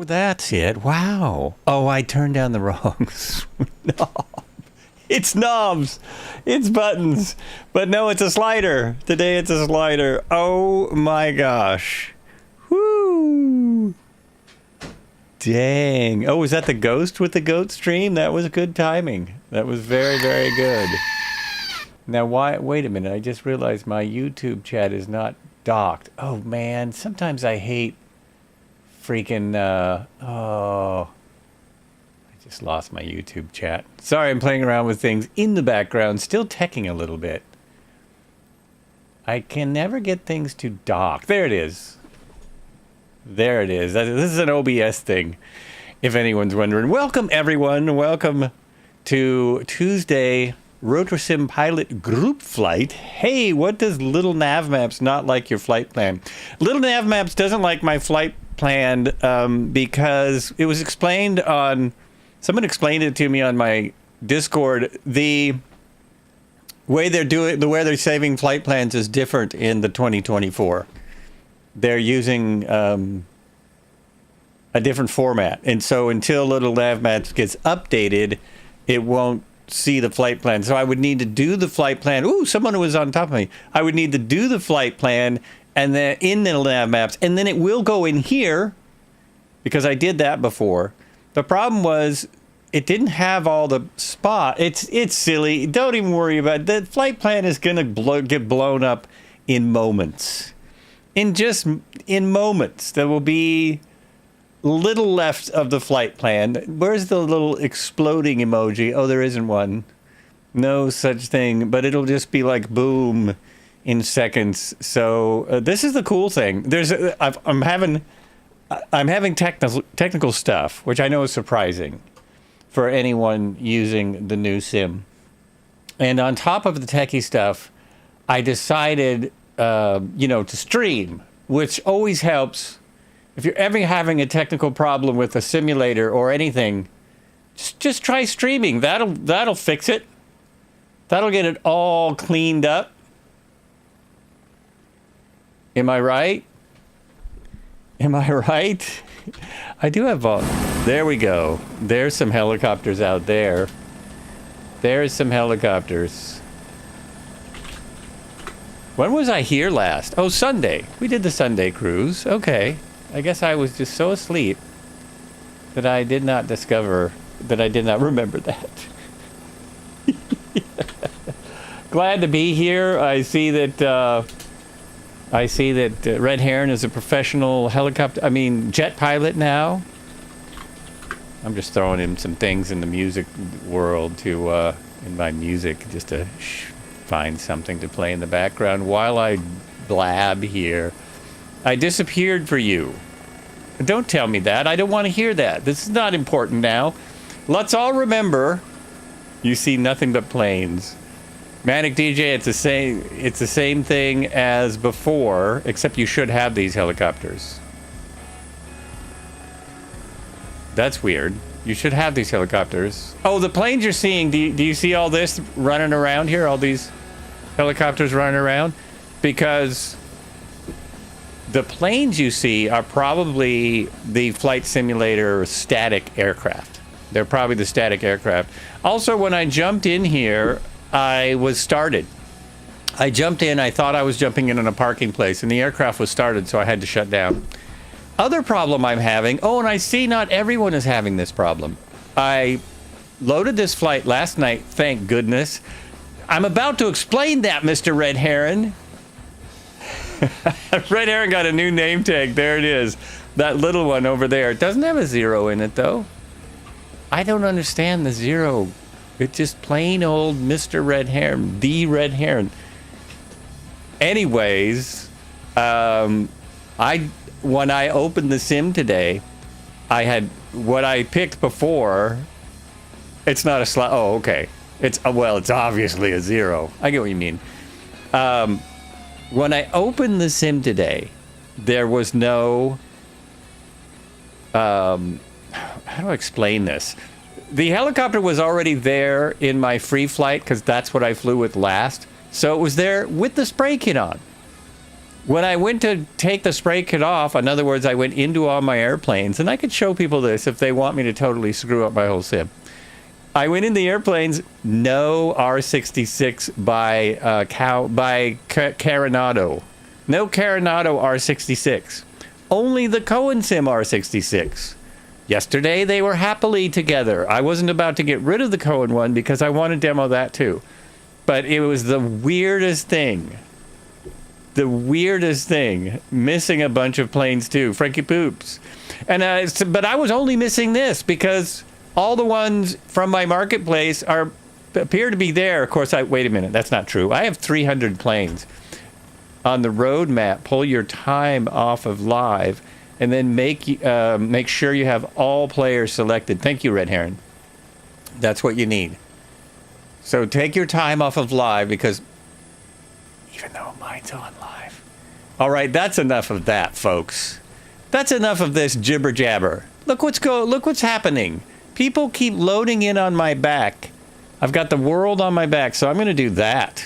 that's it. Wow. Oh, I turned down the wrong knob. It's knobs. It's buttons. But no, it's a slider. Today it's a slider. Oh my gosh. Whoo. Dang. Oh, was that the ghost with the goat stream? That was good timing. That was very, very good. Now, wait a minute. I just realized my YouTube chat is not docked. Oh, man. Sometimes I hate freaking, oh. I just lost my YouTube chat. Sorry, I'm playing around with things in the background. Still teching a little bit. I can never get things to dock. There it is. There it is. This is an OBS thing, if anyone's wondering. Welcome, everyone. Welcome to Tuesday RotorSim Pilot Group Flight. Hey, what does Little Navmaps not like your flight plan? Little Navmaps doesn't like my flight plan because it was explained on... Someone explained it to me on my Discord. The way they're saving flight plans is different in the 2024. They're using a different format. And so until Little Navmaps gets updated, it won't see the flight plan. So I would need to do the flight plan. Ooh, someone was on top of me. I would need to do the flight plan and then in Little Navmaps, and then it will go in here because I did that before. The problem was it didn't have all the spot. It's silly. Don't even worry about it. The flight plan is going to get blown up in moments. In moments. There will be little left of the flight plan. Where's the little exploding emoji? Oh, there isn't one. No such thing. But it'll just be like boom in seconds. So this is the cool thing. I'm having technical stuff, which I know is surprising for anyone using the new sim. And on top of the techie stuff, I decided, to stream, which always helps. If you're ever having a technical problem with a simulator or anything, just try streaming. That'll fix it. That'll get it all cleaned up. Am I right? Am I right? I do have there we go. There's some helicopters out there. There's some helicopters. When was I here last? Oh, Sunday. We did the Sunday cruise. Okay. I guess I was just so asleep that I did not remember that. Glad to be here. I see that Red Heron is a professional jet pilot now. I'm just throwing in some things in the music world in my music, just to find something to play in the background while I blab here. I disappeared for you. Don't tell me that. I don't want to hear that. This is not important now. Let's all remember, you see nothing but planes. Manic DJ, it's the same thing as before, except you should have these helicopters. That's weird. You should have these helicopters. Oh, the planes you're seeing, do you see all this running around here? All these helicopters running around? Because the planes you see are probably the flight simulator static aircraft. They're probably the static aircraft. Also, when I jumped in here, I was started. I jumped in, I thought I was jumping in on a parking place, and the aircraft was started, so I had to shut down. Other problem I'm having, and I see not everyone is having this problem. I loaded this flight last night, thank goodness. I'm about to explain that, Mr. Red Heron. Red Heron got a new name tag, there it is. That little one over there. It doesn't have a 0 in it, though. I don't understand the 0. It's just plain old Mr. Red Heron, the Red Heron. Anyways, when I opened the sim today, I had what I picked before. It's not a slot. Oh, okay. It's obviously a 0. I get what you mean. When I opened the sim today, there was no. How do I explain this? The helicopter was already there in my free flight because that's what I flew with last. So it was there with the spray kit on. When I went to take the spray kit off, in other words, I went into all my airplanes, and I could show people this if they want me to totally screw up my whole sim. I went in the airplanes, no R66 by Coronado. No Coronado R66. Only the Cowansim R66. Yesterday, they were happily together. I wasn't about to get rid of the Cowan one because I want to demo that too. But it was the weirdest thing. The weirdest thing. Missing a bunch of planes too. Frankie Poops. And but I was only missing this because all the ones from my marketplace appear to be there. Of course, wait a minute. That's not true. I have 300 planes. On the road map, pull your time off of live, and then make sure you have all players selected. Thank you, Red Heron. That's what you need. So take your time off of live, because even though mine's on live. All right, that's enough of that, folks. That's enough of this jibber jabber. Look what's happening. People keep loading in on my back. I've got the world on my back, so I'm going to do that.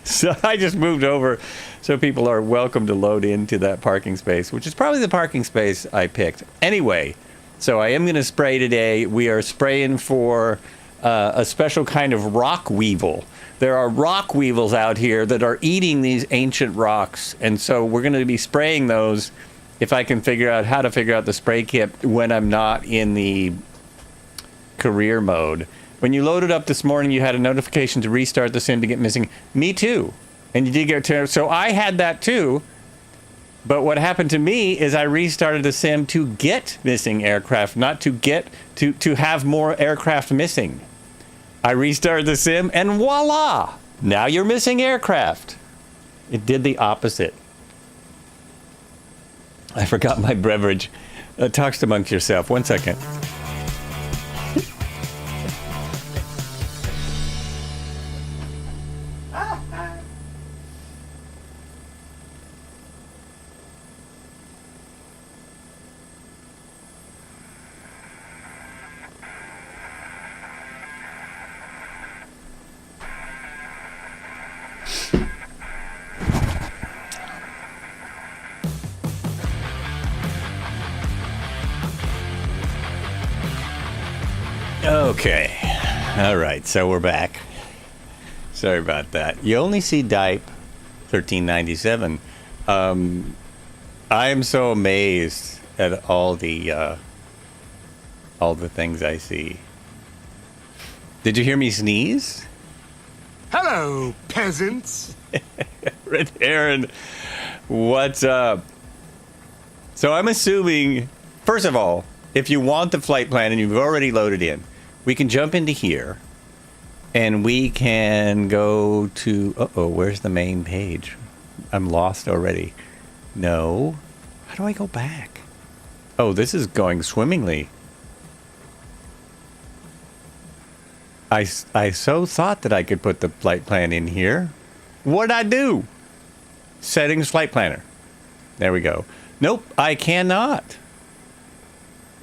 So I just moved over so people are welcome to load into that parking space, which is probably the parking space I picked. Anyway, so I am going to spray today. We are spraying for a special kind of rock weevil. There are rock weevils out here that are eating these ancient rocks, and so we're going to be spraying those if I can figure out how to figure out the spray kit when I'm not in the career mode. When you loaded up this morning, you had a notification to restart the sim to get missing. Me too. And you did get so I had that too. But what happened to me is I restarted the sim to get missing aircraft, not to get to have more aircraft missing. I restarted the sim and voila! Now you're missing aircraft. It did the opposite. I forgot my beverage. Talks amongst yourself. 1 second. Okay. All right, so we're back. Sorry about that. You only see Dipe 1397. I am so amazed at all the things I see. Did you hear me sneeze? Hello, peasants. Red Heron, what's up? So I'm assuming, first of all, if you want the flight plan and you've already loaded in, we can jump into here and we can go to, where's the main page? I'm lost already. No. How do I go back? Oh, this is going swimmingly. I so thought that I could put the flight plan in here. What'd I do? Settings flight planner. There we go. Nope, I cannot.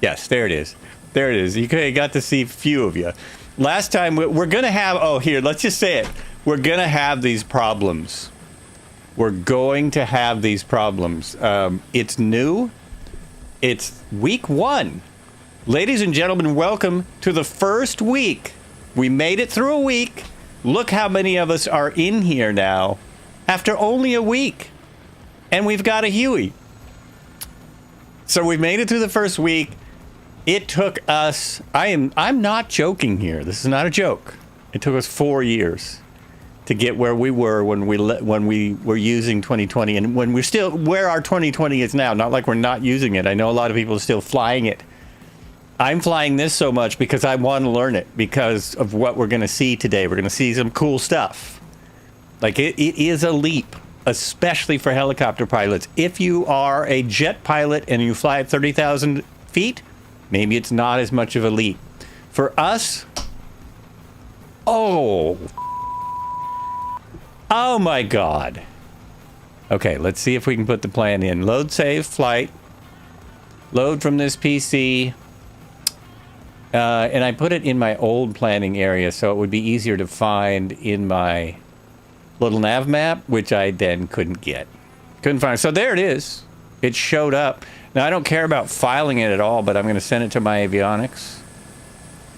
Yes, there it is. There it is. You got to see a few of you. Last time, we're going to have... here, let's just say it. We're going to have these problems. We're going to have these problems. It's new. It's week 1. Ladies and gentlemen, welcome to the first week. We made it through a week. Look how many of us are in here now after only a week. And we've got a Huey. So we made it through the first week. It took us, I'm not joking here. This is not a joke. It took us 4 years to get where we were when we were using 2020 and when we're still where our 2020 is now. Not like we're not using it. I know a lot of people are still flying it. I'm flying this so much because I want to learn it because of what we're going to see today. We're going to see some cool stuff. Like it is a leap, especially for helicopter pilots. If you are a jet pilot and you fly at 30,000 feet, maybe it's not as much of a leap. For us, oh my God. Okay, let's see if we can put the plan in. Load save flight. Load from this PC. And I put it in my old planning area so it would be easier to find in my little nav map, which I then couldn't get. Couldn't find it. So there it is. It showed up. Now, I don't care about filing it at all, but I'm going to send it to my avionics.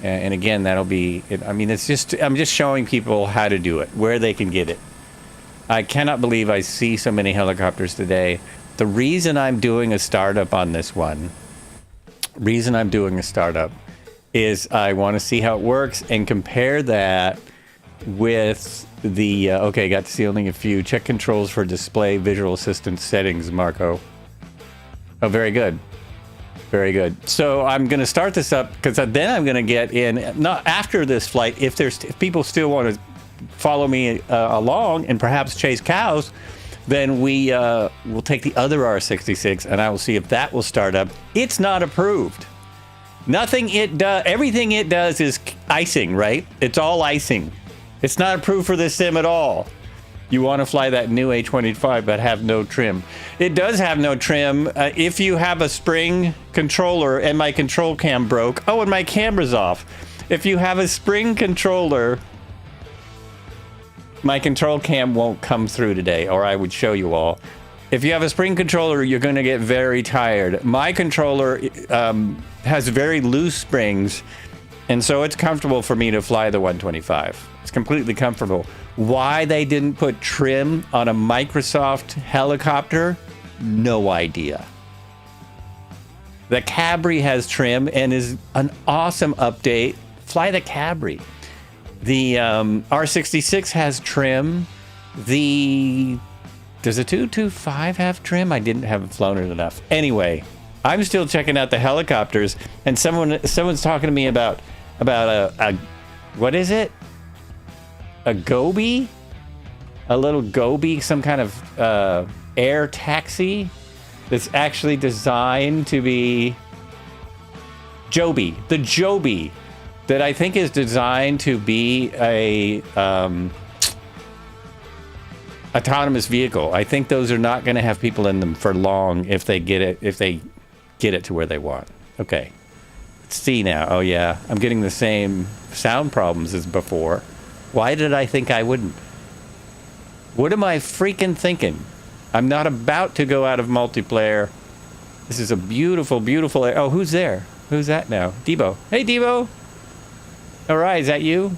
And again, that'll be, I mean, it's just, I'm just showing people how to do it, where they can get it. I cannot believe I see so many helicopters today. The reason I'm doing a startup on this one, is I want to see how it works and compare that with the, okay, got to see only a few. Check controls for display visual assistance settings, Marco. Oh, very good. Very good. So I'm going to start this up because then I'm going to get in, not after this flight, if people still want to follow me along and perhaps chase cows, then we'll take the other R66 and I will see if that will start up. It's not approved. Nothing it does, everything it does is icing, right? It's all icing. It's not approved for this sim at all. You want to fly that new A25 but have no trim. It does have no trim if you have a spring controller and my control cam broke. Oh, and my camera's off. If you have a spring controller, my control cam won't come through today, or I would show you all. If you have a spring controller, you're going to get very tired. My controller has very loose springs, and so it's comfortable for me to fly the 125. It's completely comfortable. Why they didn't put trim on a Microsoft helicopter, no idea. The Cabri has trim and is an awesome update. Fly the Cabri. The R66 has trim. Does the 225 have trim? I didn't have flown it enough. Anyway, I'm still checking out the helicopters, and someone's talking to me about a what is it? A Gobi? A little Gobi, some kind of air taxi that's actually designed to be Joby. The Joby that I think is designed to be a autonomous vehicle. I think those are not going to have people in them for long if they get it to where they want. Okay. Let's see now. Oh yeah, I'm getting the same sound problems as before. Why did I think I wouldn't? What am I freaking thinking? I'm not about to go out of multiplayer. This is a beautiful, beautiful... Oh, who's there? Who's that now? Debo. Hey, Debo. All right, is that you?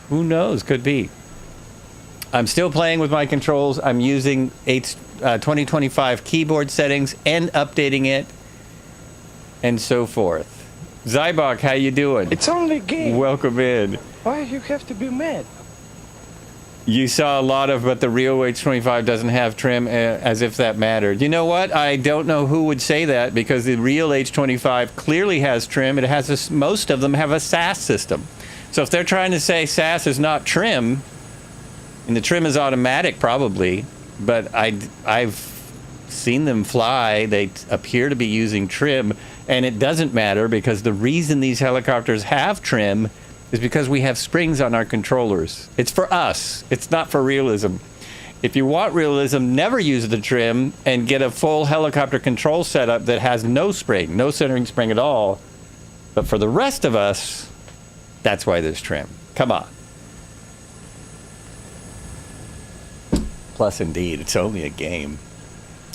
Who knows? Could be. I'm still playing with my controls. I'm using 2025 keyboard settings and updating it and so forth. Zybok, how you doing? It's only a game. Welcome in. Why you have to be mad? You saw a lot of, but the real H25 doesn't have trim, as if that mattered. You know what? I don't know who would say that, because the real H25 clearly has trim. It has most of them have a SAS system. So if they're trying to say SAS is not trim, and the trim is automatic probably, but I've seen them fly. They appear to be using trim, and it doesn't matter, because the reason these helicopters have trim is because we have springs on our controllers. It's for us. It's not for realism. If you want realism, never use the trim and get a full helicopter control setup that has no spring, no centering spring at all. But for the rest of us, that's why there's trim. Come on. Plus, indeed, it's only a game.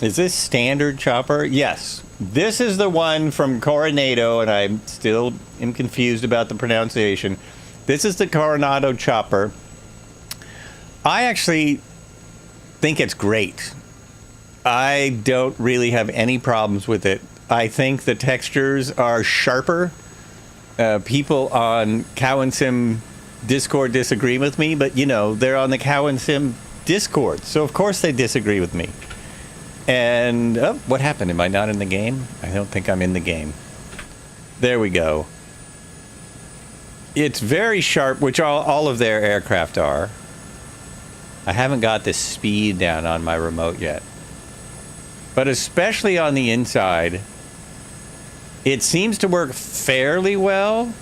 Is this standard chopper? Yes. This is the one from Coronado, and I still am confused about the pronunciation. This is the Coronado chopper. I actually think it's great. I don't really have any problems with it. I think the textures are sharper. People on Cowansim Discord disagree with me, but, you know, they're on the Cowansim Discord, so of course they disagree with me. And, oh, what happened? Am I not in the game? I don't think I'm in the game. There we go. It's very sharp, which all of their aircraft are. I haven't got the speed down on my remote yet. But especially on the inside, it seems to work fairly well.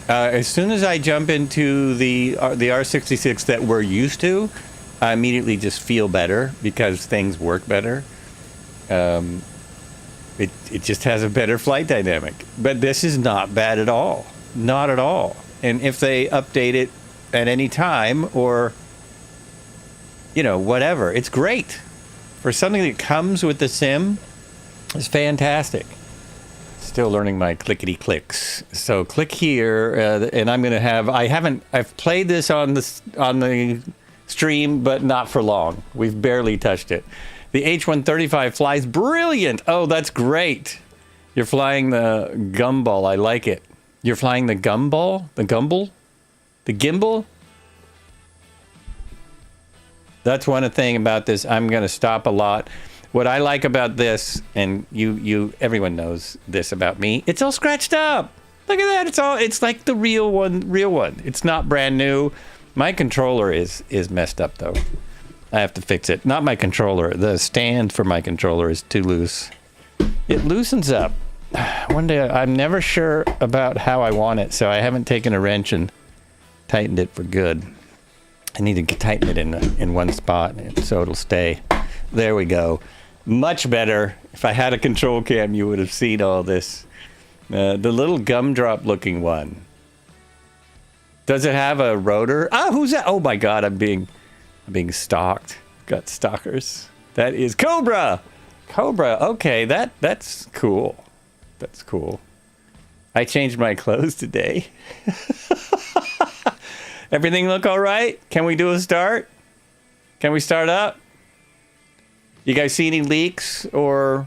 As soon as I jump into the R66 that we're used to, I immediately just feel better because things work better. It just has a better flight dynamic. But this is not bad at all. Not at all. And if they update it at any time, or you know, whatever. It's great. For something that comes with the sim, it's fantastic. Still learning my clickety clicks. So click here, and I'm going to have, I've played this on the stream, but not for long. We've barely touched it. The H135 flies brilliant. Oh, that's great. You're flying the gumball. I like it. You're flying the gumball? The gumball? The gimbal? That's one thing about this. I'm going to stop a lot. What I like about this, and everyone knows this about me, it's all scratched up. Look at that. It's like the real one. It's not brand new. My controller is messed up though. I have to fix it. Not my controller. The stand for my controller is too loose. It loosens up. One day, I'm never sure about how I want it, so I haven't taken a wrench and tightened it for good. I need to tighten it in one spot so it'll stay. There we go. Much better. If I had a control cam, you would have seen all this. The little gumdrop looking one. Does it have a rotor? Ah, who's that? Oh my God, I'm being stalked. Got stalkers. That is Cobra. Cobra. Okay, that's cool. That's cool. I changed my clothes today. Everything look all right? Can we do a start? Can we start up? You guys see any leaks or?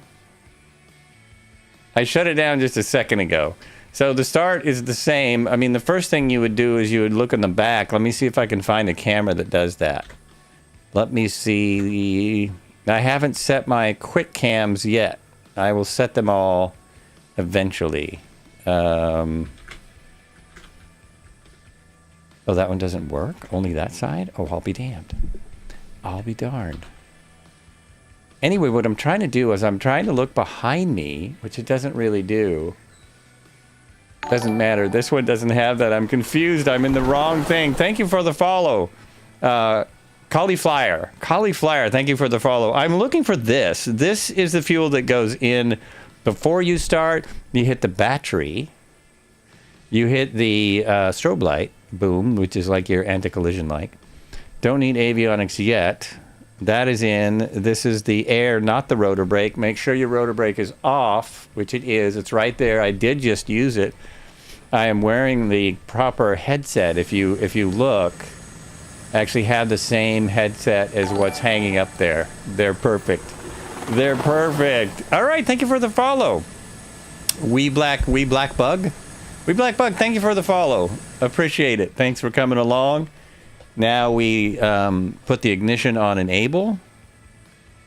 I shut it down just a second ago. So the start is the same. I mean, the first thing you would do is you would look in the back. Let me see if I can find a camera that does that. Let me see. I haven't set my quick cams yet. I will set them all eventually. Oh, that one doesn't work? Only that side? Oh, I'll be damned. I'll be darned. Anyway, what I'm trying to do is I'm trying to look behind me, which it doesn't really do. Doesn't matter. This one doesn't have that. I'm confused. I'm in the wrong thing. Thank you for the follow. Cauliflower. Cauliflower, thank you for the follow. I'm looking for this. This is the fuel that goes in before you start. You hit the battery. You hit the strobe light. Boom, which is like your anti-collision light. Don't need avionics yet. That is in. This is the air, not the rotor brake. Make sure your rotor brake is off, which it is. It's right there. I did just use it. I am wearing the proper headset. If you look, I actually have the same headset as what's hanging up there. They're perfect. They're perfect. All right, thank you for the follow. We Black Bug. We Black Bug, thank you for the follow. Appreciate it. Thanks for coming along. Now we put the ignition on enable.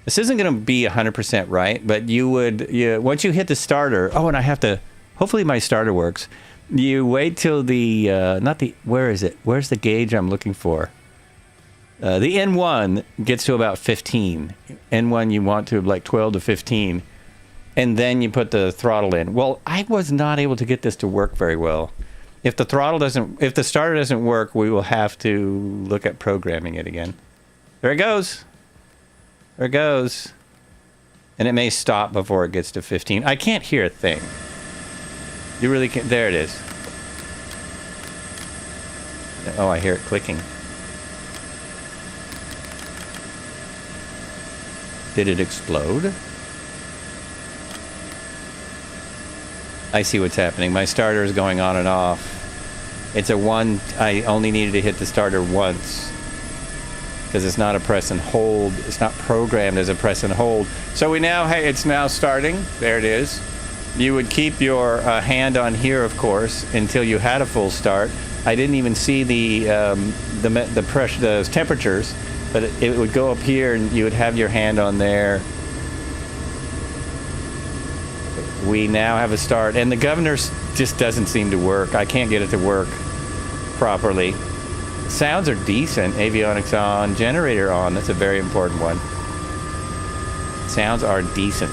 This isn't going to be 100% right, but you would, once you hit the starter, oh, and I have to, hopefully my starter works. You wait till where is it? Where's the gauge I'm looking for? The N1 gets to about 15. N1 you want to like 12 to 15. And then you put the throttle in. Well, I was not able to get this to work very well. If the starter doesn't work, we will have to look at programming it again. There it goes. There it goes. And it may stop before it gets to 15. I can't hear a thing. You really can't. There it is. Oh, I hear it clicking. Did it explode? I see what's happening. My starter is going on and off. It's a one. I only needed to hit the starter once because it's not a press and hold. It's not programmed as a press and hold. So it's now starting. There it is. You would keep your hand on here, of course, until you had a full start. I didn't even see the pressure, the temperatures, but it would go up here, and you would have your hand on there. We now have a start, and the governor just doesn't seem to work. I can't get it to work properly. Sounds are decent. Avionics on, generator on. That's a very important one. Sounds are decent.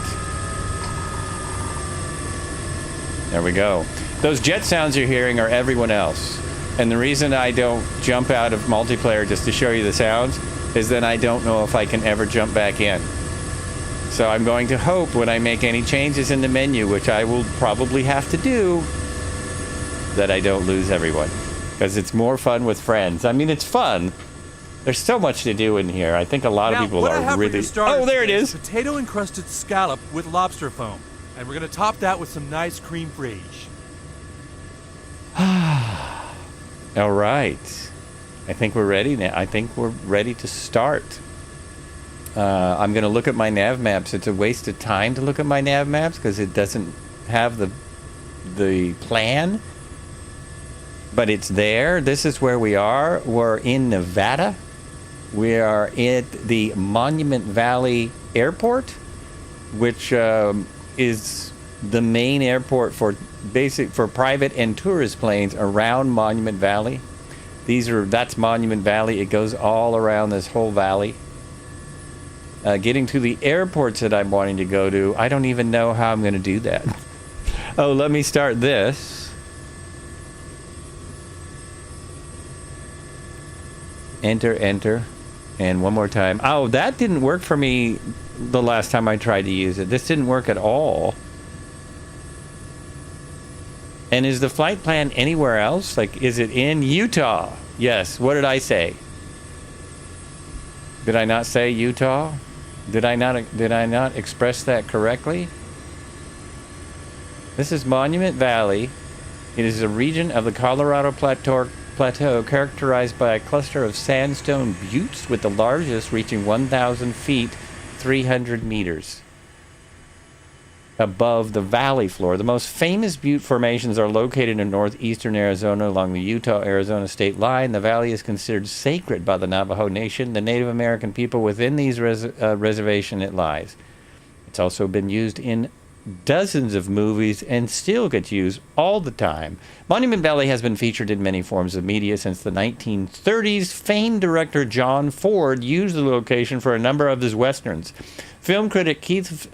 There we go. Those jet sounds you're hearing are everyone else. And the reason I don't jump out of multiplayer just to show you the sounds is then I don't know if I can ever jump back in. So I'm going to hope when I make any changes in the menu, which I will probably have to do, that I don't lose everyone. Because it's more fun with friends. I mean, it's fun, There's so much to do in here. I think a lot of people what I are have for really... your starters Oh, there it today is. Potato-encrusted scallop with lobster foam. And we're going to top that with some nice cream fraiche. All right. I think we're ready now. I think we're ready to start. I'm going to look at my nav maps. It's a waste of time to look at my nav maps because it doesn't have the plan. But it's there. This is where we are. We're in Nevada. We are at the Monument Valley Airport, which is the main airport for private and tourist planes around Monument Valley. That's Monument Valley. It goes all around this whole valley. Getting to the airports that I'm wanting to go to, I don't even know how I'm going to do that. Oh, let me start this. Enter, and one more time. Oh, that didn't work for me the last time I tried to use it. This didn't work at all. And is the flight plan anywhere else? Like, is it in Utah? Yes. What did I say? Did I not say Utah? Did I not express that correctly? This is Monument Valley. It is a region of the Colorado Plateau characterized by a cluster of sandstone buttes, with the largest reaching 1,000 feet, 300 meters above the valley floor. The most famous butte formations are located in northeastern Arizona along the Utah-Arizona state line. The valley is considered sacred by the Navajo Nation, the Native American people within these reservation it lies. It's also been used in dozens of movies and still gets used all the time. Monument Valley has been featured in many forms of media since the 1930s. Famed director John Ford used the location for a number of his westerns. Film critic Keith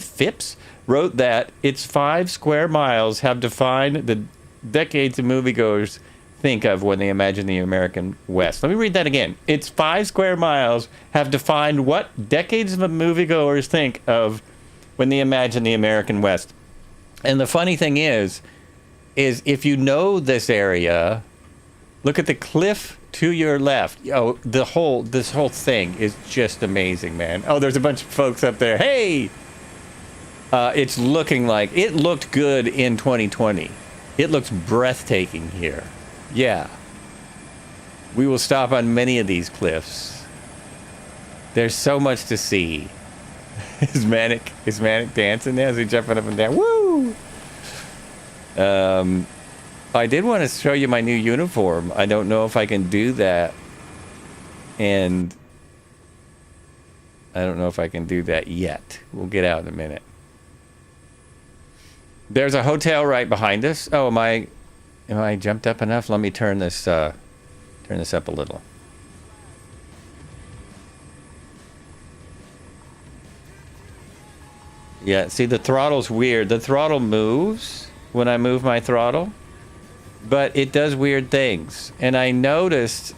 Phipps wrote that its 5 square miles have defined the decades of moviegoers think of when they imagine the American West. Let me read that again. Its 5 square miles have defined what decades of moviegoers think of when they imagine the American West. And the funny thing is if you know this area, look at the cliff to your left. Oh, this whole thing is just amazing, man. Oh, there's a bunch of folks up there. Hey! It's looking like it looked good in 2020. It looks breathtaking here. Yeah. We will stop on many of these cliffs. There's so much to see. Is Manic dancing there? Is he jumping up and down? Woo! I did want to show you my new uniform. I don't know if I can do that. And I don't know if I can do that yet. We'll get out in a minute. There's a hotel right behind us. Oh, am I jumped up enough? Let me turn this up a little. Yeah, see, the throttle's weird. The throttle moves when I move my throttle, but it does weird things. And I noticed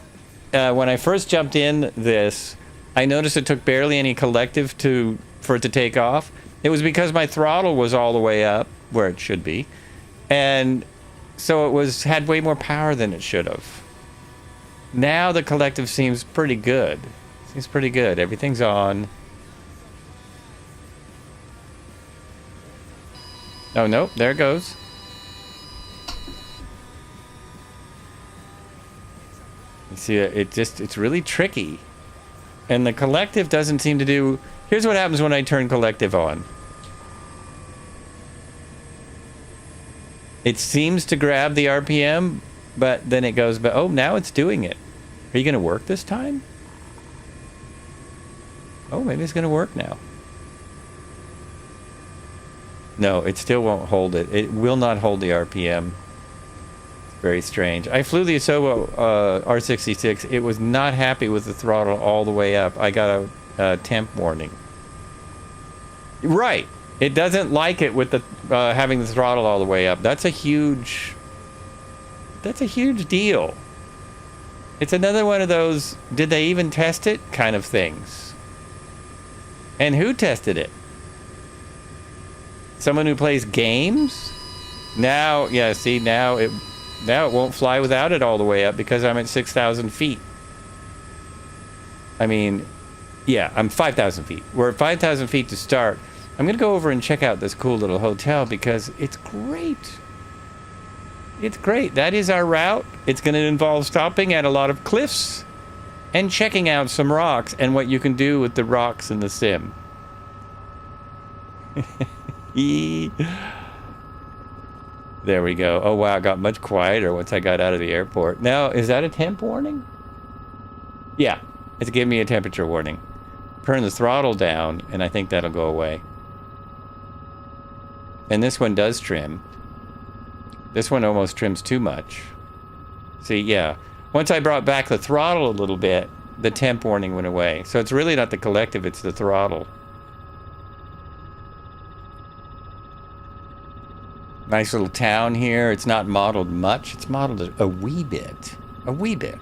when I first jumped in this, I noticed it took barely any collective for it to take off. It was because my throttle was all the way up where it should be, and so it had way more power than it should have. Now the collective seems pretty good. Everything's on. Oh, nope, there it goes. You see, it's really tricky. And the collective doesn't seem to do... Here's what happens when I turn collective on. It seems to grab the RPM, but then it goes, but oh, now it's doing it. Are you going to work this time? Oh, maybe it's going to work now. No, it still won't hold it. It will not hold the RPM. It's very strange. I flew the Asobo R66. It was not happy with the throttle all the way up. I got a temp warning. Right. It doesn't like it with the having the throttle all the way up. That's a huge deal. It's another one of those, did they even test it kind of things. And who tested it? Someone who plays games? Now, yeah, see, now it won't fly without it all the way up because I'm at 6,000 feet. I mean, yeah, I'm 5,000 feet. We're at 5,000 feet to start. I'm going to go over and check out this cool little hotel because it's great. It's great. That is our route. It's going to involve stopping at a lot of cliffs and checking out some rocks and what you can do with the rocks in the sim. There we go. Oh, wow. It got much quieter once I got out of the airport. Now, is that a temp warning? Yeah. It's giving me a temperature warning. Turn the throttle down, and I think that'll go away. And this one does trim. This one almost trims too much. See, yeah. Once I brought back the throttle a little bit, the temp warning went away. So it's really not the collective, it's the throttle. Nice little town here. It's not modeled much. It's modeled a wee bit. A wee bit.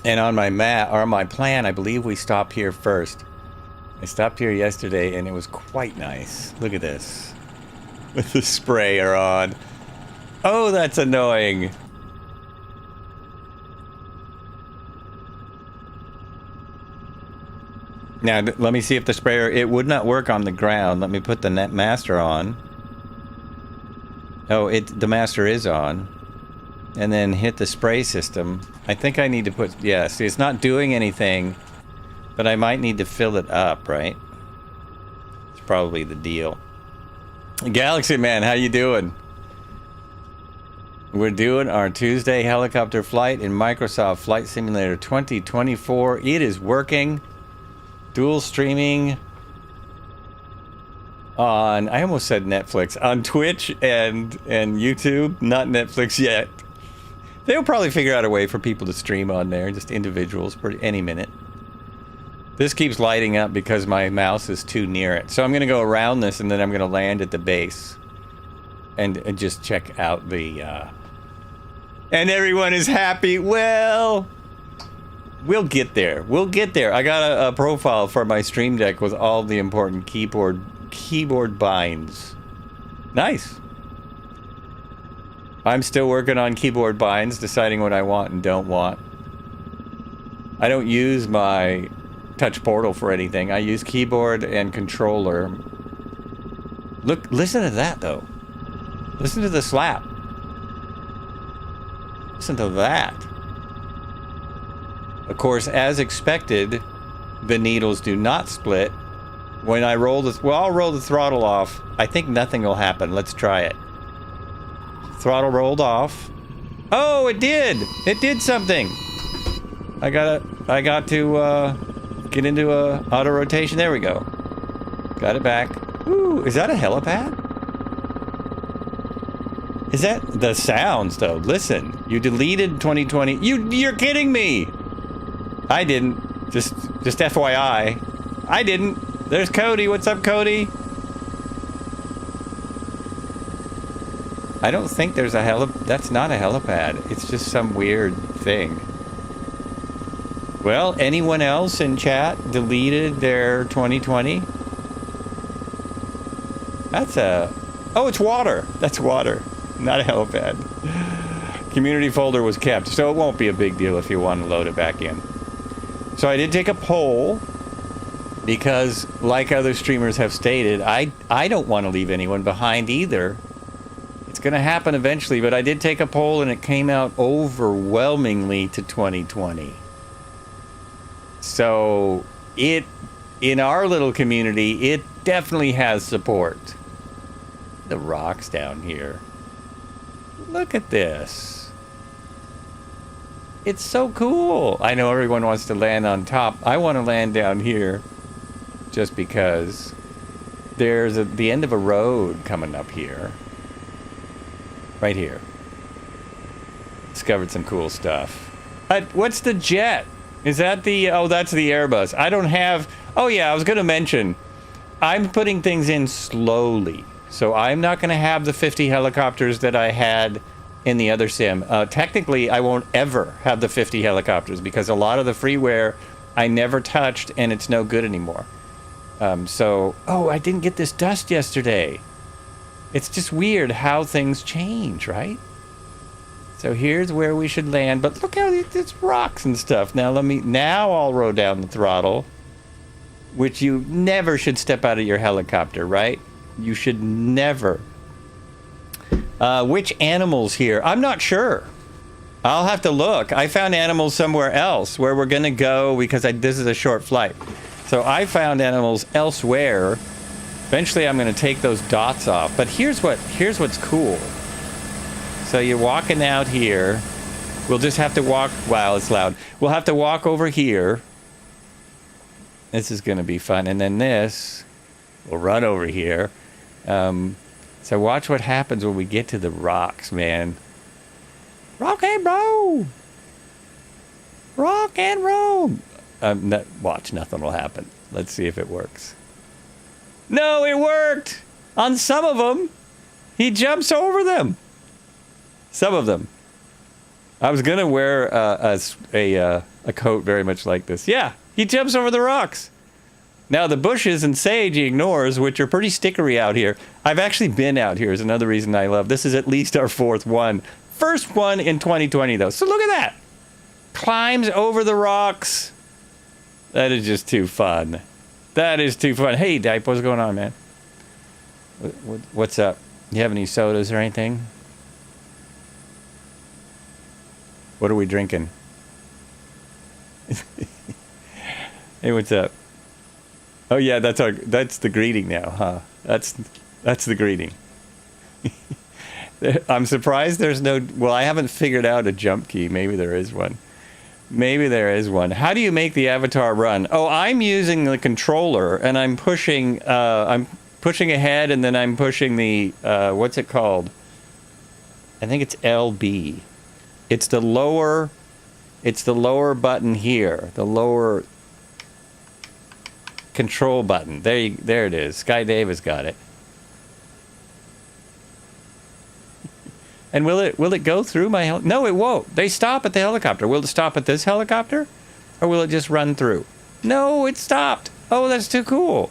And on my map, or my plan, I believe we stop here first. I stopped here yesterday and it was quite nice. Look at this. With the sprayer on. Oh, that's annoying. Now, let me see if the sprayer... It would not work on the ground. Let me put the net master on. Oh, the master is on. And then hit the spray system. I think I need to put... Yeah, see, it's not doing anything. But I might need to fill it up, right? It's probably the deal. Galaxy Man, how you doing? We're doing our Tuesday helicopter flight in Microsoft Flight Simulator 2024. It is working. Dual streaming on... I almost said Netflix. On Twitch and YouTube. Not Netflix yet. They'll probably figure out a way for people to stream on there. Just individuals any minute. This keeps lighting up because my mouse is too near it. So I'm going to go around this and then I'm going to land at the base. And just check out the... And everyone is happy. Well, we'll get there. We'll get there. I got a profile for my Stream Deck with all the important keyboard binds. Nice. I'm still working on keyboard binds, deciding what I want and don't want. I don't use my touch portal for anything. I use keyboard and controller. Look, listen to that though. Listen to the slap. Listen to that. Of course, as expected, the needles do not split. When I roll this, well, I'll roll the throttle off. I think nothing will happen. Let's try it. Throttle rolled off. Oh, it did! It did something! I got to get into a auto rotation. There we go. Got it back. Ooh, is that a helipad? Is that the sounds though? Listen, you deleted 2020. You're kidding me! I didn't. Just FYI. I didn't. There's Cody. What's up, Cody? I don't think there's a that's not a helipad. It's just some weird thing. Well, anyone else in chat deleted their 2020? That's a... Oh, it's water. That's water. Not a helipad. Community folder was kept, so it won't be a big deal if you want to load it back in. So I did take a poll because, like other streamers have stated, I don't want to leave anyone behind either. It's going to happen eventually, but I did take a poll and it came out overwhelmingly to 2020. So in our little community, it definitely has support. The rocks down here. Look at this. It's so cool. I know everyone wants to land on top. I want to land down here just because there's the end of a road coming up here. Right here. Discovered some cool stuff. What's the jet? Is that the... Oh, that's the Airbus. I don't have... Oh, yeah, I was going to mention. I'm putting things in slowly. So I'm not going to have the 50 helicopters that I had in the other sim. Technically, I won't ever have the 50 helicopters because a lot of the freeware I never touched and it's no good anymore. So... Oh, I didn't get this dust yesterday. It's just weird how things change, right? So here's where we should land. But look how it's rocks and stuff. Now I'll roll down the throttle, which you never should step out of your helicopter, right? You should never. Which animals here? I'm not sure. I'll have to look. I found animals somewhere else where we're gonna go because this is a short flight. So I found animals elsewhere. Eventually I'm gonna take those dots off. But here's what's cool. So you're walking out here. We'll just have to walk. Wow, it's loud. We'll have to walk over here. This is gonna be fun. And then we'll run over here. So watch what happens when we get to the rocks, man. Rock and roll! Rock and roll! Watch, nothing will happen. Let's see if it works. No, it worked! On some of them, he jumps over them. Some of them. I was gonna wear a coat very much like this. Yeah, he jumps over the rocks. Now the bushes and sage he ignores, which are pretty stickery out here. I've actually been out here is another reason I love. This is at least our fourth one. First one in 2020 though. So look at that. Climbs over the rocks. That is just too fun. That is too fun. Hey, Dipe, what's going on, man? What's up? You have any sodas or anything? What are we drinking? Hey, what's up? Oh yeah, that's the greeting now, huh? That's the greeting. I'm surprised there's no. Well, I haven't figured out a jump key. Maybe there is one. Maybe there is one. How do you make the avatar run? Oh, I'm using the controller and I'm pushing. I'm pushing ahead and then I'm pushing the. What's it called? I think it's LB. It's the lower. It's the lower button here. The lower control button. There it is. Sky Dave has got it. And will it go through my No, it won't. They stop at the helicopter. Will it stop at this helicopter? Or will it just run through? No, it stopped. Oh, that's too cool.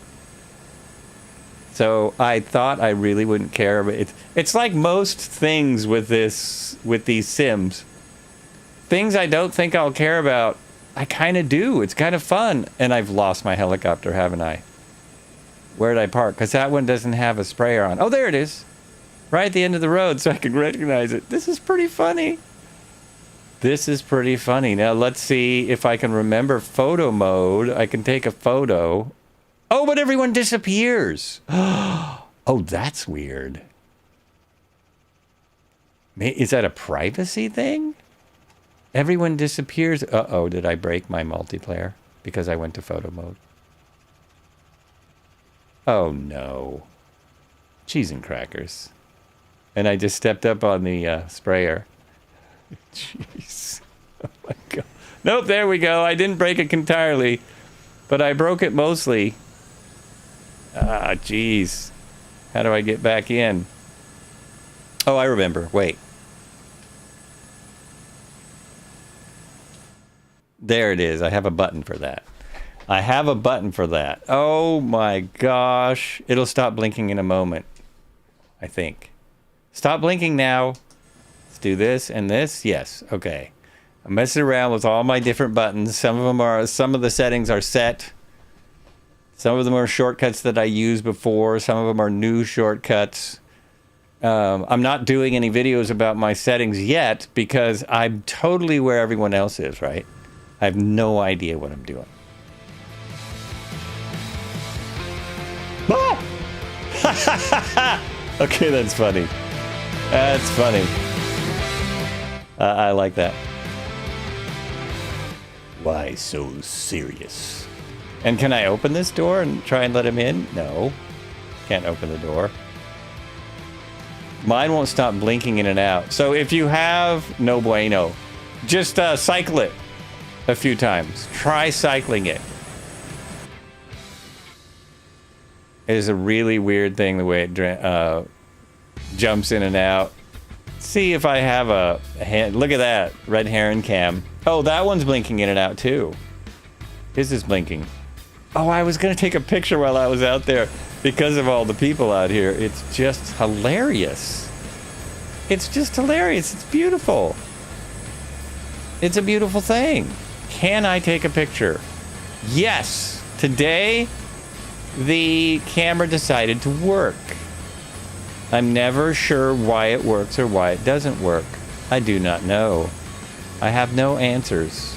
So I thought I really wouldn't care, but it's like most things with these sims. Things I don't think I'll care about, I kind of do. It's kind of fun. And I've lost my helicopter, haven't I? Where did I park? Because that one doesn't have a sprayer on. Oh, there it is. Right at the end of the road so I can recognize it. This is pretty funny. This is pretty funny. Now let's see if I can remember photo mode. I can take a photo. Oh, but everyone disappears. Oh, that's weird. Is that a privacy thing? Everyone disappears. Uh-oh, did I break my multiplayer because I went to photo mode? Oh, no. Cheese and crackers. And I just stepped up on the sprayer. Jeez. Oh, my God. Nope, there we go. I didn't break it entirely, but I broke it mostly. Ah, jeez. How do I get back in? Oh, I remember. Wait. There it is. I have a button for that. I have a button for that. Oh my gosh. It'll stop blinking in a moment, I think. Stop blinking now. Let's do this and this. Yes. Okay. I'm messing around with all my different buttons. Some of the settings are set. Some of them are shortcuts that I used before. Some of them are new shortcuts. I'm not doing any videos about my settings yet because I'm totally where everyone else is, right? I have no idea what I'm doing. Ah! Okay, that's funny. That's funny. I like that. Why so serious? And can I open this door and try and let him in? No. Can't open the door. Mine won't stop blinking in and out. So if you have no bueno, just cycle it a few times. Try cycling it. It is a really weird thing the way it jumps in and out. See if I have a hand. Look at that red heron cam. Oh, that one's blinking in and out too. His is blinking. Oh, I was gonna take a picture while I was out there because of all the people out here. It's just hilarious. It's just hilarious. It's beautiful. It's a beautiful thing. Can I take a picture? Yes. Today, the camera decided to work. I'm never sure why it works or why it doesn't work. I do not know. I have no answers.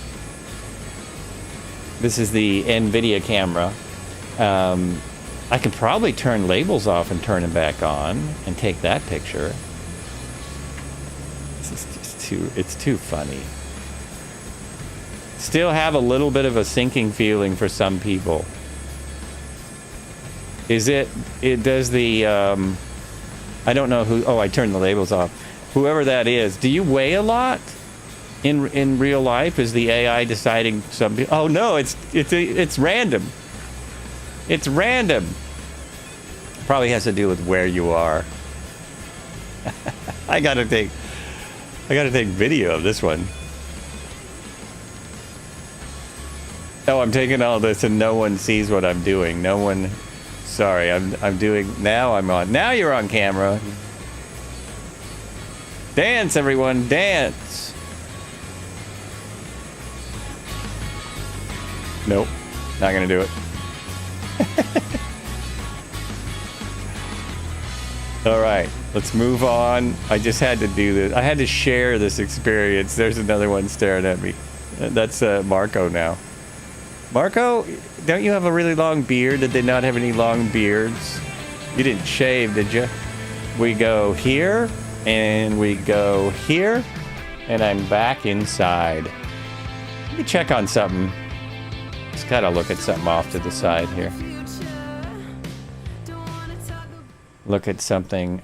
This is the NVIDIA camera. I could probably turn labels off and turn them back on and take that picture. This is just it's too funny. Still have a little bit of a sinking feeling for some people. Does the, I don't know who, oh, I turned the labels off. Whoever that is, do you weigh a lot in real life? Is the AI deciding something? Oh no, it's random. It's random. Probably has to do with where you are. I gotta take video of this one. Oh, I'm taking all this and no one sees what I'm doing. No one. Sorry, I'm doing. Now I'm on. Now you're on camera. Dance, everyone, dance. Nope, not gonna do it. All right, let's move on. I just had to do this. I had to share this experience. There's another one staring at me. That's Marco now. Marco, don't you have a really long beard? Did they not have any long beards? You didn't shave, did you? We go here, and we go here, and I'm back inside. Let me check on something. Just gotta look at something off to the side here. Look at something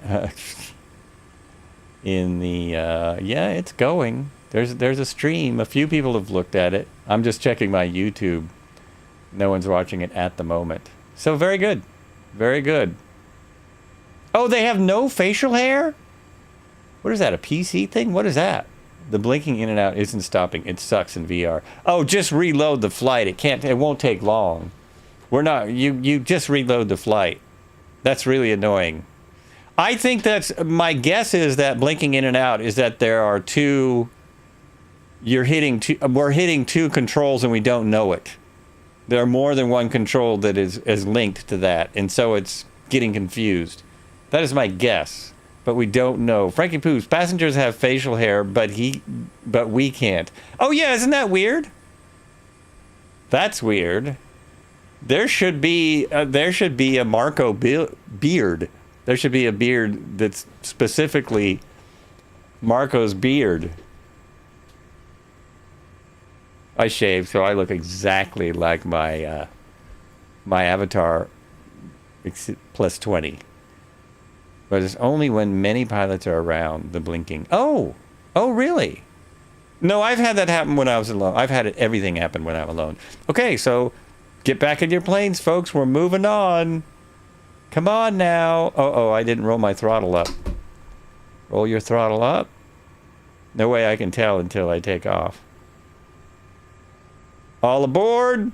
in the, yeah, it's going. There's a stream. A few people have looked at it. I'm just checking my YouTube. No one's watching it at the moment. So very good. Very good. Oh, they have no facial hair? What is that, a PC thing? What is that? The blinking in and out isn't stopping. It sucks in VR. Oh, just reload the flight. It won't take long. You just reload the flight. That's really annoying. I think my guess is that blinking in and out is that there are two, we're hitting two controls and we don't know it. There are more than one control that is linked to that, and so it's getting confused. That is my guess, but we don't know. Frankie Poops, passengers have facial hair, but we can't. Oh yeah, isn't that weird? That's weird. There should be a Marco beard. There should be a beard that's specifically Marco's beard. I shaved, so I look exactly like my my avatar plus 20. But it's only when many pilots are around, the blinking. Oh, really? No, I've had that happen when I was alone. I've had everything happen when I'm alone. Okay, so get back in your planes, folks. We're moving on. Come on now. Oh, I didn't roll my throttle up. Roll your throttle up. No way I can tell until I take off. All aboard.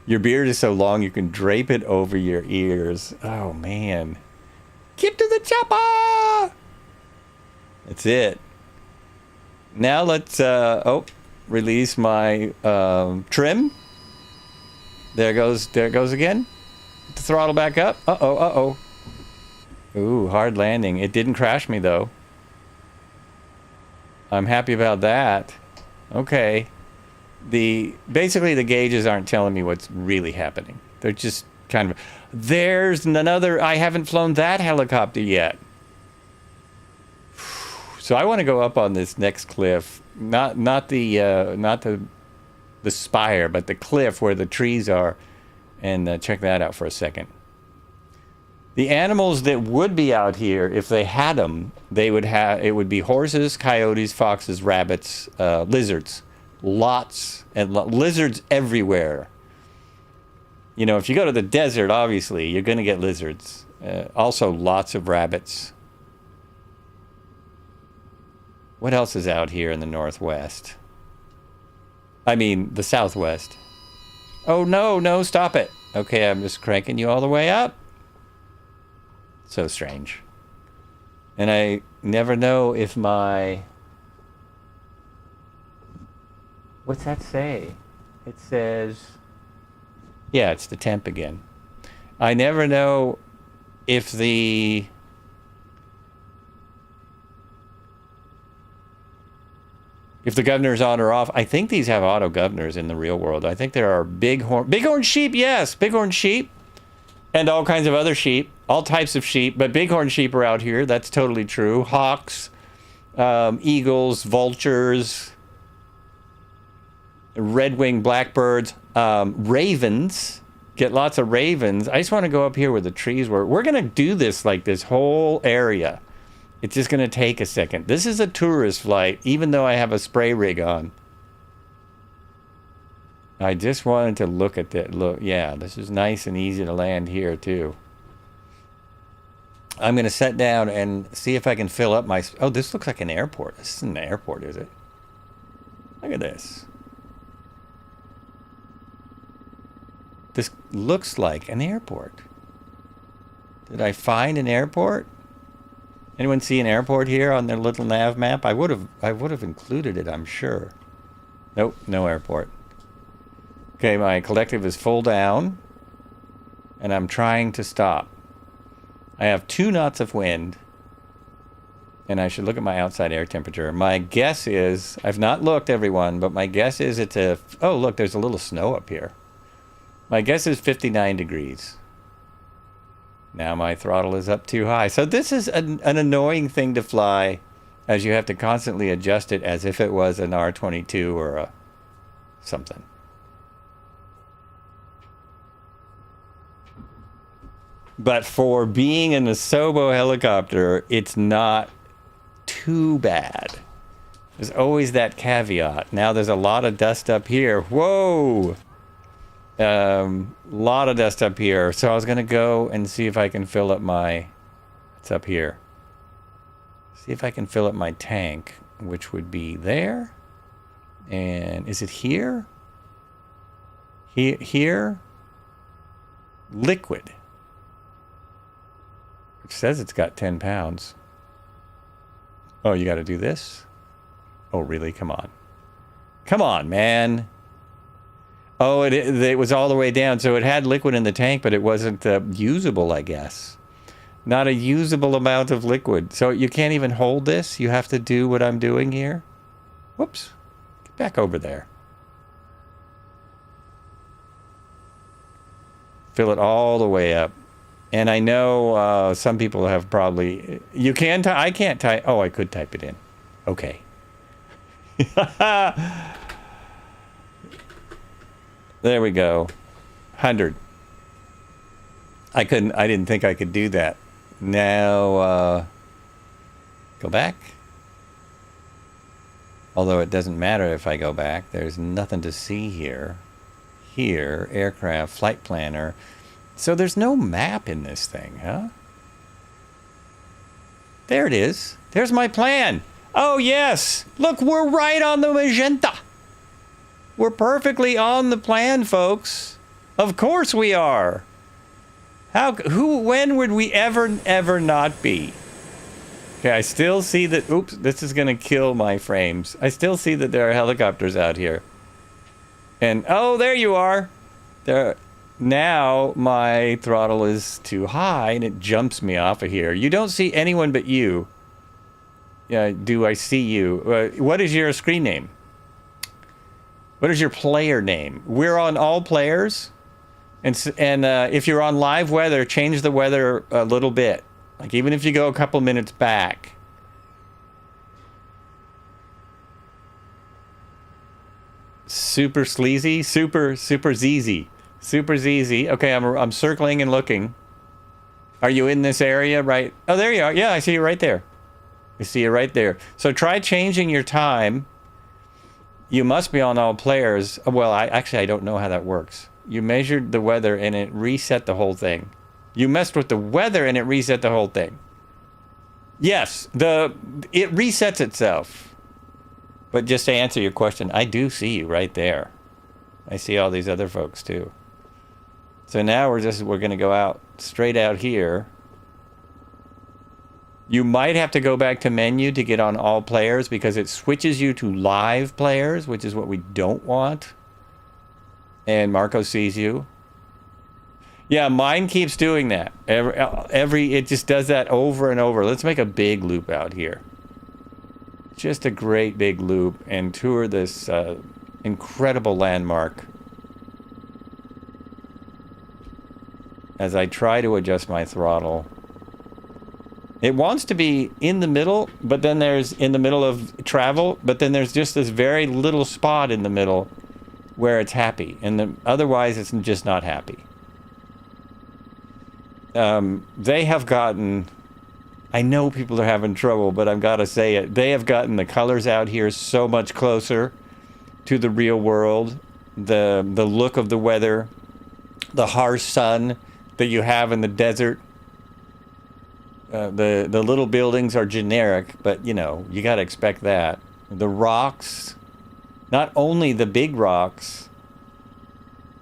Your beard is so long you can drape it over your ears. Oh, man. Get to the chopper! That's it. Now let's, release my trim. There goes again. Put the throttle back up. Uh-oh. Ooh, hard landing. It didn't crash me, though. I'm happy about that. Okay. Basically the gauges aren't telling me what's really happening. They're just kind of... There's another... I haven't flown that helicopter yet. So I want to go up on this next cliff. Not the spire, but the cliff where the trees are, and check that out for a second. The animals that would be out here, if they had them, it would be horses, coyotes, foxes, rabbits, lizards. Lots and lizards everywhere. You know, if you go to the desert, obviously, you're going to get lizards. Also, lots of rabbits. What else is out here in the northwest? I mean, the southwest. Oh, no, stop it. Okay, I'm just cranking you all the way up. So strange. And I never know if my... What's that say? It says... Yeah, it's the temp again. I never know if the... If the governor's on or off. I think these have auto governors in the real world. I think there are bighorn sheep, yes, bighorn sheep. And all kinds of other sheep, all types of sheep, but bighorn sheep are out here. That's totally true. Hawks, eagles, vultures, red-winged blackbirds, ravens. Get lots of ravens. I just want to go up here where the trees were. We're going to do this like this whole area. It's just going to take a second. This is a tourist flight, even though I have a spray rig on. I just wanted to look at that. Look, yeah, this is nice and easy to land here, too. I'm going to sit down and see if I can fill up my... Oh, this looks like an airport. This isn't an airport, is it? Look at this. This looks like an airport. Did I find an airport? Anyone see an airport here on their little nav map? I would have included it, I'm sure. Nope, no airport. Okay, my collective is full down, and I'm trying to stop. I have 2 knots of wind, and I should look at my outside air temperature. My guess is, I've not looked, everyone, but my guess is it's a... Oh, look, there's a little snow up here. My guess is 59 degrees. Now my throttle is up too high. So this is an annoying thing to fly, as you have to constantly adjust it as if it was an R22 or a something. But for being an Asobo helicopter, it's not too bad. There's always that caveat. Now there's a lot of dust up here. Whoa! Lot of dust up here. So I was going to go and see if I can fill up my... It's up here. See if I can fill up my tank, which would be there. And is it here? Here? Liquid. It says it's got 10 pounds. Oh, you got to do this? Oh, really? Come on. Come on, man. Oh, it was all the way down. So it had liquid in the tank, but it wasn't usable, I guess. Not a usable amount of liquid. So you can't even hold this. You have to do what I'm doing here. Whoops. Get back over there. Fill it all the way up. And I know some people have probably... You can type... I can't type... Oh, I could type it in. Okay. There we go. 100. I didn't think I could do that. Now, go back. Although it doesn't matter if I go back. There's nothing to see here. Here, aircraft, flight planner... So there's no map in this thing, huh? There it is. There's my plan. Oh, yes. Look, we're right on the magenta. We're perfectly on the plan, folks. Of course we are. When would we ever not be? Okay, I still see that... Oops, this is going to kill my frames. I still see that there are helicopters out here. And, oh, there you are. There... Now my throttle is too high and it jumps me off of here. You don't see anyone but you. Yeah, do I see you? What is your screen name? What is your player name? We're on all players. And if you're on live weather, change the weather a little bit. Like even if you go a couple minutes back. Super sleazy, super ZZ. Super ZZ. Okay, I'm circling and looking. Are you in this area? Right. Oh, there you are. Yeah, I see you right there. I see you right there. So try changing your time. You must be on all players. Well, I don't know how that works. You measured the weather and it reset the whole thing. You messed with the weather and it reset the whole thing. Yes, it resets itself. But just to answer your question, I do see you right there. I see all these other folks too. So now we're going to go out straight out here. You might have to go back to menu to get on all players because it switches you to live players, which is what we don't want. And Marco sees you. Yeah, mine keeps doing that. It just does that over and over. Let's make a big loop out here. Just a great big loop and tour this incredible landmark as I try to adjust my throttle. It wants to be in the middle, but then there's in the middle of travel, but then there's just this very little spot in the middle where it's happy, and otherwise it's just not happy. They have gotten, I know people are having trouble, but I've got to say it, they have gotten the colors out here so much closer to the real world. The look of the weather, the harsh sun that you have in the desert. The little buildings are generic, but you know, you got to expect that. The rocks, not only the big rocks,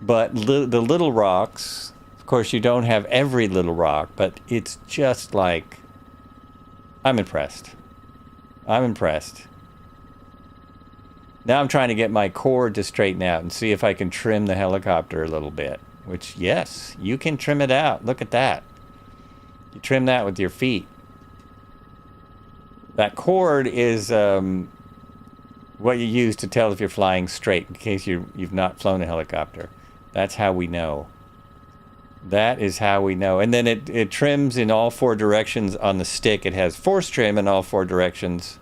but the little rocks. Of course, you don't have every little rock, but it's just like, I'm impressed. I'm impressed. Now I'm trying to get my cord to straighten out and see if I can trim the helicopter a little bit, which, yes, you can trim it out. Look at that. You trim that with your feet. That cord is what you use to tell if you're flying straight, in case you've not flown a helicopter. That's how we know. That is how we know. And then it trims in all four directions on the stick. It has force trim in all four directions.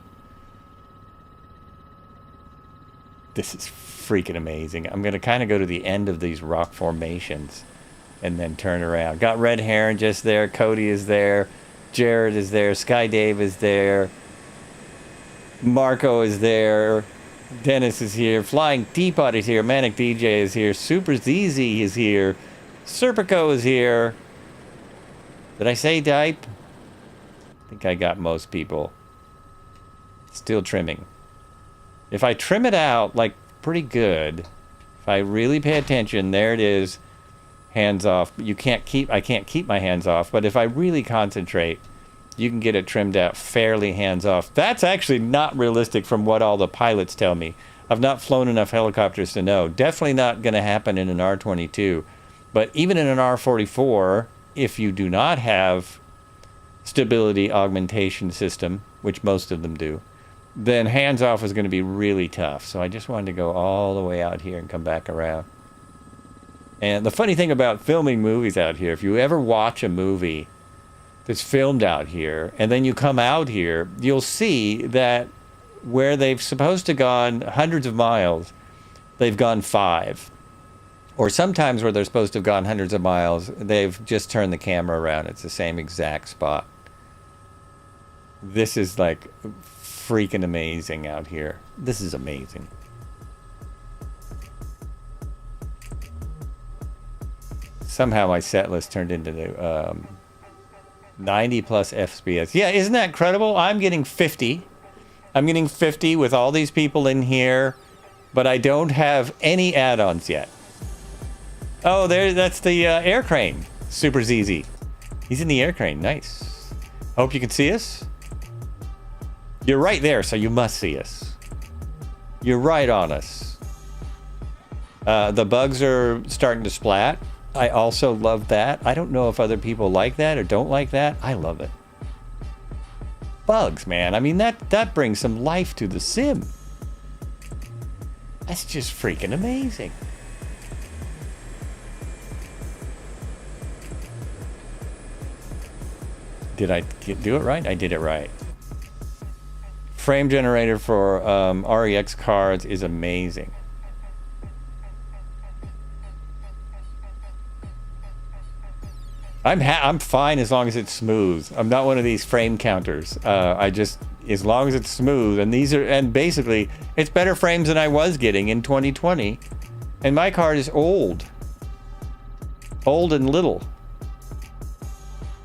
This is freaking amazing. I'm going to kind of go to the end of these rock formations and then turn around. Got Red Heron just there. Cody is there. Jared is there. Sky Dave is there. Marco is there. Dennis is here. Flying Teapot is here. Manic DJ is here. Super ZZ is here. Serpico is here. Did I say Dipe? I think I got most people. Still trimming. If I trim it out, like, pretty good, if I really pay attention, there it is. Hands off. I can't keep my hands off, but if I really concentrate, you can get it trimmed out fairly hands off. That's actually not realistic from what all the pilots tell me. I've not flown enough helicopters to know. Definitely not going to happen in an R22. But even in an R44, if you do not have stability augmentation system, which most of them do, then hands off is going to be really tough. So I just wanted to go all the way out here and come back around. And the funny thing about filming movies out here, if you ever watch a movie that's filmed out here, and then you come out here, you'll see that where they've supposed to gone hundreds of miles, they've gone 5. Or sometimes where they're supposed to have gone hundreds of miles, they've just turned the camera around. It's the same exact spot. This is like freaking amazing out here. This is amazing. Somehow my set list turned into 90 plus FPS. Yeah, isn't that incredible? I'm getting 50. I'm getting 50 with all these people in here, but I don't have any add-ons yet. Oh, that's the air crane. Super ZZ. He's in the air crane. Nice. Hope you can see us. You're right there, so you must see us. You're right on us. The bugs are starting to splat. I also love that. I don't know if other people like that or don't like that. I love it. Bugs, man. I mean, that brings some life to the sim. That's just freaking amazing. Did I do it right? I did it right. Frame generator for REX cards is amazing. I'm fine as long as it's smooth. I'm not one of these frame counters. I just, as long as it's smooth, and basically it's better frames than I was getting in 2020. And my card is old and little.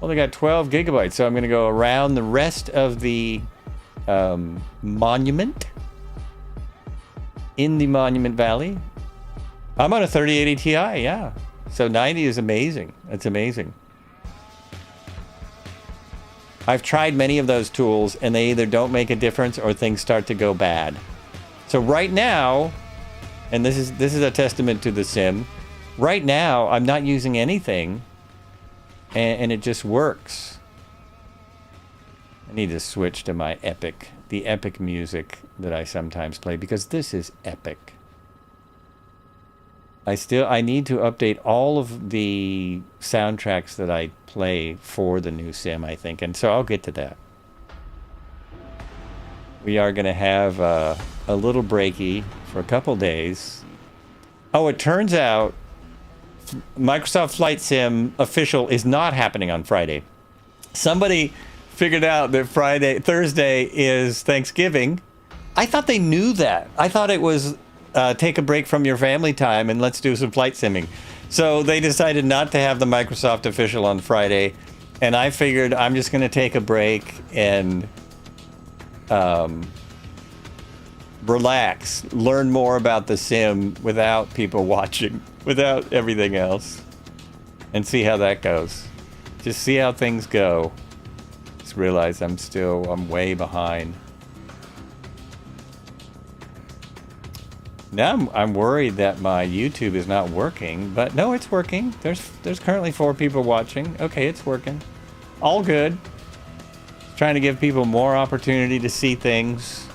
Only got 12 gigabytes, so I'm going to go around the rest of the monument in the Monument Valley. I'm on a 3080 Ti, yeah. So 90 is amazing. That's amazing. I've tried many of those tools, and they either don't make a difference or things start to go bad. So right now, and this is a testament to the sim, right now I'm not using anything, and it just works. I need to switch to my the epic music that I sometimes play, because this is epic. I need to update all of the soundtracks that I play for the new sim, I think, and so I'll get to that. We are going to have a little breaky for a couple days. Oh, it turns out Microsoft Flight Sim official is not happening on Friday. Somebody figured out that Thursday is Thanksgiving. I thought they knew that. I thought it was take a break from your family time and let's do some flight simming. So they decided not to have the Microsoft official on Friday, and I figured I'm just going to take a break and relax, learn more about the sim without people watching, without everything else, and see how that goes. Just see how things go. Just realize I'm way behind. Now I'm worried that my YouTube is not working, but no, it's working. There's currently 4 people watching. Okay, it's working. All good. Trying to give people more opportunity to see things.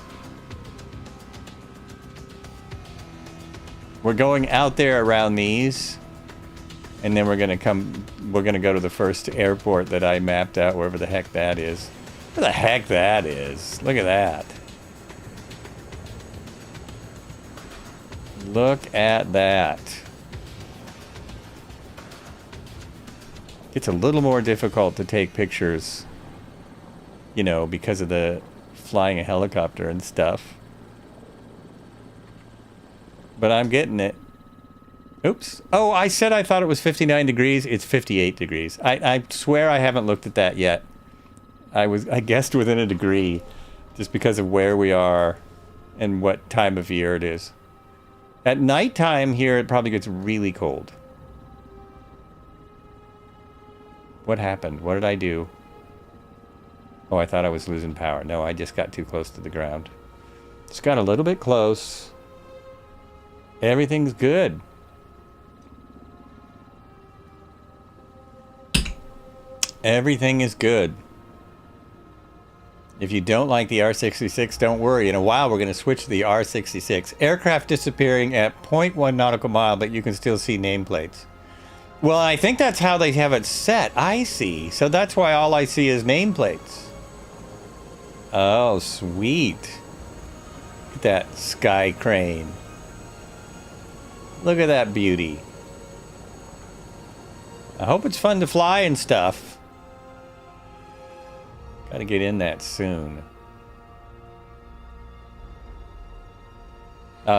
We're going out there around these, and then we're gonna go to the first airport that I mapped out, wherever the heck that is. Where the heck that is? Look at that. Look at that. It's a little more difficult to take pictures, you know, because of the flying a helicopter and stuff. But I'm getting it. Oops. Oh, I said I thought it was 59 degrees. It's 58 degrees. I swear I haven't looked at that yet. I guessed within a degree just because of where we are and what time of year it is. At nighttime here, it probably gets really cold. What happened? What did I do? Oh, I thought I was losing power. No, I just got too close to the ground. Just got a little bit close. Everything's good. Everything is good. If you don't like the R66, don't worry. In a while, we're going to switch to the R66. Aircraft disappearing at 0.1 nautical mile, but you can still see nameplates. Well, I think that's how they have it set. I see. So that's why all I see is nameplates. Oh, sweet. Look at that sky crane. Look at that beauty. I hope it's fun to fly and stuff. Gotta get in that soon.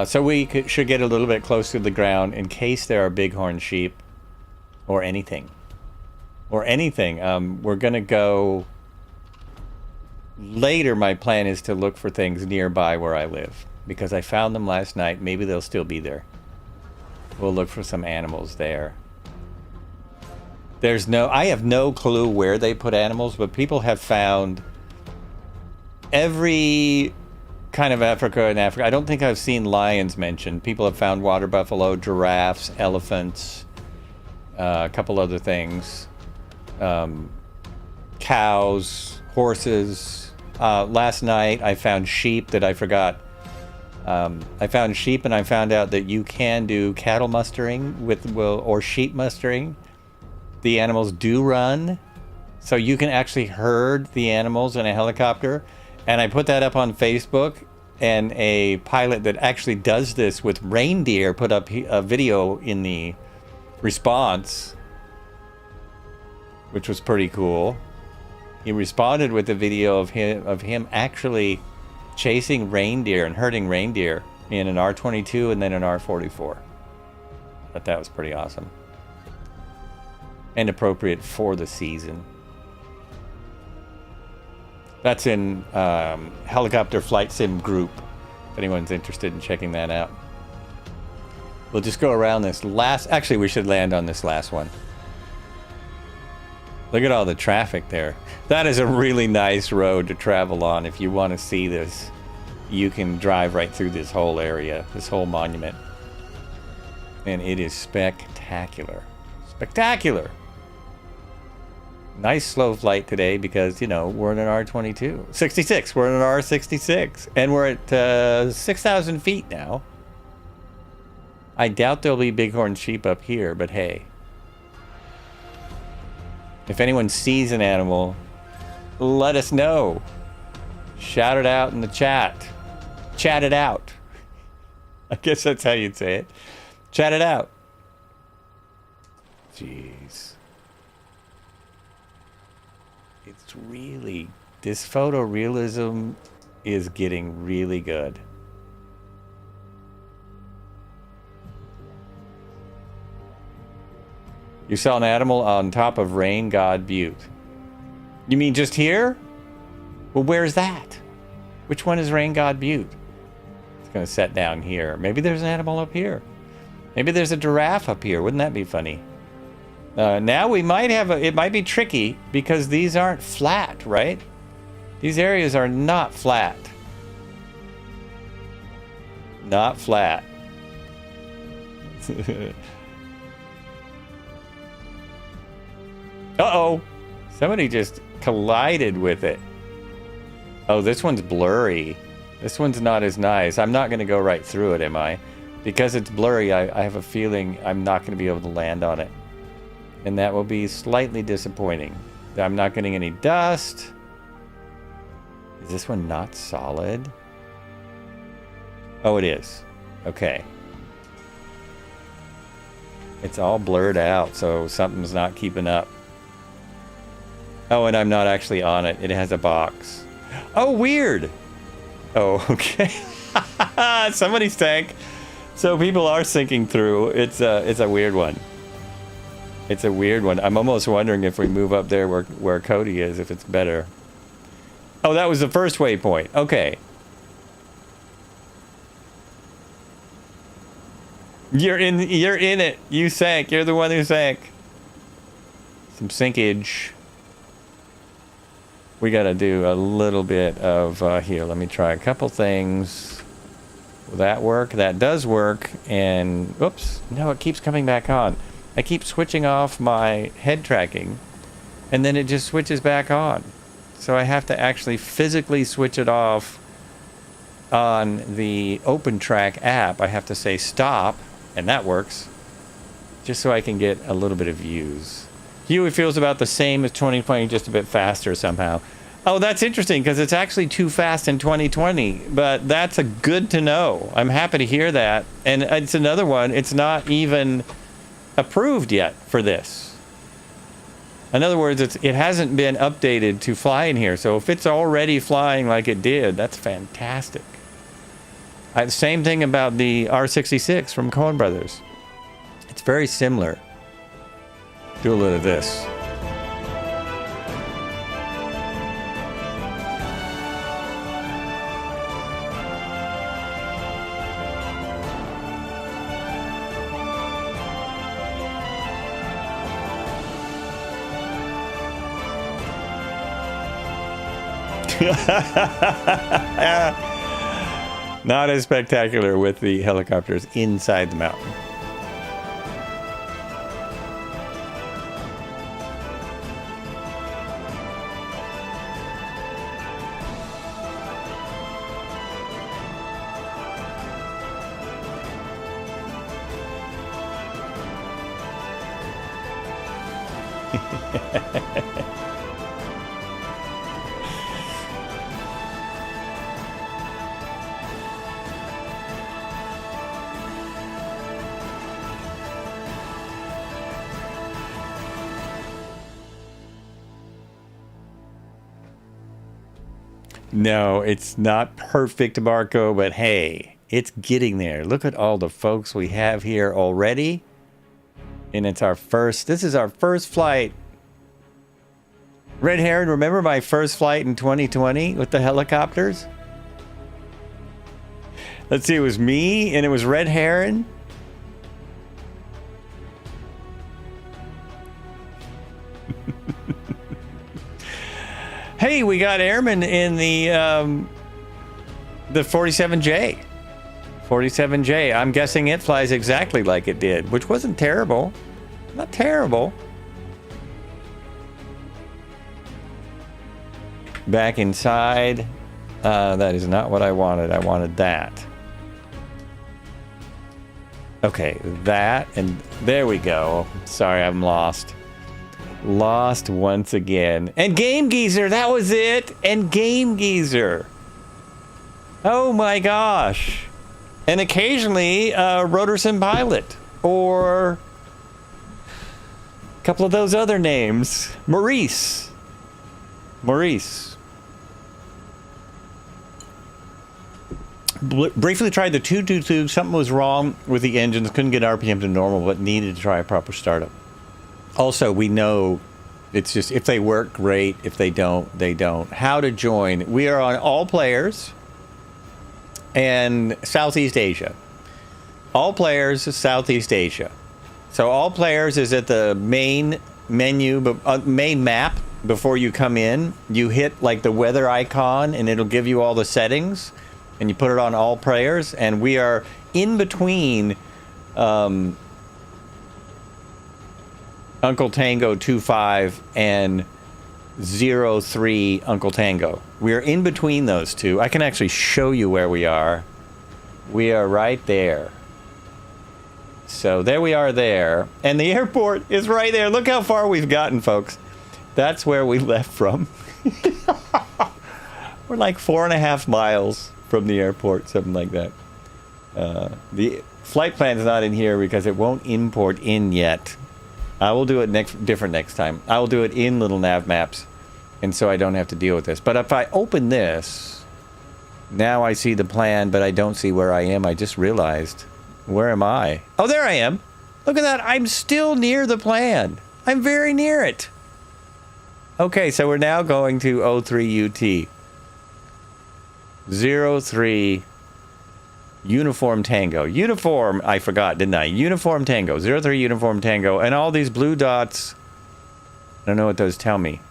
So we should get a little bit closer to the ground in case there are bighorn sheep or anything. Or anything. We're gonna go... Later, my plan is to look for things nearby where I live. Because I found them last night. Maybe they'll still be there. We'll look for some animals there. I have no clue where they put animals, but people have found every kind of Africa in Africa. I don't think I've seen lions mentioned. People have found water buffalo, giraffes, elephants, a couple other things. Cows, horses. Last night I found sheep that I forgot. I found sheep, and I found out that you can do cattle mustering or sheep mustering. The animals do run, so you can actually herd the animals in a helicopter. And I put that up on Facebook, and a pilot that actually does this with reindeer put up a video in the response, which was pretty cool. He responded with a video of him actually chasing reindeer and herding reindeer in an R22 and then an R44. But that was pretty awesome. And appropriate for the season. That's in Helicopter Flight Sim group, if anyone's interested in checking that out. We'll just go around this last... Actually, we should land on this last one. Look at all the traffic there. That is a really nice road to travel on. If you want to see this, you can drive right through this whole area, this whole monument. And it is spectacular. Spectacular! Nice slow flight today because, you know, we're in an R22. 66, we're in an R66. And we're at 6,000 feet now. I doubt there'll be bighorn sheep up here, but hey. If anyone sees an animal, let us know. Shout it out in the chat. Chat it out. I guess that's how you'd say it. Chat it out. Jeez. It's really... This photorealism is getting really good. You saw an animal on top of Rain God Butte. You mean just here? Well, where's that? Which one is Rain God Butte? It's going to set down here. Maybe there's an animal up here. Maybe there's a giraffe up here. Wouldn't that be funny? Now we might have it might be tricky because these aren't flat, right? These areas are not flat. Not flat. Uh-oh. Somebody just collided with it. Oh, this one's blurry. This one's not as nice. I'm not going to go right through it, am I? Because it's blurry, I have a feeling I'm not going to be able to land on it. And that will be slightly disappointing. I'm not getting any dust. Is this one not solid? Oh, it is. Okay. It's all blurred out, so something's not keeping up. Oh, and I'm not actually on it. It has a box. Oh, weird. Oh, okay. Somebody sank. So people are sinking through. It's a weird one. It's a weird one. I'm almost wondering if we move up there where Cody is, if it's better. Oh, that was the first waypoint. Okay. You're in it. You sank. You're the one who sank. Some sinkage. We gotta do a little bit of here. Let me try a couple things. Will that work? That does work. And oops, no, it keeps coming back on. I keep switching off my head tracking, and then it just switches back on. So I have to actually physically switch it off on the OpenTrack app. I have to say stop, and that works, just so I can get a little bit of views. Huey feels about the same as 2020, just a bit faster somehow. Oh, that's interesting, because it's actually too fast in 2020, but that's a good to know. I'm happy to hear that. And it's another one, it's not even approved yet for this. In other words, it hasn't been updated to fly in here. So if it's already flying like it did, that's fantastic. Same thing about the R66 from Coen Brothers. It's very similar. Do a little of this. Not as spectacular with the helicopters inside the mountain. No, it's not perfect, Marco, but hey, it's getting there. Look at all the folks we have here already. And it's this is our first flight. Red Heron, remember my first flight in 2020 with the helicopters? Let's see, it was me and it was Red Heron. Hey, we got airmen in the 47J. 47J. I'm guessing it flies exactly like it did, which wasn't terrible. Not terrible. Back inside. That is not what I wanted. I wanted that. Okay, that, and there we go. Sorry, I'm lost. Lost once again. And Game Geezer, that was it. And Game Geezer. Oh my gosh. And occasionally, Rotorsim Pilot. Or a couple of those other names. Maurice. Briefly tried the 222. Something was wrong with the engines. Couldn't get RPM to normal, but needed to try a proper startup. Also, we know it's just, if they work, great. If they don't, they don't. How to join. We are on all players and Southeast Asia. All players, Southeast Asia. So all players is at the main menu, main map before you come in. You hit like the weather icon and it'll give you all the settings. And you put it on all players, and we are in between Uncle Tango 25 and 03 Uncle Tango. We are in between those two. I can actually show you where we are. We are right there. So there we are there. And the airport is right there. Look how far we've gotten, folks. That's where we left from. We're like 4.5 miles from the airport, something like that. The flight plan is not in here because it won't import in yet. I will do it different next time. I will do it in little nav maps, and so I don't have to deal with this. But if I open this, now I see the plan, but I don't see where I am. I just realized. Where am I? Oh, there I am. Look at that. I'm still near the plan. I'm very near it. Okay, so we're now going to 03 UT. 03 Uniform Tango. Uniform, I forgot, didn't I? Uniform Tango. 03 Uniform Tango. And all these blue dots, I don't know what those tell me.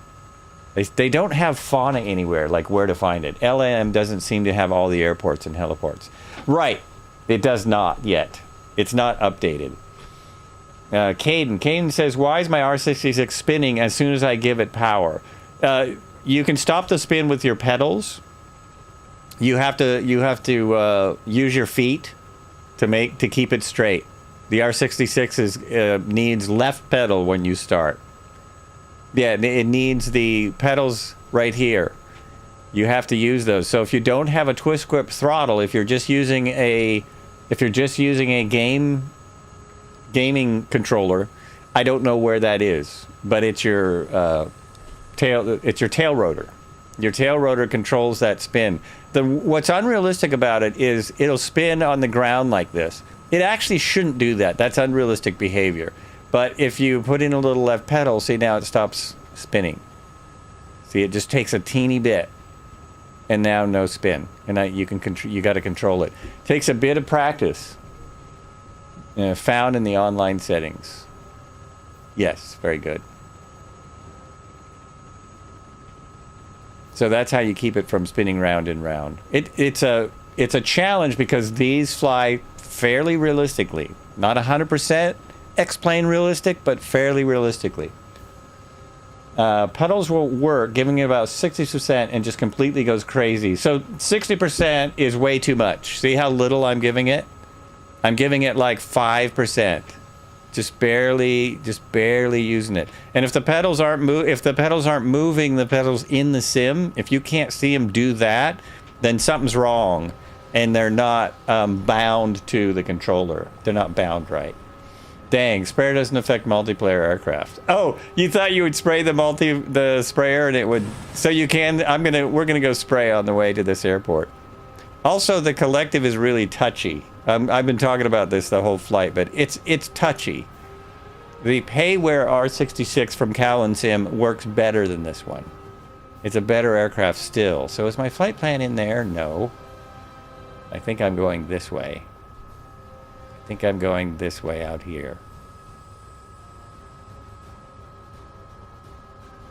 They don't have fauna anywhere, like where to find it. LM doesn't seem to have all the airports and heliports. Right. It does not yet. It's not updated. Caden says, why is my R66 spinning as soon as I give it power? You can stop the spin with your pedals. You have to use your feet to keep it straight. The R66 needs left pedal when you start. Yeah, it needs the pedals right here. You have to use those. So if you don't have a twist grip throttle, if you're just using a gaming controller, I don't know where that is, but it's your tail rotor. Your tail rotor controls that spin. What's unrealistic about it is it'll spin on the ground like this. It actually shouldn't do that. That's unrealistic behavior. But if you put in a little left pedal, see, now it stops spinning. See, it just takes a teeny bit, and now no spin. And you got to control it. Takes a bit of practice. Found in the online settings. Yes, very good. So that's how you keep it from spinning round and round. It's a challenge because these fly fairly realistically. Not 100% X-plane realistic, but fairly realistically. Pedals will work, giving it about 60% and just completely goes crazy. So 60% is way too much. See how little I'm giving it? I'm giving it like 5%. Just barely using it. And if the pedals aren't moving the pedals in the sim, if you can't see them do that, then something's wrong, and they're not bound to the controller. They're not bound right. Dang, sprayer doesn't affect multiplayer aircraft. Oh, you thought you would spray the sprayer and it would? So you can. We're gonna go spray on the way to this airport. Also, the collective is really touchy. I've been talking about this the whole flight, but it's touchy. The Payware R66 from Cowansim works better than this one. It's a better aircraft still. So is my flight plan in there? No. I think I'm going this way. I think I'm going this way out here.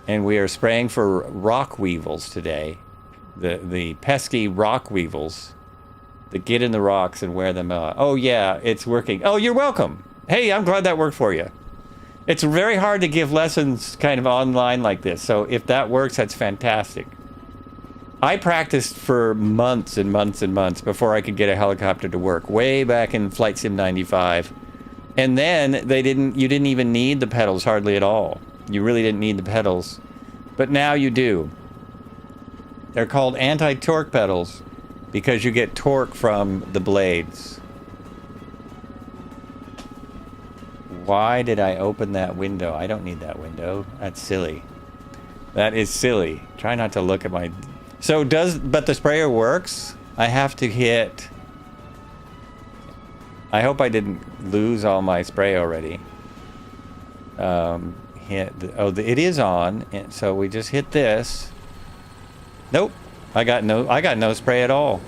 And we are spraying for rock weevils today. The pesky rock weevils that get in the rocks and wear them out. Oh yeah, it's working. Oh, you're welcome. Hey, I'm glad that worked for you. It's very hard to give lessons kind of online like this, so if that works, that's fantastic. I practiced for months and months and months before I could get a helicopter to work, way back in Flight Sim 95. And then you didn't even need the pedals hardly at all. You really didn't need the pedals. But now you do. They're called anti-torque pedals because you get torque from the blades. Why did I open that window? I don't need that window. That's silly. That is silly. Try not to look at my... So but the sprayer works? I have to hit... I hope I didn't lose all my spray already. It is on, and so we just hit this. Nope. I got no spray at all.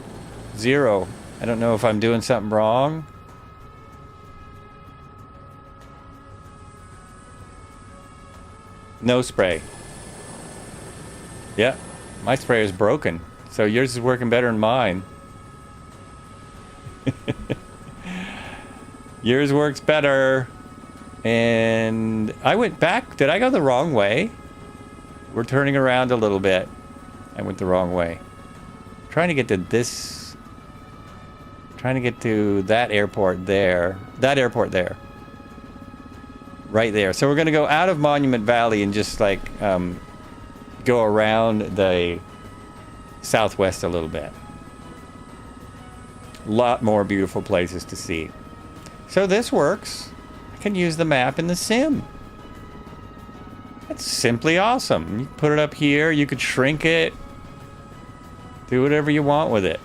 0. I don't know if I'm doing something wrong. No spray. Yeah, my sprayer is broken. So yours is working better than mine. Yours works better. And I went back. Did I go the wrong way? We're turning around a little bit. I went the wrong way. Trying to get to this. Trying to get to that airport there. That airport there. Right there. So we're going to go out of Monument Valley and just like go around the southwest a little bit. A lot more beautiful places to see. So this works. I can use the map in the sim. That's simply awesome. You put it up here. You could shrink it. Do whatever you want with it.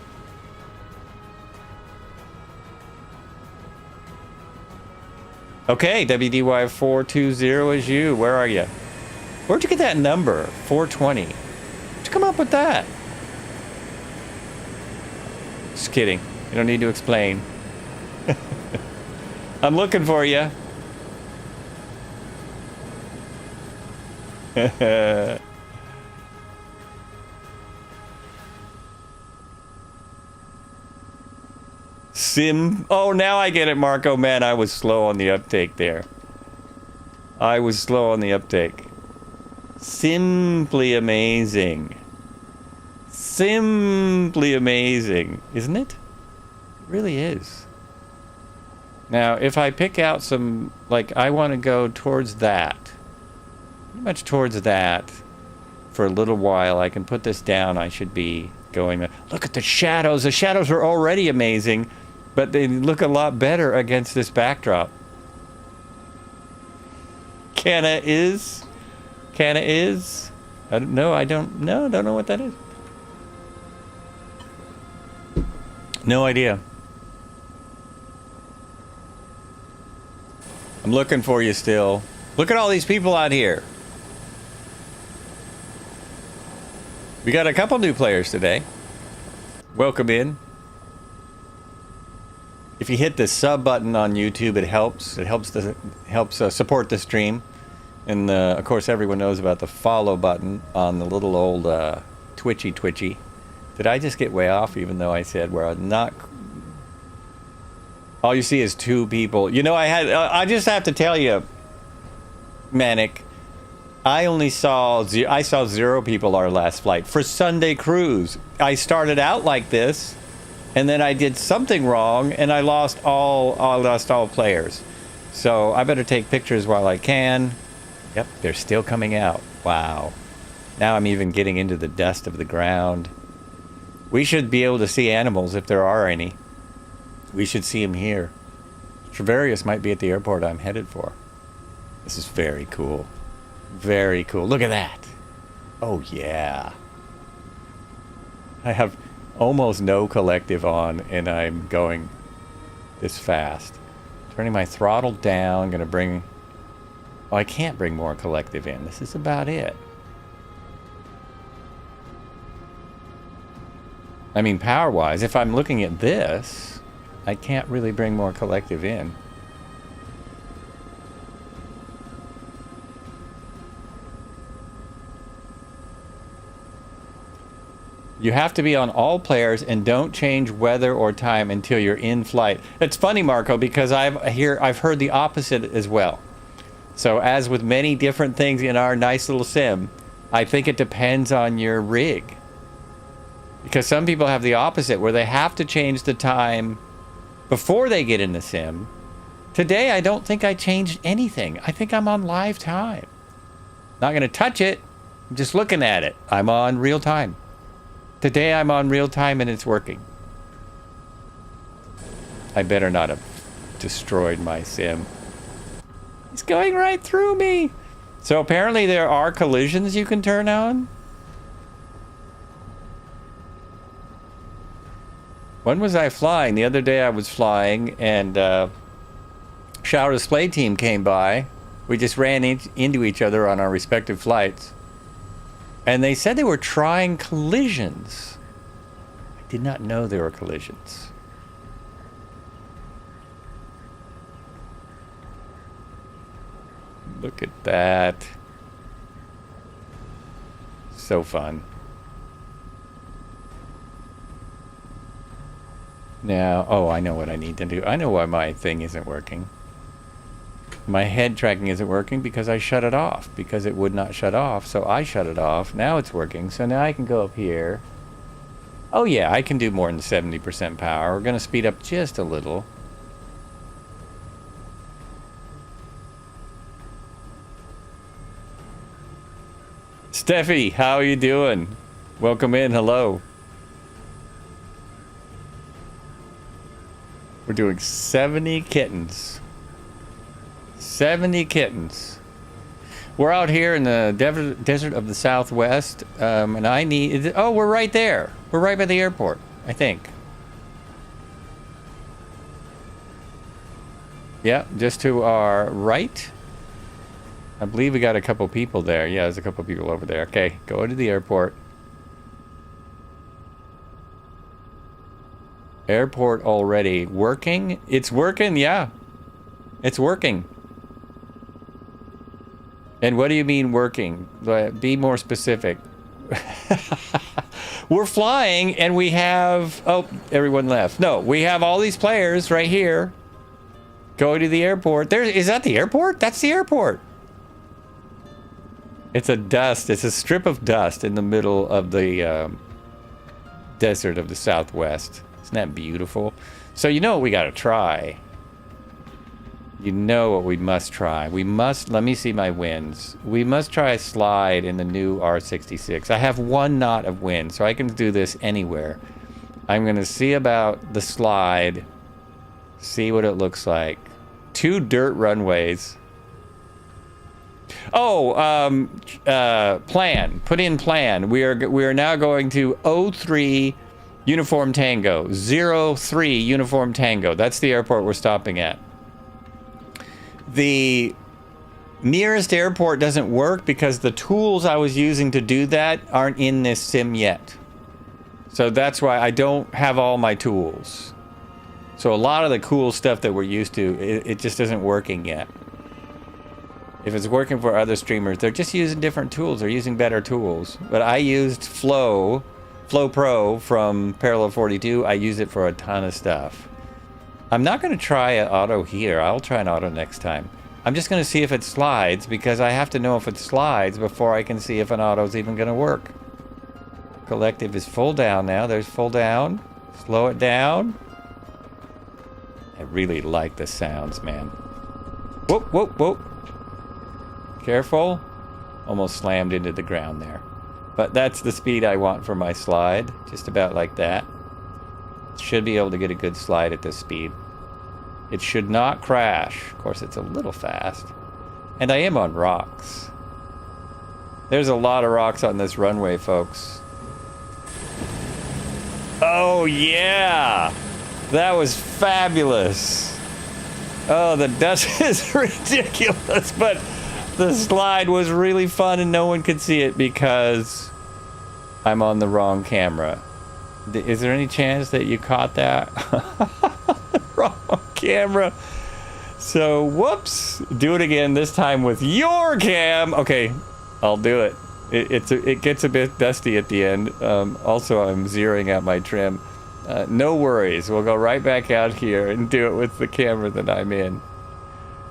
Okay, WDY420 is you. Where are you? Where'd you get that number? 420. Where'd you come up with that? Just kidding. You don't need to explain. I'm looking for you. Sim. Oh, now I get it, Marco. Man, I was slow on the uptake there. I was slow on the uptake. Simply amazing. Simply amazing. Isn't it? It really is. Now, if I pick out some, like, I want to go towards that. Pretty much towards that for a little while. I can put this down. I should be going there. Look at the shadows. The shadows are already amazing, but they look a lot better against this backdrop. Canna is? I don't know. I don't know what that is. No idea. I'm looking for you still. Look at all these people out here. We got a couple new players today. Welcome in. If you hit the sub button on YouTube, it helps. It helps support the stream. And of course, everyone knows about the follow button on the little old Twitchy. Did I just get way off? Even though I said we're not. All you see is 2 people. You know, I just have to tell you, Manic. I saw 0 people our last flight for Sunday cruise. I started out like this, and then I did something wrong, and I lost all players. So I better take pictures while I can. Yep, they're still coming out. Wow. Now I'm even getting into the dust of the ground. We should be able to see animals if there are any. We should see them here. Travarius might be at the airport I'm headed for. This is very cool. Very cool. Look at that. Oh, yeah. I have almost no collective on, and I'm going this fast. Turning my throttle down. Going to bring... Oh, I can't bring more collective in. This is about it. I mean, power-wise, if I'm looking at this, I can't really bring more collective in. You have to be on all players and don't change weather or time until you're in flight. It's funny, Marco, because I've heard the opposite as well. So as with many different things in our nice little sim, I think it depends on your rig. Because some people have the opposite, where they have to change the time before they get in the sim. Today, I don't think I changed anything. I think I'm on live time. Not going to touch it. I'm just looking at it. I'm on real time. Today, I'm on real time and it's working. I better not have destroyed my sim. It's going right through me. So apparently there are collisions you can turn on. When was I flying? The other day I was flying and Shower Display Team came by. We just ran into each other on our respective flights. And they said they were trying collisions. I did not know there were collisions. Look at that. So fun. Now, oh, I know what I need to do. I know why my thing isn't working. My head tracking isn't working because I shut it off. Because it would not shut off, so I shut it off. Now it's working, so now I can go up here. Oh yeah, I can do more than 70% power. We're going to speed up just a little. Steffi, how are you doing? Welcome in, hello. We're doing 70 kittens. 70 kittens. We're out here in the desert of the Southwest, and I need... Oh, we're right there. We're right by the airport, I think. Yeah, just to our right. I believe we got a couple people there. Yeah, there's a couple people over there. Okay, go to the airport. Airport already working? It's working, yeah. It's working. And what do you mean working? Be more specific. We're flying and we have... Oh, everyone left. No, we have all these players right here going to the airport. Is that the airport? That's the airport. It's a strip of dust in the middle of the desert of the Southwest. Isn't that beautiful? So you know what we gotta try. You know what we must try. We must, let me see my winds. We must try a slide in the new R66. I have 1 knot of wind, so I can do this anywhere. I'm gonna see about the slide, see what it looks like. 2 dirt runways. Oh, plan. Put in plan. We are now going to 03 Uniform Tango. 03 Uniform Tango. That's the airport we're stopping at. The nearest airport doesn't work because the tools I was using to do that aren't in this sim yet. So that's why I don't have all my tools. So a lot of the cool stuff that we're used to, it just isn't working yet. If it's working for other streamers, they're just using different tools. They're using better tools. But I used Flow Pro from Parallel 42. I use it for a ton of stuff. I'm not going to try an auto here. I'll try an auto next time. I'm just going to see if it slides because I have to know if it slides before I can see if an auto's even going to work. Collective is full down now. There's full down. Slow it down. I really like the sounds, man. Whoop, whoop, whoop. Careful. Almost slammed into the ground there. But that's the speed I want for my slide. Just about like that. Should be able to get a good slide at this speed. It should not crash. Of course, it's a little fast. And I am on rocks. There's a lot of rocks on this runway, folks. Oh, yeah! That was fabulous. Oh, the dust is ridiculous, but the slide was really fun and no one could see it because I'm on the wrong camera. Is there any chance that you caught that? Wrong camera. So, whoops. Do it again, this time with your cam. Okay, I'll do it. It gets a bit dusty at the end. Also, I'm zeroing out my trim. No worries. We'll go right back out here and do it with the camera that I'm in.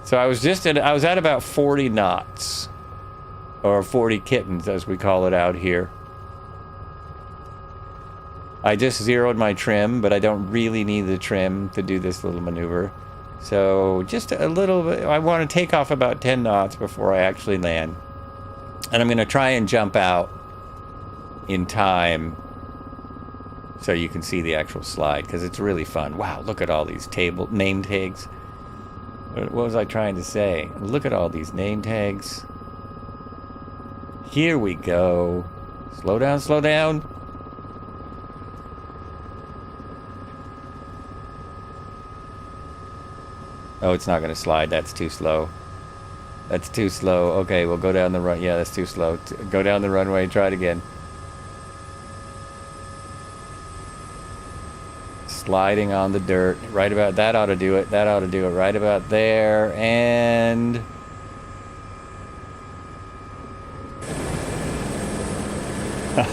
So I was at about 40 knots, or 40 kittens, as we call it out here. I just zeroed my trim, but I don't really need the trim to do this little maneuver. So just a little bit. I want to take off about 10 knots before I actually land. And I'm going to try and jump out in time so you can see the actual slide, because it's really fun. Wow, look at all these name tags. What was I trying to say? Look at all these name tags. Here we go. Slow down, slow down. Oh, it's not going to slide. That's too slow. That's too slow. Okay, we'll go down the run. Yeah, that's too slow. Go down the runway. Try it again. Sliding on the dirt. Right about that ought to do it. That ought to do it. Right about there. And...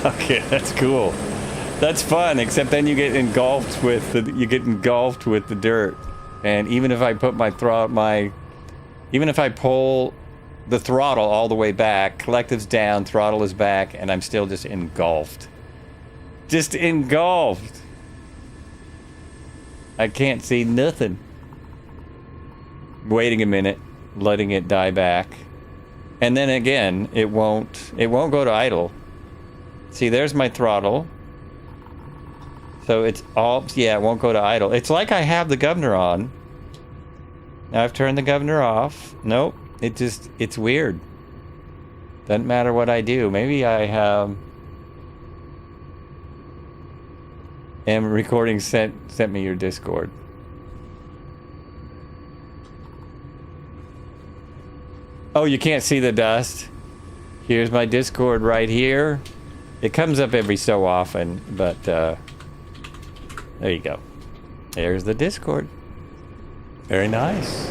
okay, that's cool. That's fun, except then you get engulfed with the dirt. And even if I put even if I pull the throttle all the way back, collective's down, throttle is back, and I'm still just engulfed. Just engulfed. I can't see nothing. Waiting a minute, letting it die back. And then again, it won't go to idle. See, there's my throttle. So it's all, yeah, it won't go to idle. It's like I have the governor on. Now I've turned the governor off. Nope, it's weird. Doesn't matter what I do. Maybe I am recording sent me your Discord. Oh, you can't see the dust. Here's my Discord right here. It comes up every so often, but there you go. There's the Discord. Very nice.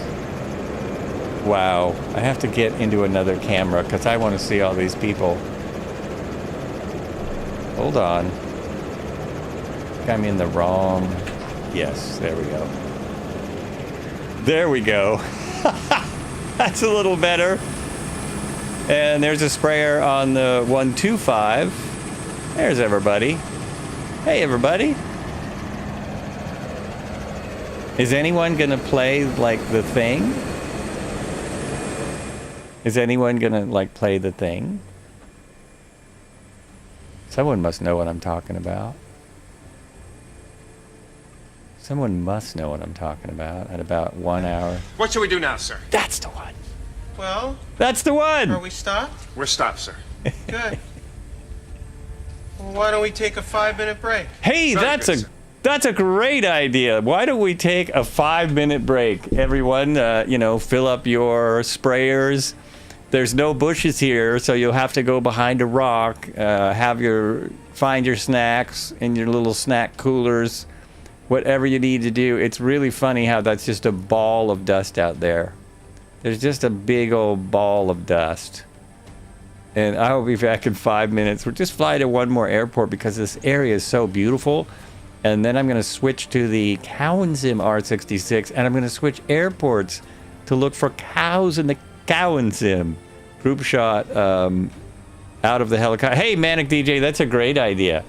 Wow, I have to get into another camera because I want to see all these people. Hold on. I think I'm in the wrong... Yes, there we go. There we go. That's a little better. And there's a sprayer on the 125. There's everybody. Hey, everybody. Is anyone going to play, like, the thing? Is anyone going to, like, play the thing? Someone must know what I'm talking about. Someone must know what I'm talking about at about 1 hour. What shall we do now, sir? That's the one. Well, That's the one. are we stopped? We're stopped, sir. Good. Well, why don't we take a 5-minute break? Hey, Very that's good, sir. That's a great idea. Why don't we take a 5-minute break? Everyone, fill up your sprayers. There's no bushes here, so you'll have to go behind a rock. Find your snacks in your little snack coolers. Whatever you need to do. It's really funny how that's just a ball of dust out there. There's just a big old ball of dust. And I will be back in 5 minutes. We'll just fly to one more airport because this area is so beautiful. And then I'm going to switch to the Cowansim R66, and I'm going to switch airports to look for cows in the Cowansim. Group shot out of the helicopter. Hey, Manic DJ, that's a great idea.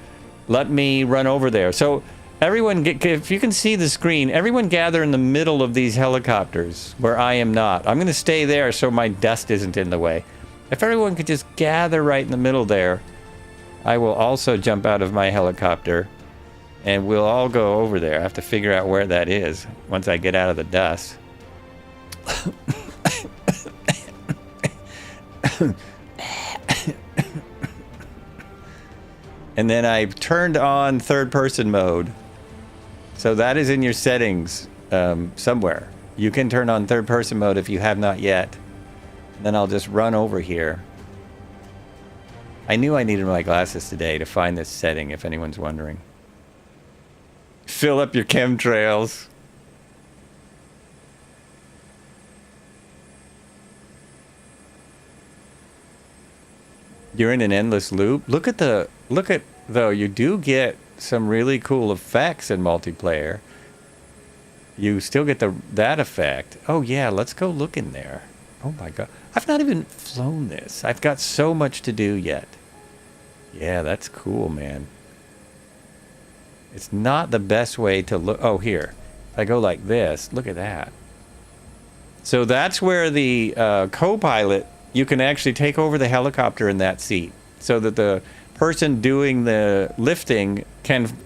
Let me run over there. So everyone, if you can see the screen, everyone gather in the middle of these helicopters where I am not. I'm going to stay there so my dust isn't in the way. If everyone could just gather right in the middle there, I will also jump out of my helicopter. And we'll all go over there. I have to figure out where that is once I get out of the dust. And then I've turned on third-person mode. So that is in your settings somewhere. You can turn on third-person mode if you have not yet. Then I'll just run over here. I knew I needed my glasses today to find this setting, if anyone's wondering. Fill up your chemtrails. You're in an endless loop. Look at though, you do get some really cool effects in multiplayer. You still get that effect. Oh yeah, let's go look in there. Oh my god. I've not even flown this. I've got so much to do yet. Yeah, that's cool, man. It's not the best way to look. Oh, here. If I go like this, look at that. So that's where the co-pilot, you can actually take over the helicopter in that seat, so that the person doing the lifting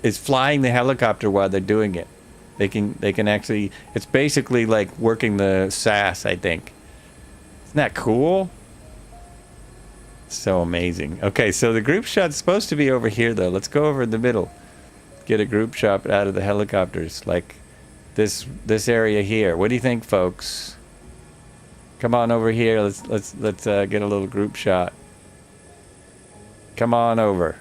is flying the helicopter while they're doing it. They can actually, it's basically like working the SAS, I think. Isn't that cool? So amazing. Okay, so the group shot's supposed to be over here though. Let's go over in the middle. Get a group shot out of the helicopters, like this area here. What do you think, folks? Come on over here. Let's get a little group shot. Come on over.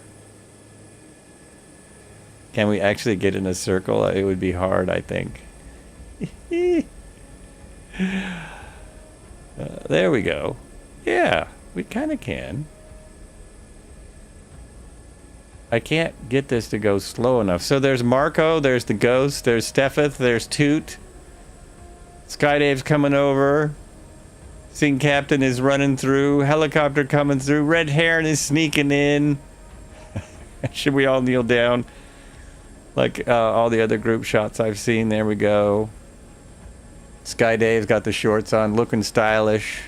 Can we actually get in a circle? It would be hard, I think. There we go. Yeah, we kind of can. I can't get this to go slow enough. So there's Marco, there's the Ghost, there's Steffeth, there's Toot. Skydave's coming over. Sing Captain is running through. Helicopter coming through. Red Heron is sneaking in. Should we all kneel down? Like all the other group shots I've seen. There we go. Skydave's got the shorts on, looking stylish.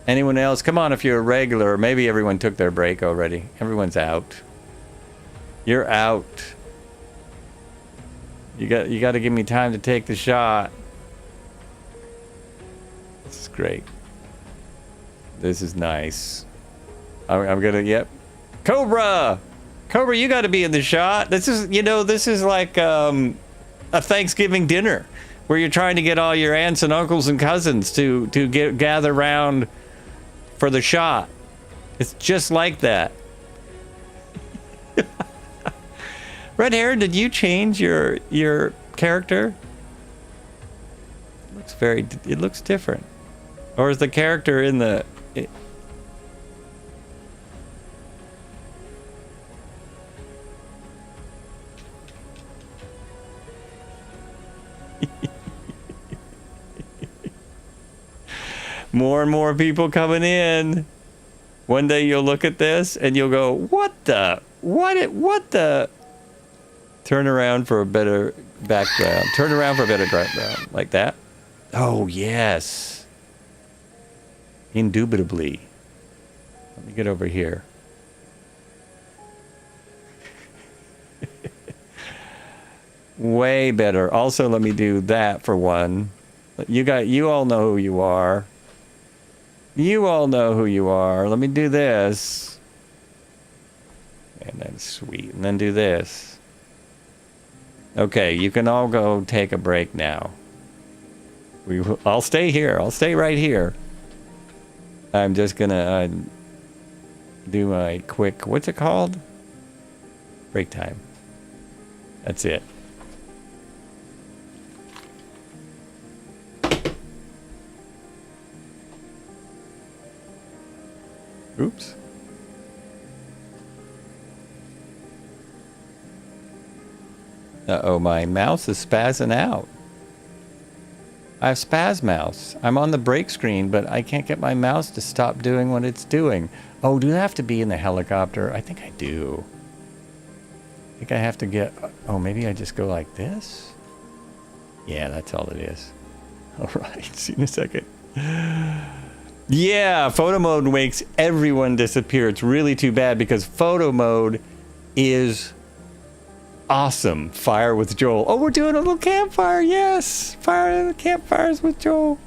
Anyone else? Come on if you're a regular. Maybe everyone took their break already. Everyone's out. You're out. You got to give me time to take the shot. This is great. This is nice. I'm gonna, yep. Cobra! Cobra, you got to be in the shot. This is, this is like a Thanksgiving dinner where you're trying to get all your aunts and uncles and cousins to gather around for the shot. It's just like that. Red Heron, did you change your character? It looks different. Or is the character in the... More and more people coming in. One day you'll look at this and you'll go, what the? Turn around for a better background. Turn around for a better background. Like that. Oh, yes. Indubitably. Let me get over here. Way better. Also, let me do that for one. You all know who you are. You all know who you are. Let me do this. And then sweet. And then do this. Okay, you can all go take a break now. I'll stay here. I'll stay right here. I'm just gonna do my quick, what's it called? Break time. That's it. Oops. Uh-oh, my mouse is spazzing out. I have spaz mouse. I'm on the break screen, but I can't get my mouse to stop doing what it's doing. Oh, do I have to be in the helicopter? I think I do. I think I have to get... Oh, maybe I just go like this? Yeah, that's all it is. All right, see you in a second. Yeah, photo mode makes everyone disappear. It's really too bad because photo mode is awesome. Fire with Joel. Oh, we're doing a little campfire. Yes, fire the campfires with Joel.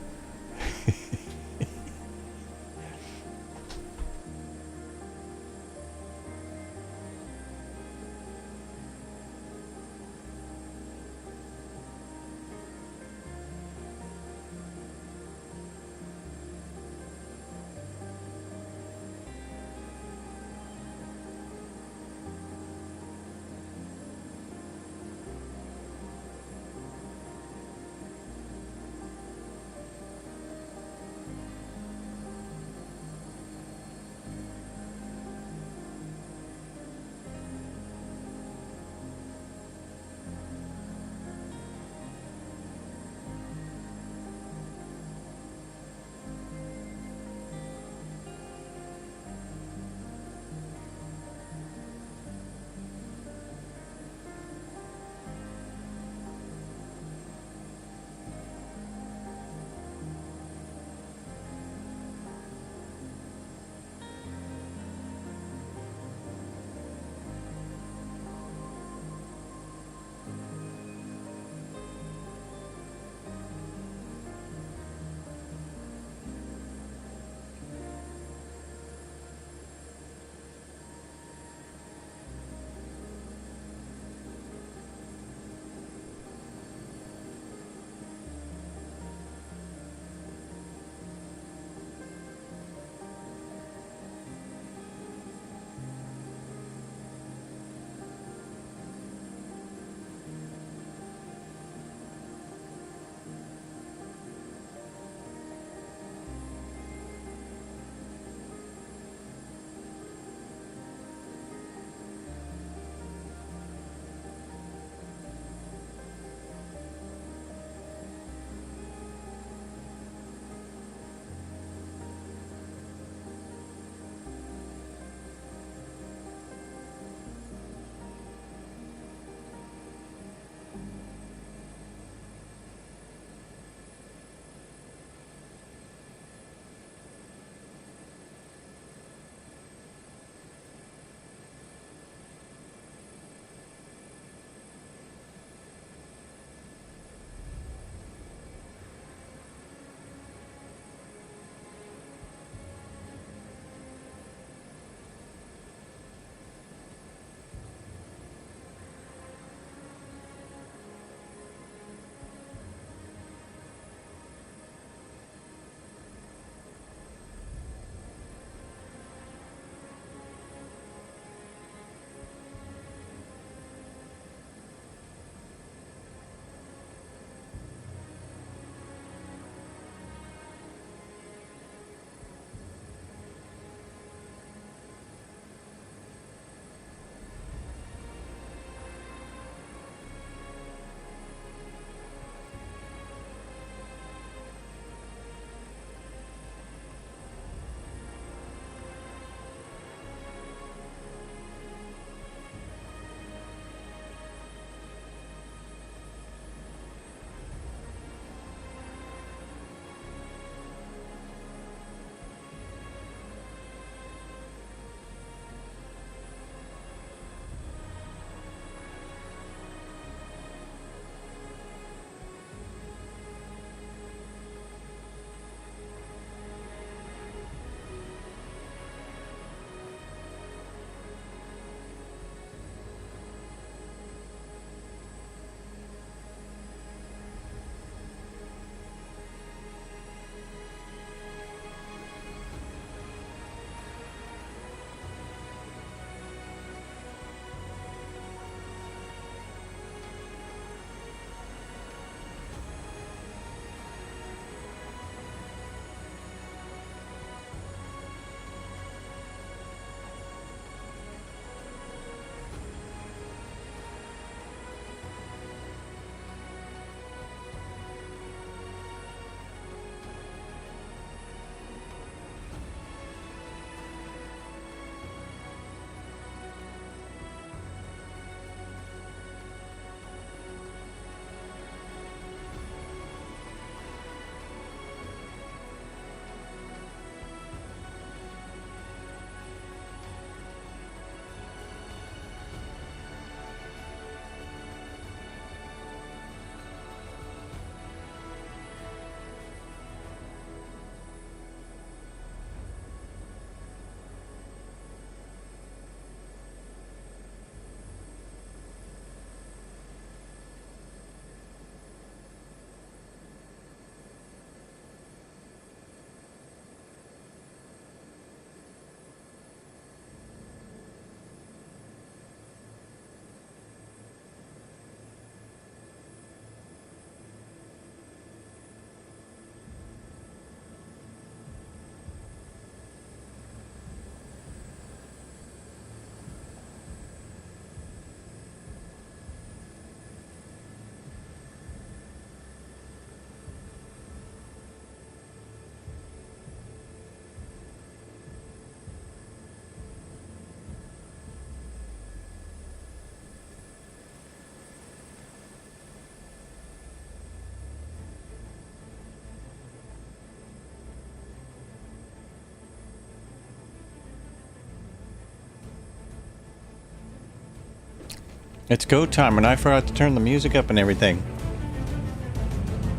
It's go time, and I forgot to turn the music up and everything.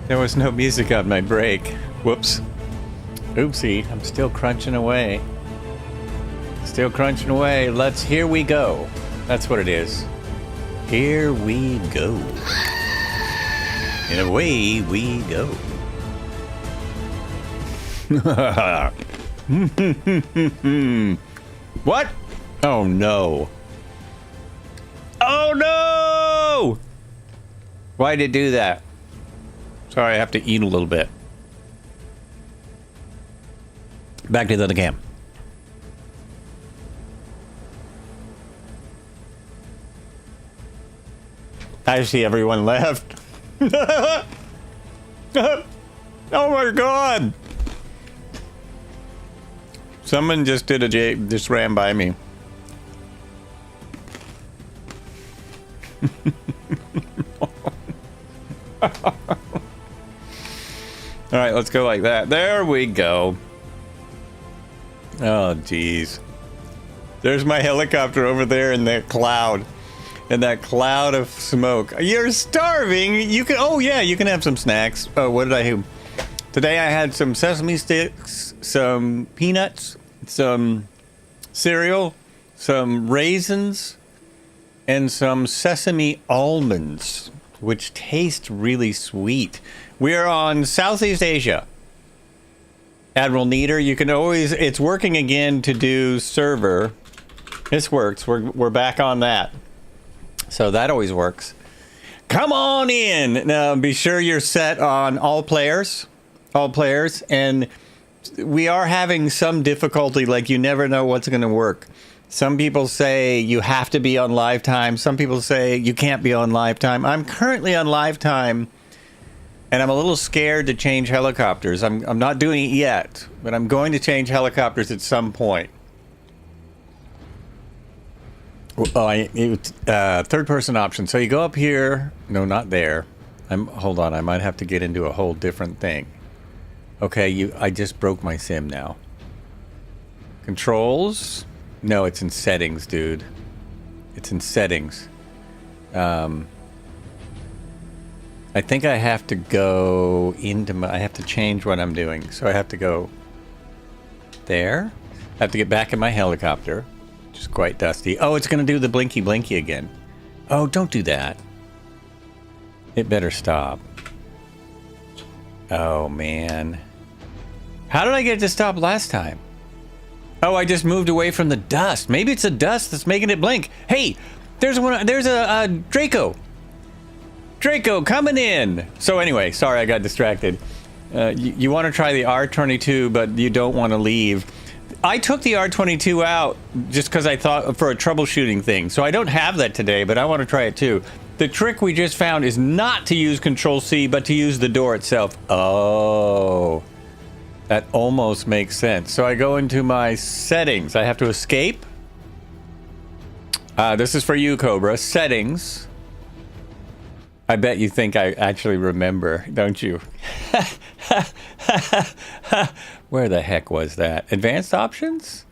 There was no music on my break. Whoops. Oopsie, I'm still crunching away. Still crunching away. Here we go. That's what it is. Here we go. And away we go. What? Oh no. Oh no! Why did it do that? Sorry, I have to eat a little bit. Back to the other cam. I see everyone left. Oh my god! Someone just did just ran by me. All right, let's go like that. There we go. Oh, geez. There's my helicopter over there in that cloud. In that cloud of smoke. You're starving. You can. Oh yeah, you can have some snacks. Oh, what did I do? Today I had some sesame sticks, some peanuts, some cereal, some raisins, and some sesame almonds, which taste really sweet. We are on Southeast Asia. Admiral Neater, you can always. It's working again to do server. This works. We're back on that. So that always works. Come on in. Now be sure you're set on all players, and we are having some difficulty. Like you never know what's going to work. Some people say you have to be on live time. Some people say you can't be on live time. I'm currently on live time, and I'm a little scared to change helicopters. I'm not doing it yet, but I'm going to change helicopters at some point. Oh, third person option. So you go up here. No, not there. Hold on. I might have to get into a whole different thing. Okay, I just broke my sim now. Controls. No, it's in settings, dude. It's in settings. I think I have to go into I have to change what I'm doing. So I have to go there. I have to get back in my helicopter. Just quite dusty. Oh, it's going to do the blinky blinky again. Oh, don't do that. It better stop. Oh, man. How did I get it to stop last time? Oh, I just moved away from the dust. Maybe it's the dust that's making it blink. Hey, there's a Draco. Draco coming in. So anyway, sorry I got distracted. You want to try the R22, but you don't want to leave. I took the R22 out just because I thought for a troubleshooting thing. So I don't have that today, but I want to try it too. The trick we just found is not to use Control-C, but to use the door itself. Oh, that almost makes sense. So I go into my settings. I have to escape. This is for you, Cobra. Settings. I bet you think I actually remember, don't you? Where the heck was that? Advanced options?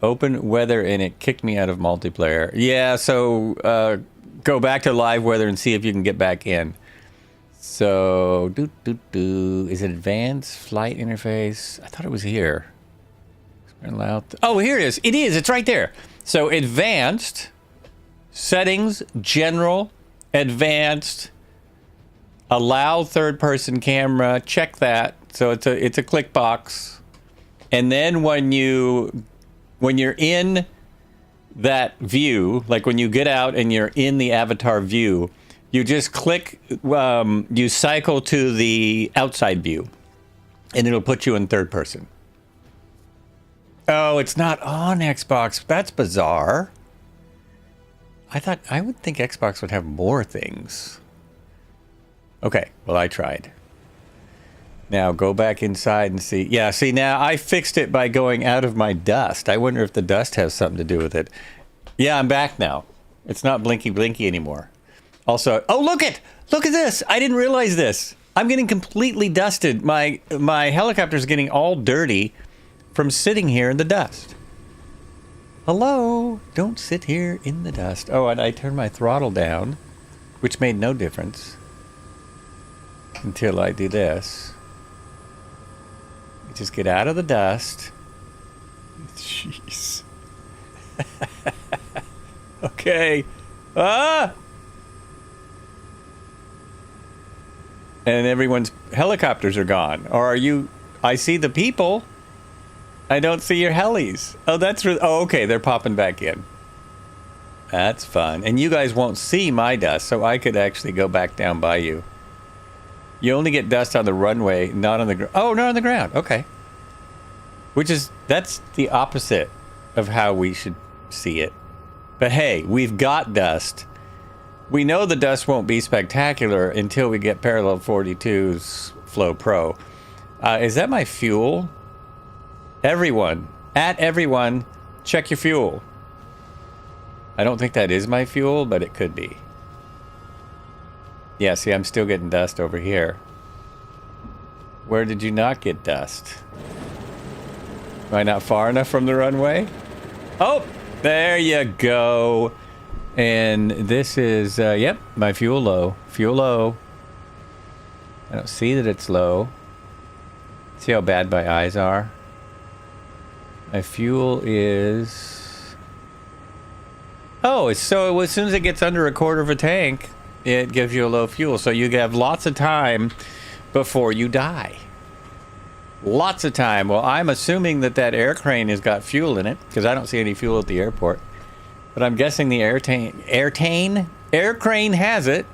Open weather, and it kicked me out of multiplayer. Yeah, so go back to live weather and see if you can get back in. So, is it advanced flight interface? I thought it was here. Oh, here it is. It is. It's right there. So, advanced, settings, general, advanced, allow third-person camera. Check that. So it's a click box, and then when you're in that view, like when you get out and you're in the avatar view, you just click. You cycle to the outside view, and it'll put you in third person. Oh, it's not on Xbox. That's bizarre. I would think Xbox would have more things. Okay, well, I tried. Now go back inside and see. Yeah, see, now I fixed it by going out of my dust. I wonder if the dust has something to do with it. Yeah, I'm back now. It's not blinky blinky anymore. Also, oh, look at this. I didn't realize this. I'm getting completely dusted. My helicopter's getting all dirty from sitting here in the dust. Hello? Don't sit here in the dust. Oh, and I turned my throttle down, which made no difference until I do this. Just get out of the dust. Jeez. Okay. Ah! And everyone's helicopters are gone. Or are you... I see the people. I don't see your helis. Oh, that's... Oh, okay. They're popping back in. That's fun. And you guys won't see my dust, so I could actually go back down by you. You only get dust on the runway, not on the ground. Oh, not on the ground. Okay. Which is... That's the opposite of how we should see it. But hey, we've got dust. We know the dust won't be spectacular until we get Parallel 42's Flow Pro. Is that my fuel? Everyone, check your fuel. I don't think that is my fuel, but it could be. Yeah, see, I'm still getting dust over here. Where did you not get dust? Am I not far enough from the runway? Oh, there you go. And this is, yep, my fuel low. Fuel low. I don't see that it's low. See how bad my eyes are? My fuel is... Oh, it's so as soon as it gets under a quarter of a tank, it gives you a low fuel. So you have lots of time before you die. Lots of time. Well, I'm assuming that that air crane has got fuel in it, because I don't see any fuel at the airport. But I'm guessing the air crane has it.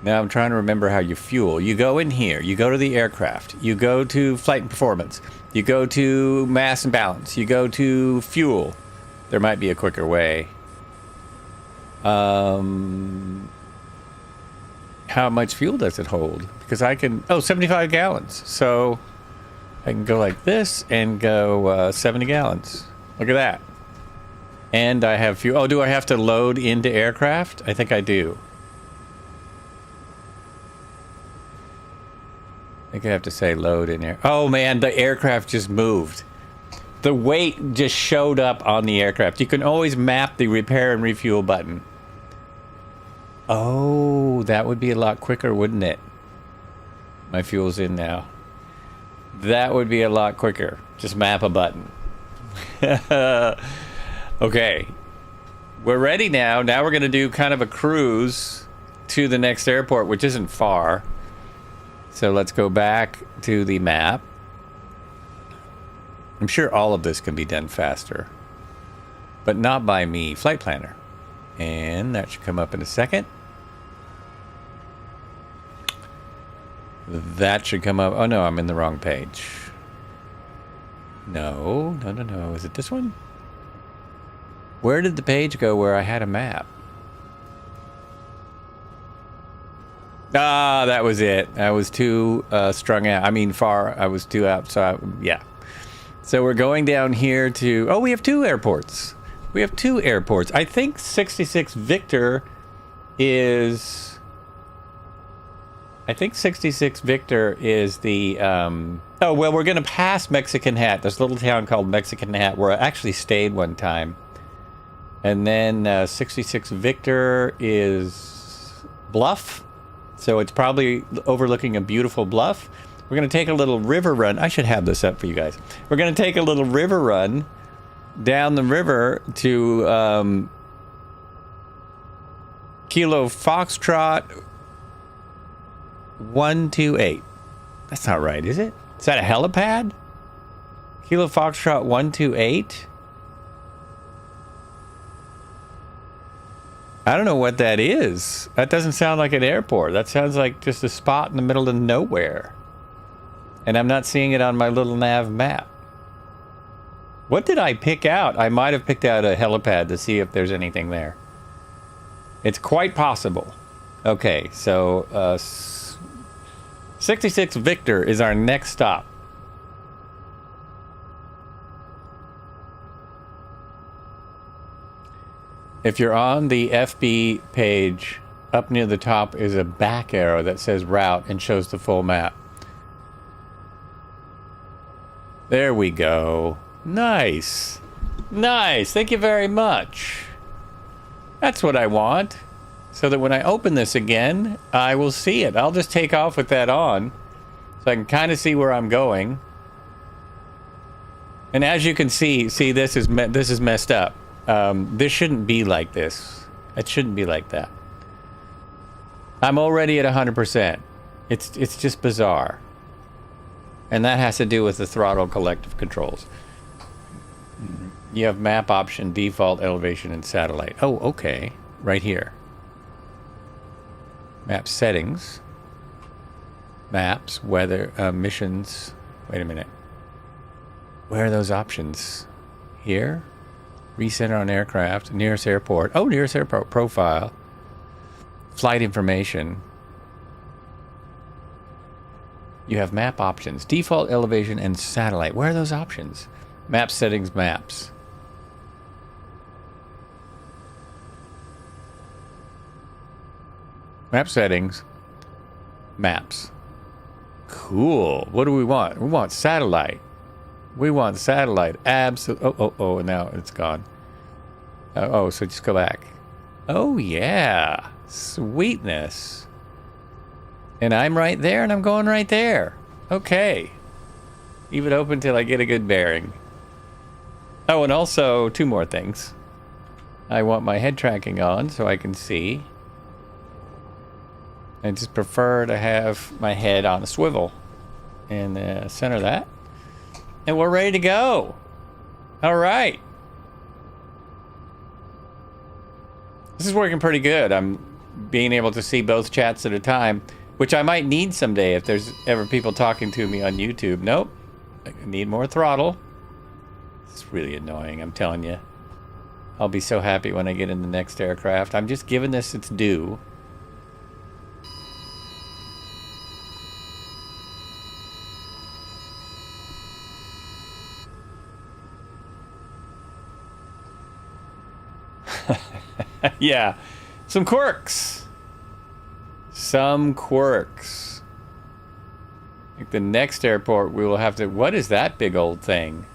Now I'm trying to remember how you fuel. You go in here. You go to the aircraft. You go to flight and performance. You go to mass and balance. You go to fuel. There might be a quicker way. How much fuel does it hold? Because I can... Oh, 75 gallons. So I can go like this and go 70 gallons. Look at that. And I have fuel. Oh, do I have to load into aircraft? I think I do. I think I have to say load in there. Oh man, the aircraft just moved. The weight just showed up on the aircraft. You can always map the repair and refuel button. Oh, that would be a lot quicker, wouldn't it? My fuel's in now. That would be a lot quicker. Just map a button. Okay. We're ready now. Now we're going to do kind of a cruise to the next airport, which isn't far. So let's go back to the map. I'm sure all of this can be done faster, but not by me, Flight Planner. And that should come up in a second. That should come up. Oh no, I'm in the wrong page. No. Is it this one? Where did the page go where I had a map? Ah, that was it. I was too strung out. I mean, far. I was too out. So, yeah. So we're going down here to... Oh, we have two airports. We have two airports. I think 66 Victor is... I think 66 Victor is the... Oh, well, we're going to pass Mexican Hat. This little town called Mexican Hat where I actually stayed one time. And then 66 Victor is Bluff. So it's probably overlooking a beautiful bluff. We're going to take a little river run. I should have this up for you guys. We're going to take a little river run down the river to Kilo Foxtrot 128. That's not right, is it? Is that a helipad? Kilo Foxtrot 128? I don't know what that is. That doesn't sound like an airport. That sounds like just a spot in the middle of nowhere. And I'm not seeing it on my little nav map. What did I pick out? I might have picked out a helipad to see if there's anything there. It's quite possible. Okay, so 66 Victor is our next stop. If you're on the FB page, up near the top is a back arrow that says route and shows the full map. There we go. Nice. Nice. Thank you very much. That's what I want. So that when I open this again, I will see it. I'll just take off with that on. So I can kind of see where I'm going. And as you can see, this is messed up. This shouldn't be like this. It shouldn't be like that. I'm already at 100%. It's just bizarre. And that has to do with the throttle collective controls. You have map option, default, elevation, and satellite. Oh, okay. Right here. Map settings. Maps, weather, missions. Wait a minute. Where are those options? Here? Recenter on aircraft. Nearest airport. Oh, nearest airport. Profile. Flight information. You have map options. Default, elevation, and satellite. Where are those options? Map settings, maps. Map settings. Maps. Cool. What do we want? We want satellite. We want satellite. Absolutely. Oh, now it's gone. So just go back. Oh, yeah. Sweetness. And I'm right there, and I'm going right there. Okay. Leave it open till I get a good bearing. Oh, and also, 2 more things. I want my head tracking on so I can see. I just prefer to have my head on a swivel. And center that. And we're ready to go. All right. This is working pretty good. I'm being able to see both chats at a time, which I might need someday if there's ever people talking to me on YouTube. Nope. I need more throttle. It's really annoying, I'm telling you. I'll be so happy when I get in the next aircraft. I'm just giving this its due. Yeah, some quirks. Some quirks. Like the next airport, we will have to... What is that big old thing?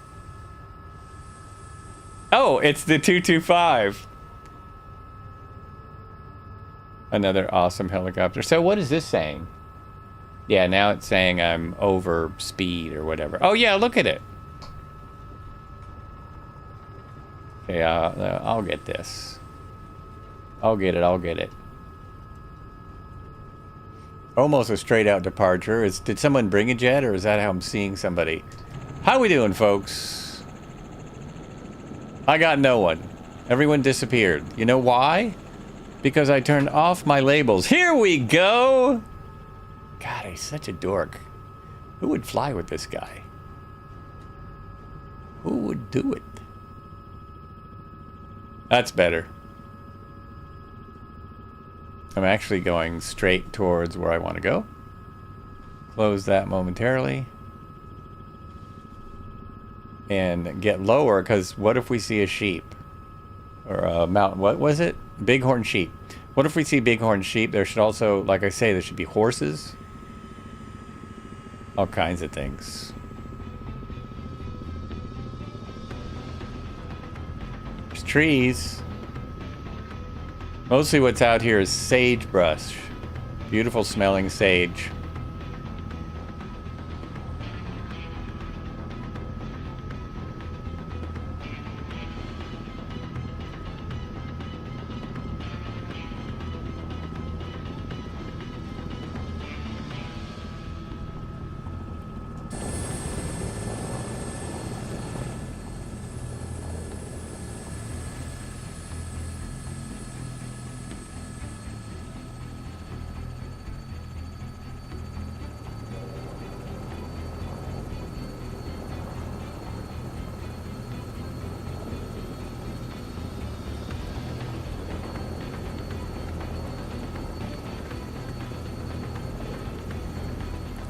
Oh, it's the 225. Another awesome helicopter. So what is this saying? Yeah, now it's saying I'm over speed or whatever. Oh, yeah, look at it. Okay, I'll get this. I'll get it. Almost a straight out departure. Did someone bring a jet, or is that how I'm seeing somebody? How we doing, folks? I got no one. Everyone disappeared. You know why? Because I turned off my labels. Here we go! God, he's such a dork. Who would fly with this guy? Who would do it? That's better. I'm actually going straight towards where I want to go. Close that momentarily. And get lower, because what if we see a sheep? Or a mountain, what was it? Bighorn sheep. What if we see bighorn sheep? There should also, like I say, there should be horses. All kinds of things. There's trees. Mostly what's out here is sagebrush. Beautiful smelling sage.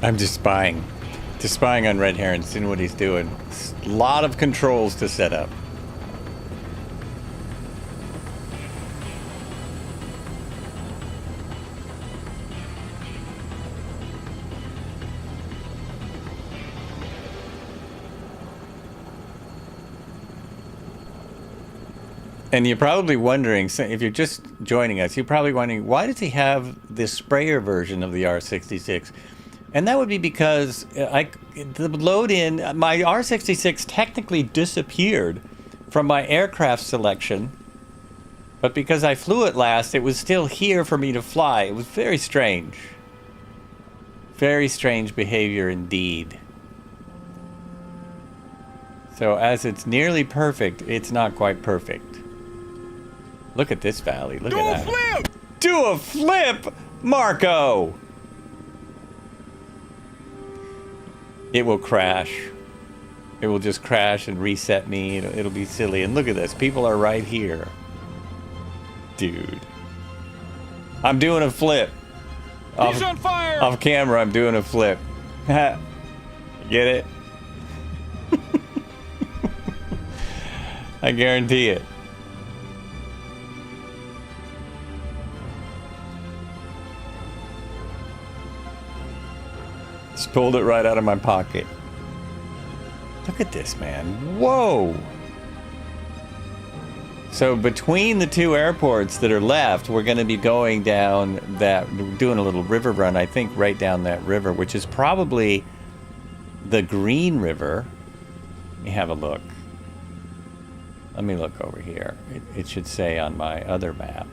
I'm just spying. Just spying on Red Heron, seeing what he's doing. A lot of controls to set up. And you're probably wondering, if you're just joining us, you're probably wondering, why does he have this sprayer version of the R66? And that would be because the load-in, my R66 technically disappeared from my aircraft selection, but because I flew it last, it was still here for me to fly. It was very strange. Very strange behavior indeed. So as it's nearly perfect, it's not quite perfect. Look at this valley. Look at that. Do a flip! Do a flip, Marco! It will crash. It will just crash and reset me. It'll be silly. And look at this. People are right here. Dude. I'm doing a flip. He's on fire! Off camera, I'm doing a flip. Get it? I guarantee it. Just pulled it right out of my pocket. Look at this, man. Whoa! So between the two airports that are left, we're going to be going down that, doing a little river run, I think, right down that river, which is probably the Green River. Let me have a look. Let me look over here. It should say on my other map.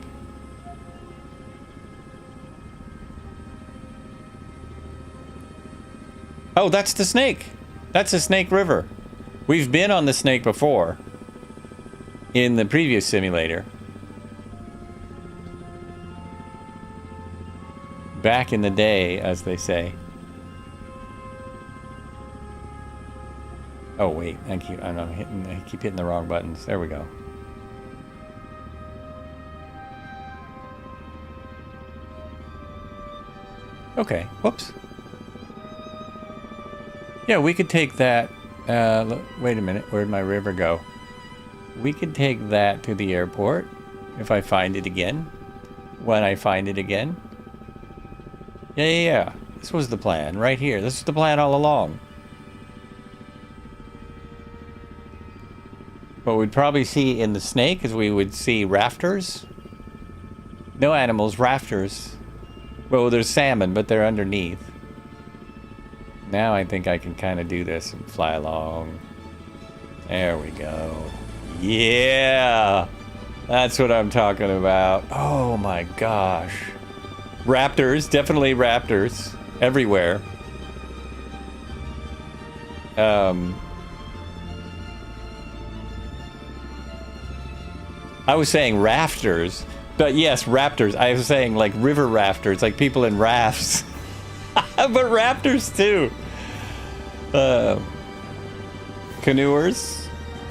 Oh, that's the Snake. That's the Snake River. We've been on the Snake before. In the previous simulator. Back in the day, as they say. Oh wait, I keep hitting the wrong buttons. There we go. Okay, whoops. Yeah, we could take that. Wait a minute, where'd my river go? We could take that to the airport if I find it again. When I find it again. Yeah. This was the plan right here. This is the plan all along. What we'd probably see in the Snake is we would see rafters. No animals, rafters. Well, there's salmon, but they're underneath. Now I think I can kind of do this and fly along. There we go. Yeah! That's what I'm talking about. Oh my gosh. Raptors, definitely raptors. Everywhere. I was saying rafters, but yes, raptors. I was saying like river rafters, like people in rafts. But raptors too. Canoers.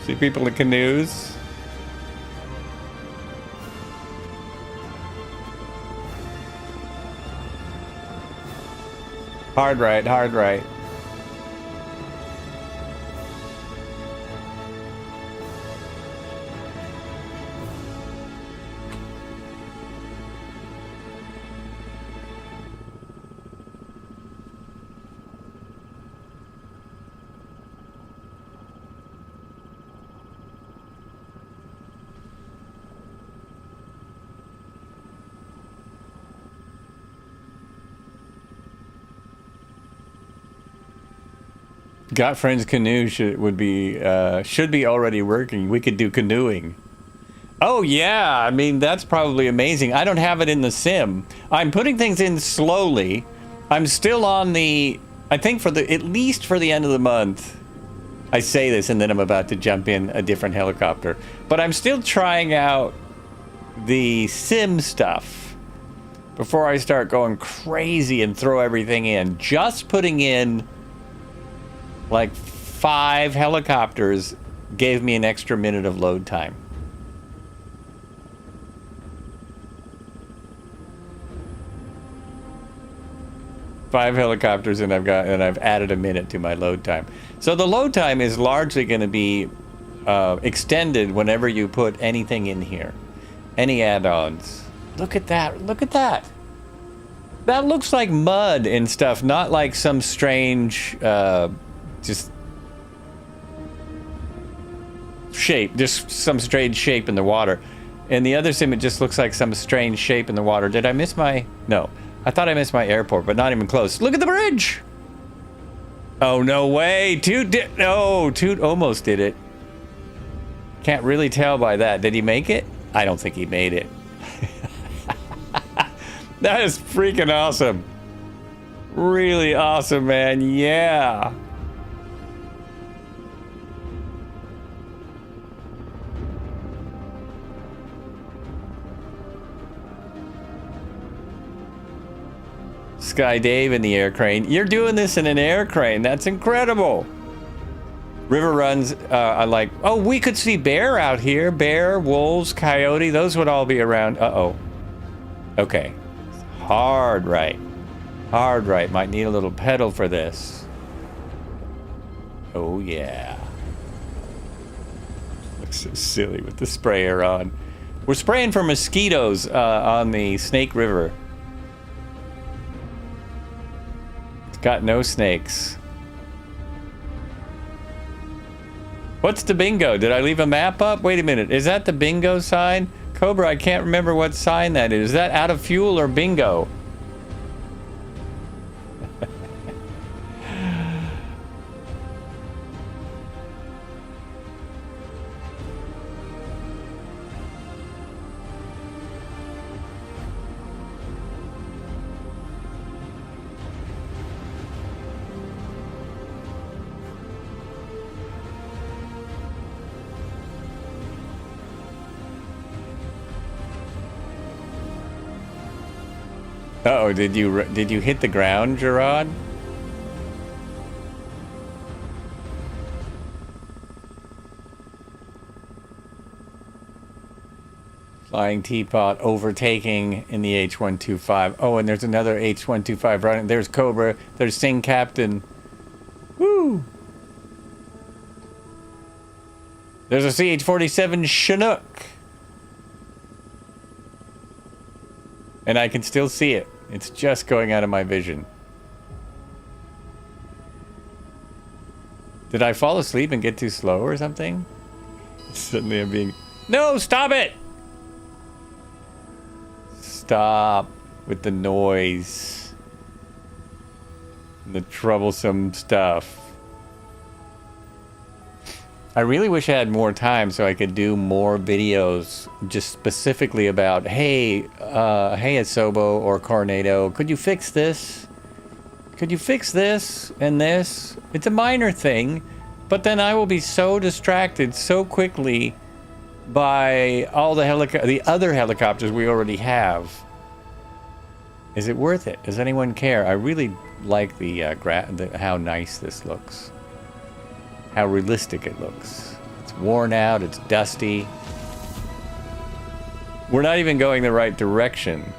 See people in canoes. Hard right, hard right. Got Friends Canoe should be already working. We could do canoeing. Oh yeah, I mean that's probably amazing. I don't have it in the sim. I'm putting things in slowly. I'm still on the, I think at least for the end of the month. I say this and then I'm about to jump in a different helicopter. But I'm still trying out the sim stuff before I start going crazy and throw everything in. Just putting in like 5 helicopters gave me an extra minute of load time. Five helicopters and I've added a minute to my load time. So the load time is largely going to be extended whenever you put anything in here. Any add-ons. Look at that. Look at that. That looks like mud and stuff, not like some strange just shape, just some strange shape in the water. In the other sim, it just looks like some strange shape in the water. Did I miss my... No. I thought I missed my airport, but not even close. Look at the bridge! Oh, no way! Toot did... No, Toot almost did it. Can't really tell by that. Did he make it? I don't think he made it. That is freaking awesome. Really awesome, man. Yeah. Sky Dave in the air crane. You're doing this in an air crane. That's incredible. River runs, I like... Oh, we could see bear out here. Bear, wolves, coyote. Those would all be around. Uh-oh. Okay. Hard right. Hard right. Might need a little pedal for this. Oh, yeah. Looks so silly with the sprayer on. We're spraying for mosquitoes on the Snake River. It's got no snakes. What's the bingo? Did I leave a map up? Wait a minute. Is that the bingo sign? Cobra, I can't remember what sign that is. Is that out of fuel or bingo? Uh-oh, did you hit the ground, Gerard? Flying teapot overtaking in the H125. Oh, and there's another H125 running. There's Cobra. There's Sing Captain. Woo! There's a CH-47 Chinook. And I can still see it. It's just going out of my vision. Did I fall asleep and get too slow or something? Suddenly I'm being... No, stop it! Stop with the noise. And the troublesome stuff. I really wish I had more time so I could do more videos just specifically about, hey, hey Asobo or Cornado, could you fix this? Could you fix this and this? It's a minor thing, but then I will be so distracted so quickly by all the other helicopters we already have. Is it worth it? Does anyone care? I really like the how nice this looks. How realistic it looks. It's worn out, it's dusty. We're not even going the right direction.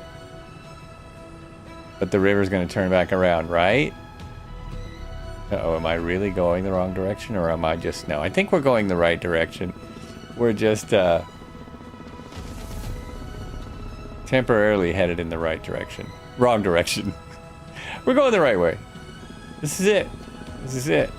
But the river's gonna turn back around, right? Uh-oh, am I really going the wrong direction, or am I just... No, I think we're going the right direction. We're just, temporarily headed in the right direction. Wrong direction. We're going the right way. This is it. This is it.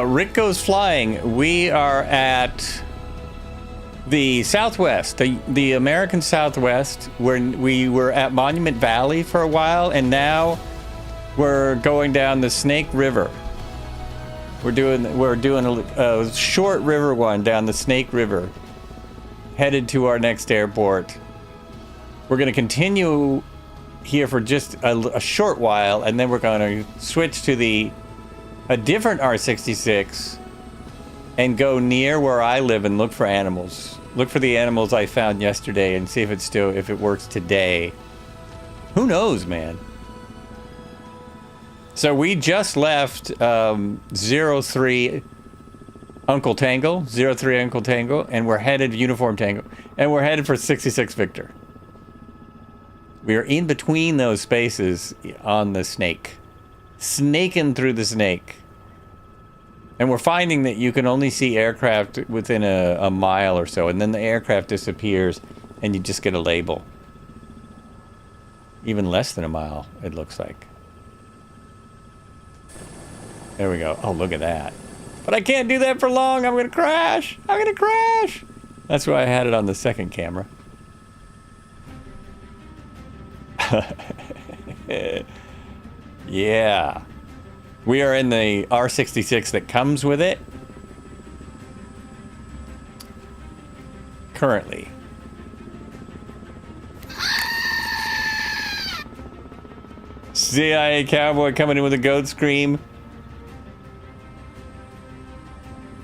Rick Goes Flying. We are at the Southwest, the American Southwest, where we were at Monument Valley for a while, and now we're going down the Snake River. We're doing a short river one down the Snake River, headed to our next airport. We're going to continue here for just a short while, and then we're going to switch to a different R66 and go near where I live and look for animals. Look for the animals I found yesterday and see if it works today. Who knows, man? So we just left 03 Uncle Tango, 03 Uncle Tango, and we're headed Uniform Tango, and we're headed for 66 Victor. We are in between those spaces on the snake. Snaking through the snake. And we're finding that you can only see aircraft within a mile or so, and then the aircraft disappears, and you just get a label. Even less than a mile, it looks like. There we go. Oh, look at that. But I can't do that for long. I'm going to crash. I'm going to crash. That's why I had it on the second camera. Yeah. We are in the R66 that comes with it. Currently. CIA cowboy coming in with a goat scream.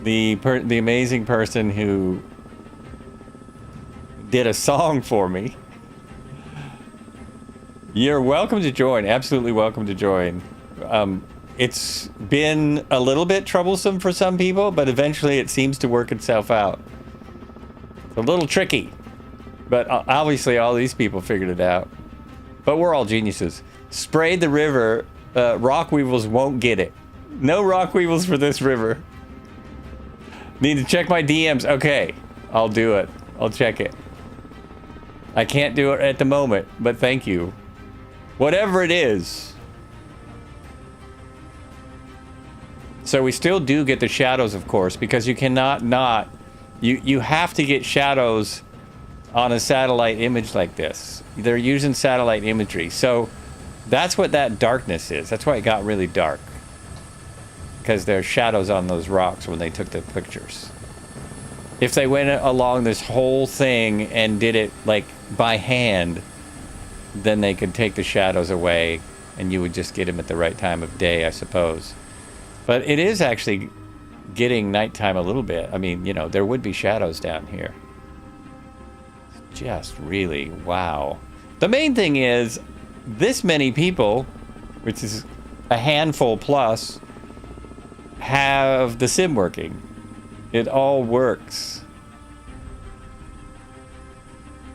The amazing person who did a song for me. You're welcome to join. Absolutely welcome to join. It's been a little bit troublesome for some people, but eventually it seems to work itself out. It's a little tricky, but obviously all these people figured it out. But we're all geniuses. Sprayed the river. Rock weevils won't get it. No rock weevils for this river. Need to check my DMs. Okay, I'll do it. I'll check it. I can't do it at the moment, but thank you. Whatever it is. So we still do get the shadows, of course, because you cannot not... You have to get shadows on a satellite image like this. They're using satellite imagery. So that's what that darkness is. That's why it got really dark. Because there's shadows on those rocks when they took the pictures. If they went along this whole thing and did it like by hand, then they could take the shadows away and you would just get them at the right time of day, I suppose. But it is actually getting nighttime a little bit. I mean, you know, there would be shadows down here. Just really, wow. The main thing is, this many people, which is a handful plus, have the sim working. It all works.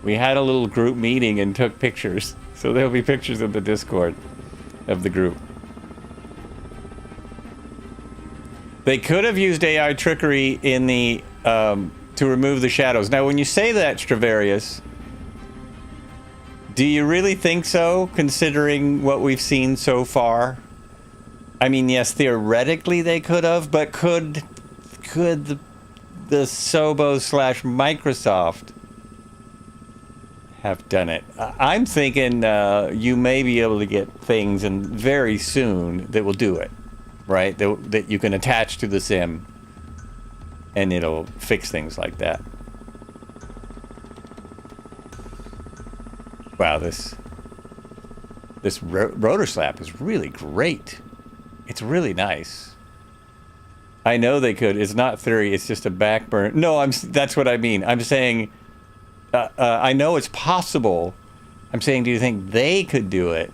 We had a little group meeting and took pictures. So there'll be pictures of the Discord of the group. They could have used AI trickery in the to remove the shadows. Now, when you say that, Stravarius, do you really think so, considering what we've seen so far? I mean, yes, theoretically they could have, but could the Asobo / Microsoft have done it? I'm thinking you may be able to get things and very soon that will do it, right? That you can attach to the sim and it'll fix things like that. Wow, this rotor slap is really great. It's really nice. I know they could. It's not theory. It's just a backburner. No, that's what I mean. I'm saying, I know it's possible. I'm saying, do you think they could do it?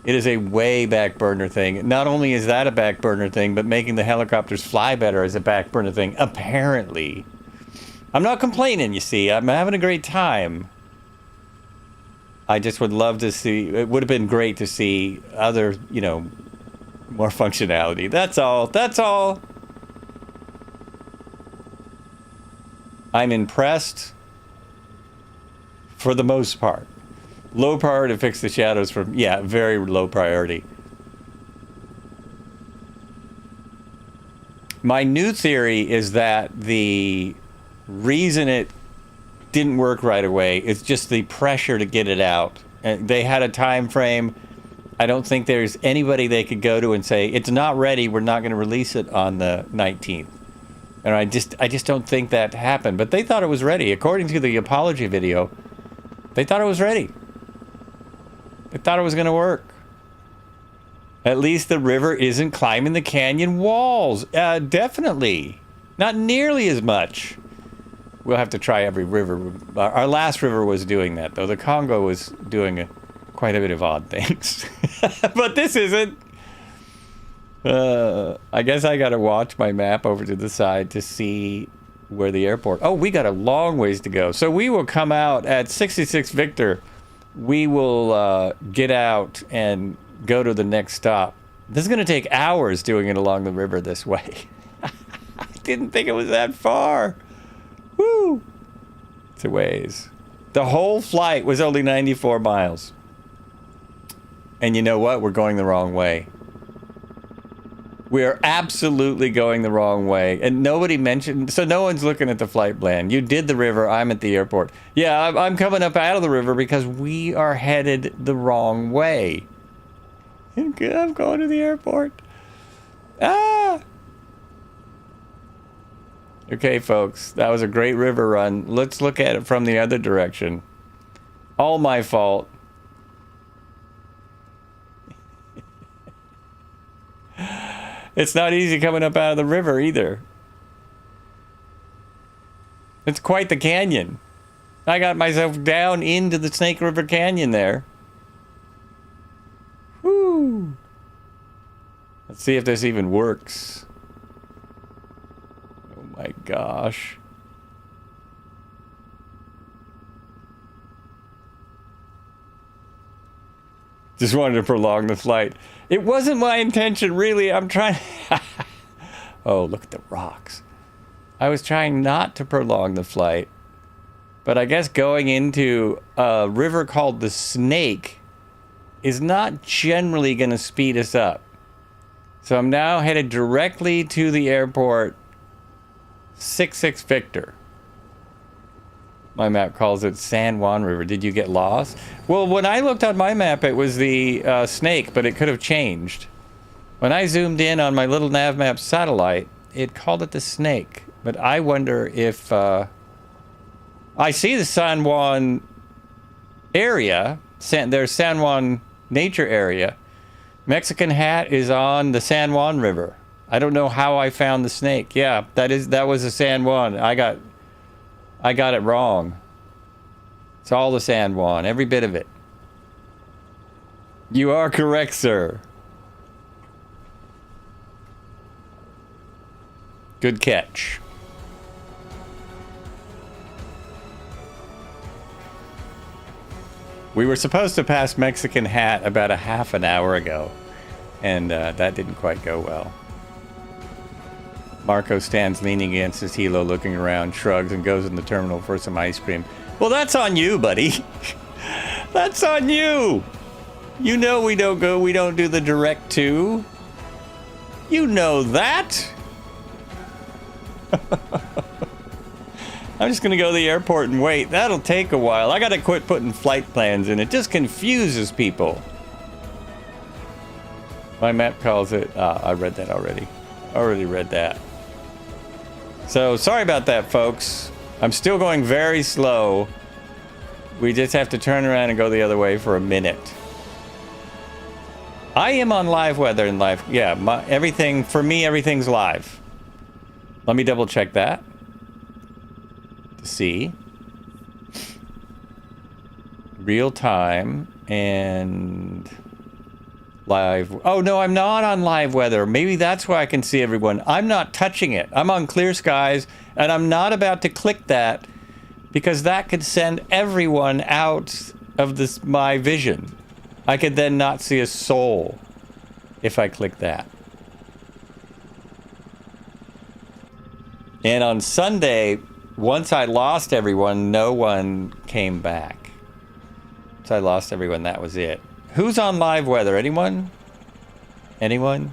It is a way back burner thing. Not only is that a back burner thing, but making the helicopters fly better is a back burner thing, apparently. I'm not complaining, you see. I'm having a great time. I just would love to see, it would have been great to see other, you know, more functionality. That's all. That's all. I'm impressed for the most part. Low priority to fix the shadows from, yeah, very low priority. My new theory is that the reason it didn't work right away is just the pressure to get it out. And they had a time frame. I don't think there's anybody they could go to and say, it's not ready, we're not going to release it on the 19th. And I just don't think that happened. But they thought it was ready. According to the apology video, they thought it was ready. They thought it was going to work. At least the river isn't climbing the canyon walls. Definitely. Not nearly as much. We'll have to try every river. Our last river was doing that, though. The Congo was doing quite a bit of odd things. But this isn't. I guess I gotta watch my map over to the side to see where the airport... Oh, we got a long ways to go. So we will come out at 66 Victor. We will get out and go to the next stop. This is gonna take hours doing it along the river this way. I didn't think it was that far. Woo! It's a ways. The whole flight was only 94 miles. And you know what? We're going the wrong way. We are absolutely going the wrong way. And nobody mentioned... So no one's looking at the flight plan. You did the river. I'm at the airport. Yeah, I'm coming up out of the river because we are headed the wrong way. I'm going to the airport. Ah! Okay, folks. That was a great river run. Let's look at it from the other direction. All my fault. It's not easy coming up out of the river either. It's quite the canyon. I got myself down into the Snake River Canyon there. Whoo! Let's see if this even works. Oh my gosh. Just wanted to prolong the flight. It wasn't my intention, really. I'm trying... Oh, look at the rocks. I was trying not to prolong the flight. But I guess going into a river called the Snake is not generally going to speed us up. So I'm now headed directly to the airport, 66 Victor. My map calls it San Juan River. Did you get lost? Well, when I looked on my map, it was the Snake, but it could have changed. When I zoomed in on my little NavMap satellite, it called it the Snake. But I wonder if... I see the San Juan area. There's San Juan Nature Area. Mexican Hat is on the San Juan River. I don't know how I found the Snake. Yeah, that was the San Juan. I got it wrong. It's all the San Juan, every bit of it. You are correct, sir. Good catch. We were supposed to pass Mexican Hat about a half an hour ago, and that didn't quite go well. Marco stands leaning against his helo, looking around, shrugs, and goes in the terminal for some ice cream. Well, that's on you, buddy. That's on you. You know we don't do the direct to. You know that. I'm just gonna go to the airport and wait. That'll take a while. I gotta quit putting flight plans in. It just confuses people. My map calls it... I read that already. Already read that. So, sorry about that, folks. I'm still going very slow. We just have to turn around and go the other way for a minute. I am on live weather and live... Yeah, everything... For me, everything's live. Let me double check that. To see. Real time and... Live. Oh, no, I'm not on live weather. Maybe that's why I can see everyone. I'm not touching it. I'm on clear skies, and I'm not about to click that because that could send everyone out of my vision. I could then not see a soul if I click that. And on Sunday, once I lost everyone, no one came back. Once I lost everyone, that was it. Who's on live weather? Anyone? Anyone?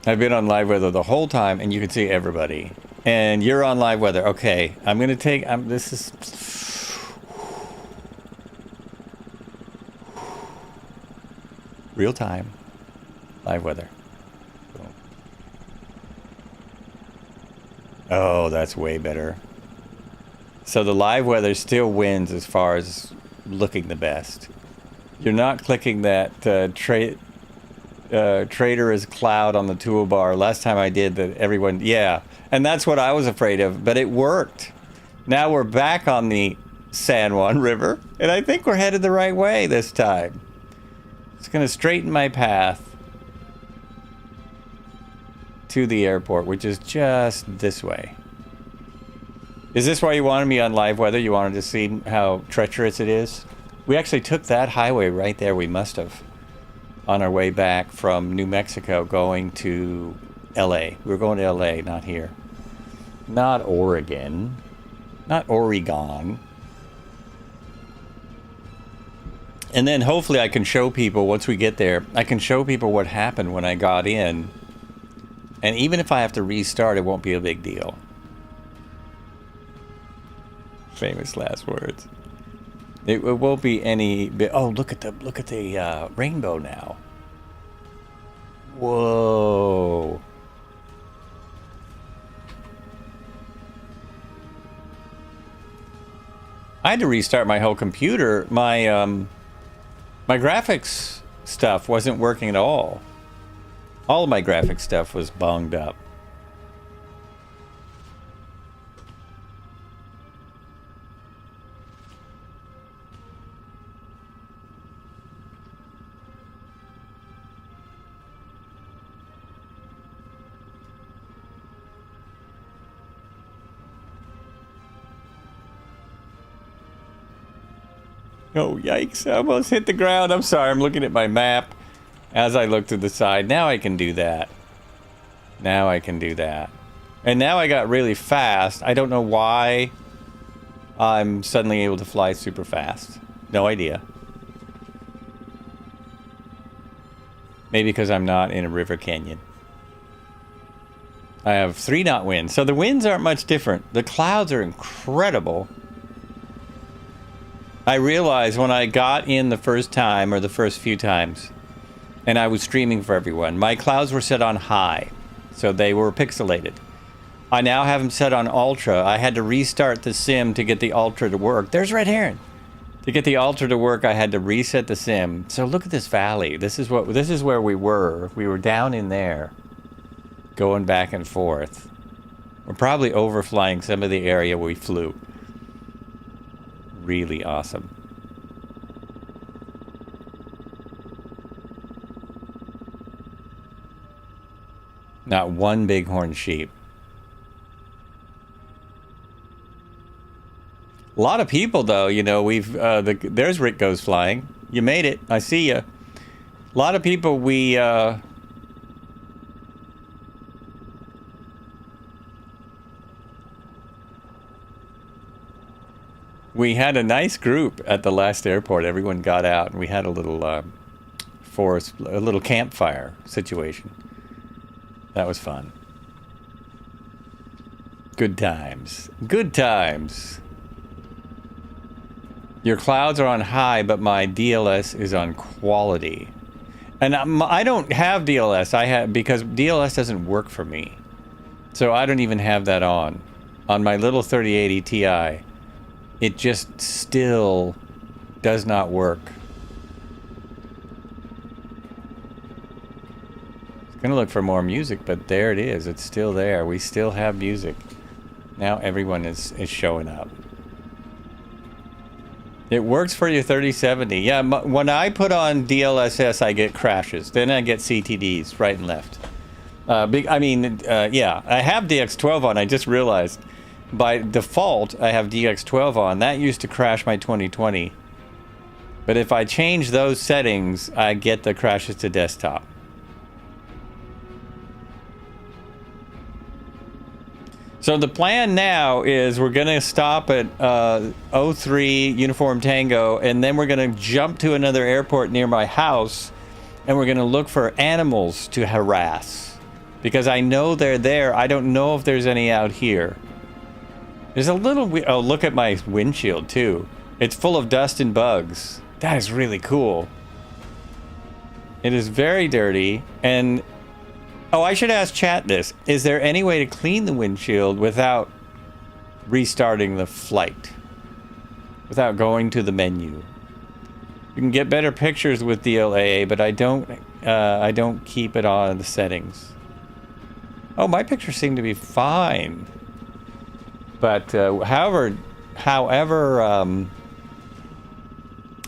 I've been on live weather the whole time, and you can see everybody. And you're on live weather. Okay, I'm gonna take... this is... Real time. Live weather. Oh, that's way better. So the live weather still wins as far as looking the best. You're not clicking that trader is cloud on the toolbar. Last time I did that, everyone... Yeah, and that's what I was afraid of, but it worked. Now we're back on the San Juan River, and I think we're headed the right way this time. It's going to straighten my path to the airport, which is just this way. Is this why you wanted me on live weather? You wanted to see how treacherous it is? We actually took that highway right there. We must have. On our way back from New Mexico going to LA. We were going to LA, not here. Not Oregon. Not Oregon. And then hopefully I can show people, once we get there, I can show people what happened when I got in. And even if I have to restart, it won't be a big deal. Famous last words. It won't be any. Oh, look at the rainbow now. Whoa. I had to restart my whole computer. My my graphics stuff wasn't working at all. All of my graphics stuff was bunged up. Oh, yikes. I almost hit the ground. I'm sorry. I'm looking at my map as I look to the side. Now I can do that. Now I can do that. And now I got really fast. I don't know why I'm suddenly able to fly super fast. No idea. Maybe because I'm not in a river canyon. I have 3-knot winds. So the winds aren't much different. The clouds are incredible. I realized when I got in the first time, or the first few times, and I was streaming for everyone, my clouds were set on high, so they were pixelated. I now have them set on ultra. I had to restart the sim to get the ultra to work. There's Red Heron. To get the ultra to work, I had to reset the sim. So look at this valley. This is where we were. We were down in there, going back and forth. We're probably overflying some of the area we flew. Really awesome. Not one bighorn sheep. A lot of people, though, you know, there's Rick Goes Flying. You made it. I see you. A lot of people we had a nice group at the last airport. Everyone got out, and we had a little a little campfire situation. That was fun. Good times. Good times. Your clouds are on high, but my DLS is on quality. And I don't have DLS. Because DLS doesn't work for me. So I don't even have that on. On my little 3080 Ti. It just still does not work. I was gonna look for more music, but there it is. It's still there. We still have music. Now everyone is showing up. It works for your 3070. Yeah, when I put on DLSS, I get crashes. Then I get CTDs right and left. Yeah, I have DX12 on. I just realized. By default, I have DX12 on. That used to crash my 2020. But if I change those settings, I get the crashes to desktop. So the plan now is we're going to stop at 03 Uniform Tango, and then we're going to jump to another airport near my house, and we're going to look for animals to harass. Because I know they're there. I don't know if there's any out here. There's a little... Oh, look at my windshield, too. It's full of dust and bugs. That is really cool. It is very dirty, and... Oh, I should ask chat this. Is there any way to clean the windshield without restarting the flight? Without going to the menu? You can get better pictures with DLAA, but I don't keep it on the settings. Oh, my pictures seem to be fine. But however However,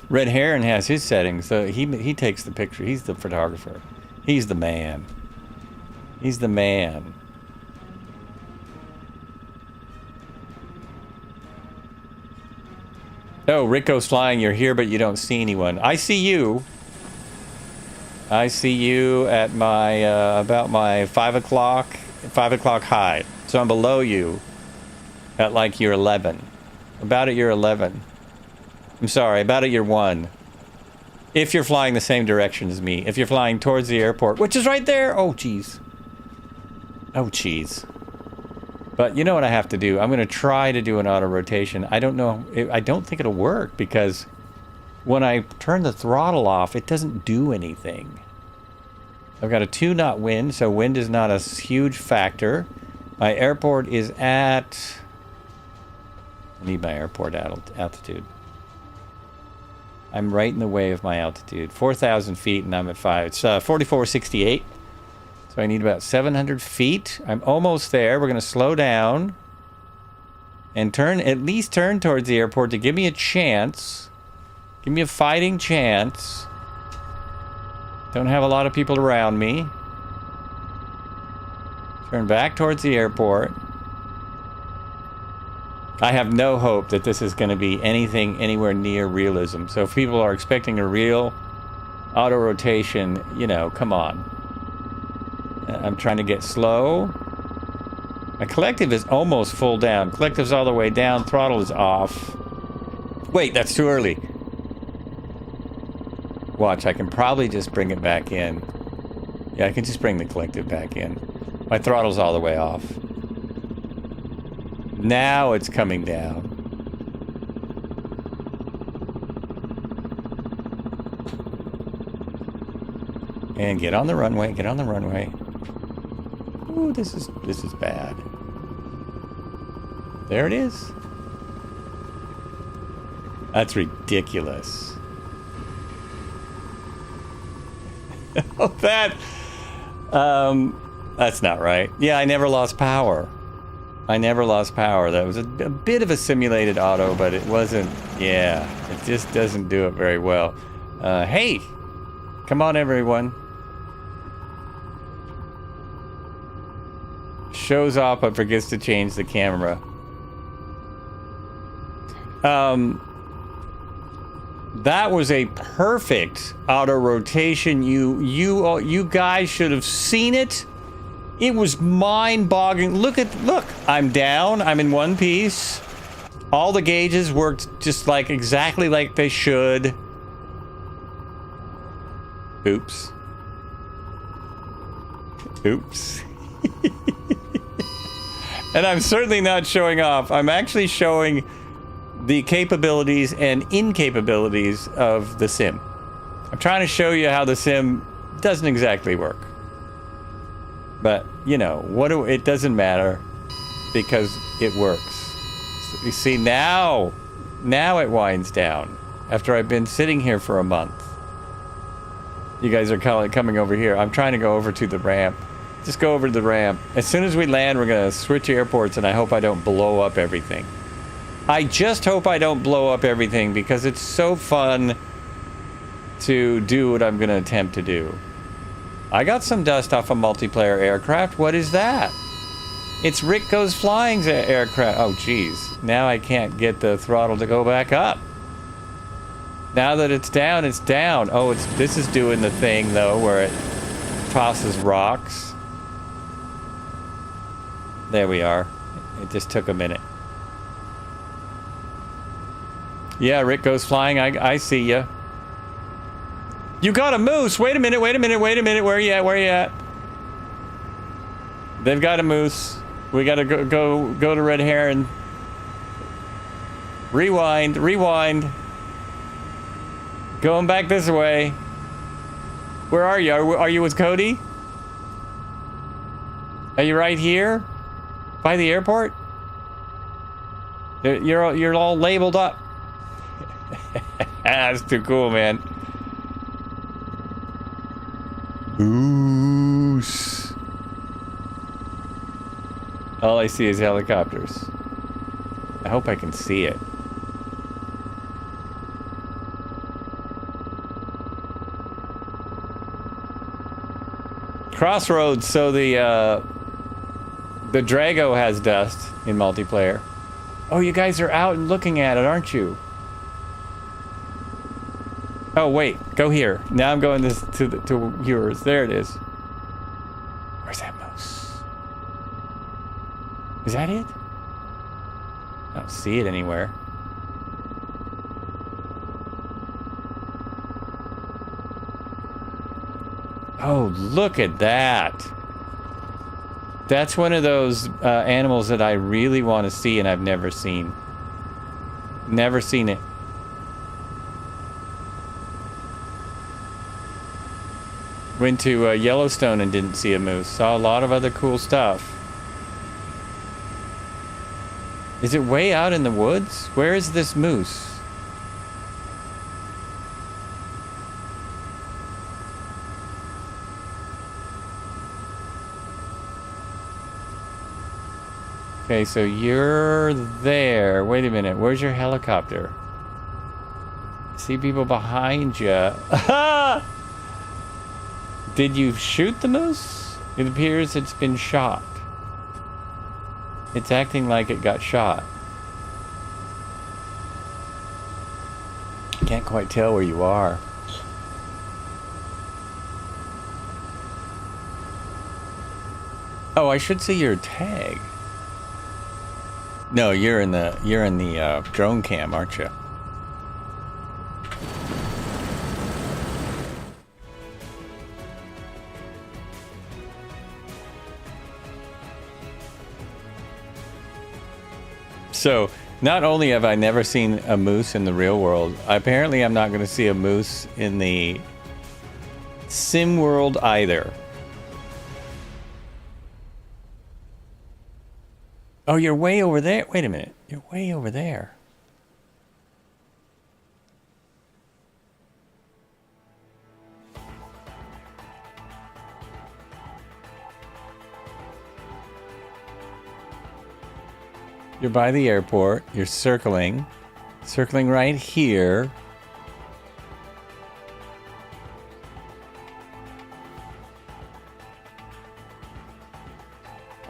Red Heron has his settings, so he takes the picture. He's the photographer. He's the man. He's the man. Oh, Rico's flying. You're here, but you don't see anyone. I see you. I see you at my about my 5 o'clock high. So I'm below you at like year 11. About at year 11. I'm sorry, about at year 1. If you're flying the same direction as me. If you're flying towards the airport, which is right there. Oh, jeez. Oh, jeez. But you know what I have to do? I'm going to try to do an auto rotation. I don't know. I don't think it'll work because when I turn the throttle off, it doesn't do anything. I've got a 2-knot wind, so wind is not a huge factor. My airport is at... I need my airport altitude. I'm right in the way of my altitude. 4,000 feet and I'm at 5. It's 4468. So I need about 700 feet. I'm almost there. We're going to slow down and at least turn towards the airport to give me a chance. Give me a fighting chance. Don't have a lot of people around me. Turn back towards the airport. I have no hope that this is going to be anything anywhere near realism. So if people are expecting a real auto rotation, you know, come on. I'm trying to get slow. My collective is almost full down. Collective's all the way down. Throttle is off. Wait, that's too early. Watch, I can probably just bring it back in. Yeah, I can just bring the collective back in. My throttle's all the way off. Now it's coming down. And get on the runway, get on the runway. Ooh, this is bad. There it is. That's ridiculous. Oh, that's not right. Yeah, I never lost power. I never lost power. That was a bit of a simulated auto, but it wasn't, yeah, it just doesn't do it very well. Hey, come on everyone. Shows off but forgets to change the camera. That was a perfect auto rotation. You guys should have seen it. It was mind-boggling. Look, I'm down. I'm in one piece. All the gauges worked just like exactly like they should. Oops. Oops. And I'm certainly not showing off. I'm actually showing the capabilities and incapabilities of the sim. I'm trying to show you how the sim doesn't exactly work. But, you know, it doesn't matter because it works. So you see, now it winds down after I've been sitting here for a month. You guys are coming over here. I'm trying to go over to the ramp. Just go over to the ramp. As soon as we land, we're going to switch airports, and I hope I don't blow up everything. I just hope I don't blow up everything because it's so fun to do what I'm going to attempt to do. I got some dust off a multiplayer aircraft. What is that? It's Rick Goes Flying's aircraft. Oh, geez. Now I can't get the throttle to go back up. Now that it's down, it's down. Oh, this is doing the thing, though, where it tosses rocks. There we are. It just took a minute. Yeah, Rick Goes Flying. I see ya. You got a moose. Wait a minute. Where are you at? They've got a moose. We gotta go to Red Heron. Rewind. Going back this way. Where are you? Are you with Cody? Are you right here? By the airport? You're all labeled up. That's too cool, man. Moose. All I see is helicopters. I hope I can see it. Crossroads, so the Drago has dust in multiplayer. Oh, you guys are out and looking at it, aren't you? Oh, wait, go here. Now I'm going to yours. There it is. Where's that moose? Is that it? I don't see it anywhere. Oh, look at that. That's one of those animals that I really want to see and I've never seen. Never seen it. Went to Yellowstone and didn't see a moose. Saw a lot of other cool stuff. Is it way out in the woods? Where is this moose? Okay, so you're there. Wait a minute. Where's your helicopter? See people behind you. Did you shoot the moose? It appears it's been shot. It's acting like it got shot. Can't quite tell where you are. Oh, I should see your tag. No, you're in the drone cam, aren't you? So, not only have I never seen a moose in the real world, apparently I'm not going to see a moose in the sim world either. Oh, you're way over there. Wait a minute. You're way over there. You're by the airport. You're circling. Circling right here.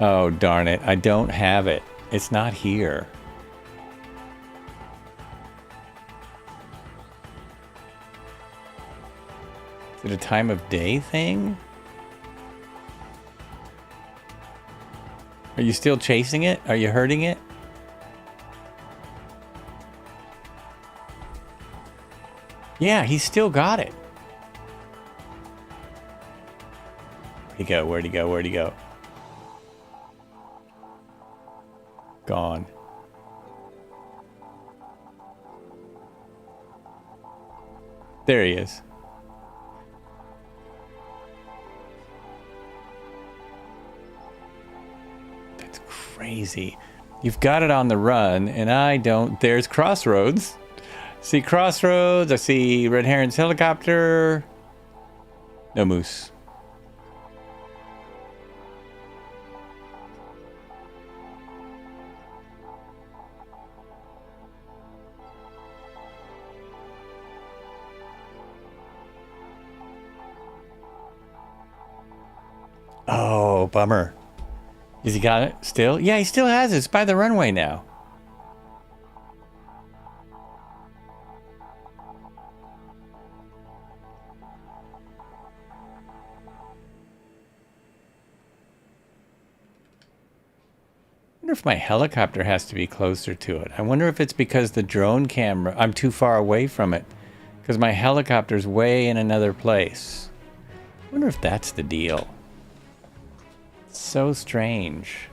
Oh, darn it. I don't have it. It's not here. Is it a time of day thing? Are you still chasing it? Are you hurting it? Yeah, he's still got it. Where'd he go? Where'd he go? Where'd he go? Gone. There he is. That's crazy. You've got it on the run, and I don't. There's Crossroads. See Crossroads. I see Red Heron's helicopter. No moose. Oh, bummer. Has he got it still? Yeah, he still has it. It's by the runway now. I wonder if my helicopter has to be closer to it. I wonder if it's because the drone camera, I'm too far away from it. Because my helicopter's way in another place. I wonder if that's the deal. So strange.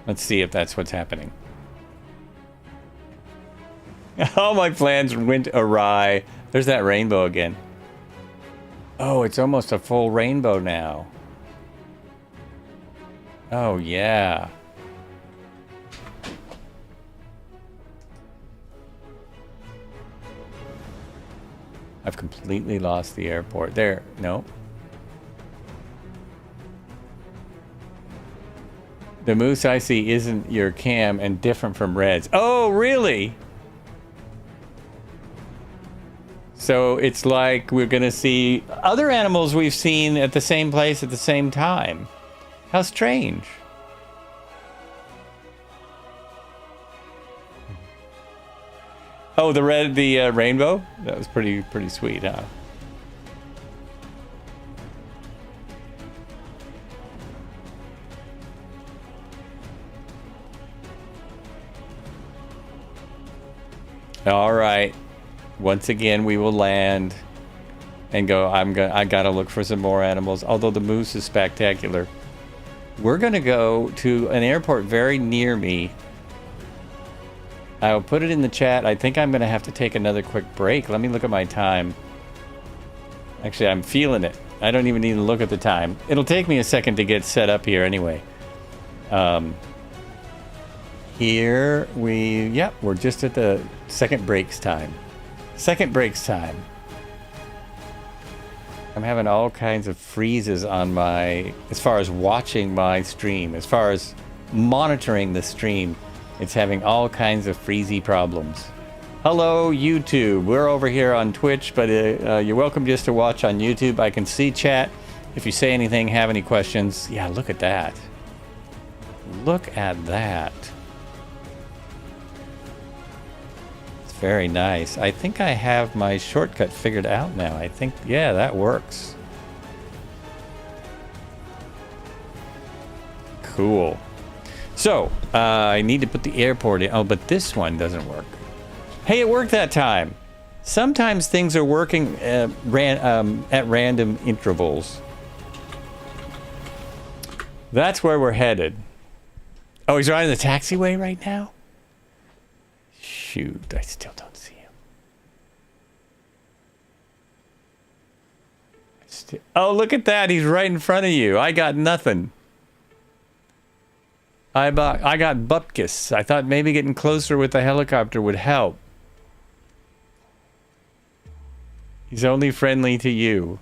Let's see if that's what's happening. All my plans went awry. There's that rainbow again. Oh, it's almost a full rainbow now. Oh, yeah. I've completely lost the airport. There. No. The moose I see isn't your cam and different from Red's. Oh, really? So it's like we're going to see other animals we've seen at the same place at the same time. How strange. Oh, the rainbow? That was pretty sweet, huh? All right. Once again, we will land and go. I gotta look for some more animals. Although the moose is spectacular. We're gonna go to an airport very near me. I'll put it in the chat. I think I'm gonna have to take another quick break. Let me look at my time. Actually, I'm feeling it. I don't even need to look at the time. It'll take me a second to get set up here anyway. Here we're just at the second breaks time. Second breaks time. I'm having all kinds of freezes on as far as watching my stream, as far as monitoring the stream, it's having all kinds of freezy problems. Hello, YouTube. We're over here on Twitch, but you're welcome just to watch on YouTube. I can see chat. If you say anything, have any questions. Yeah, look at that. Look at that. Very nice. I think I have my shortcut figured out now. I think, yeah, that works. Cool. So, I need to put the airport in. Oh, but this one doesn't work. Hey, it worked that time. Sometimes things are working at random intervals. That's where we're headed. Oh, he's riding the taxiway right now? Shoot, I still don't see him. Oh, look at that. He's right in front of you. I got nothing. I got bupkis. I thought maybe getting closer with the helicopter would help. He's only friendly to you.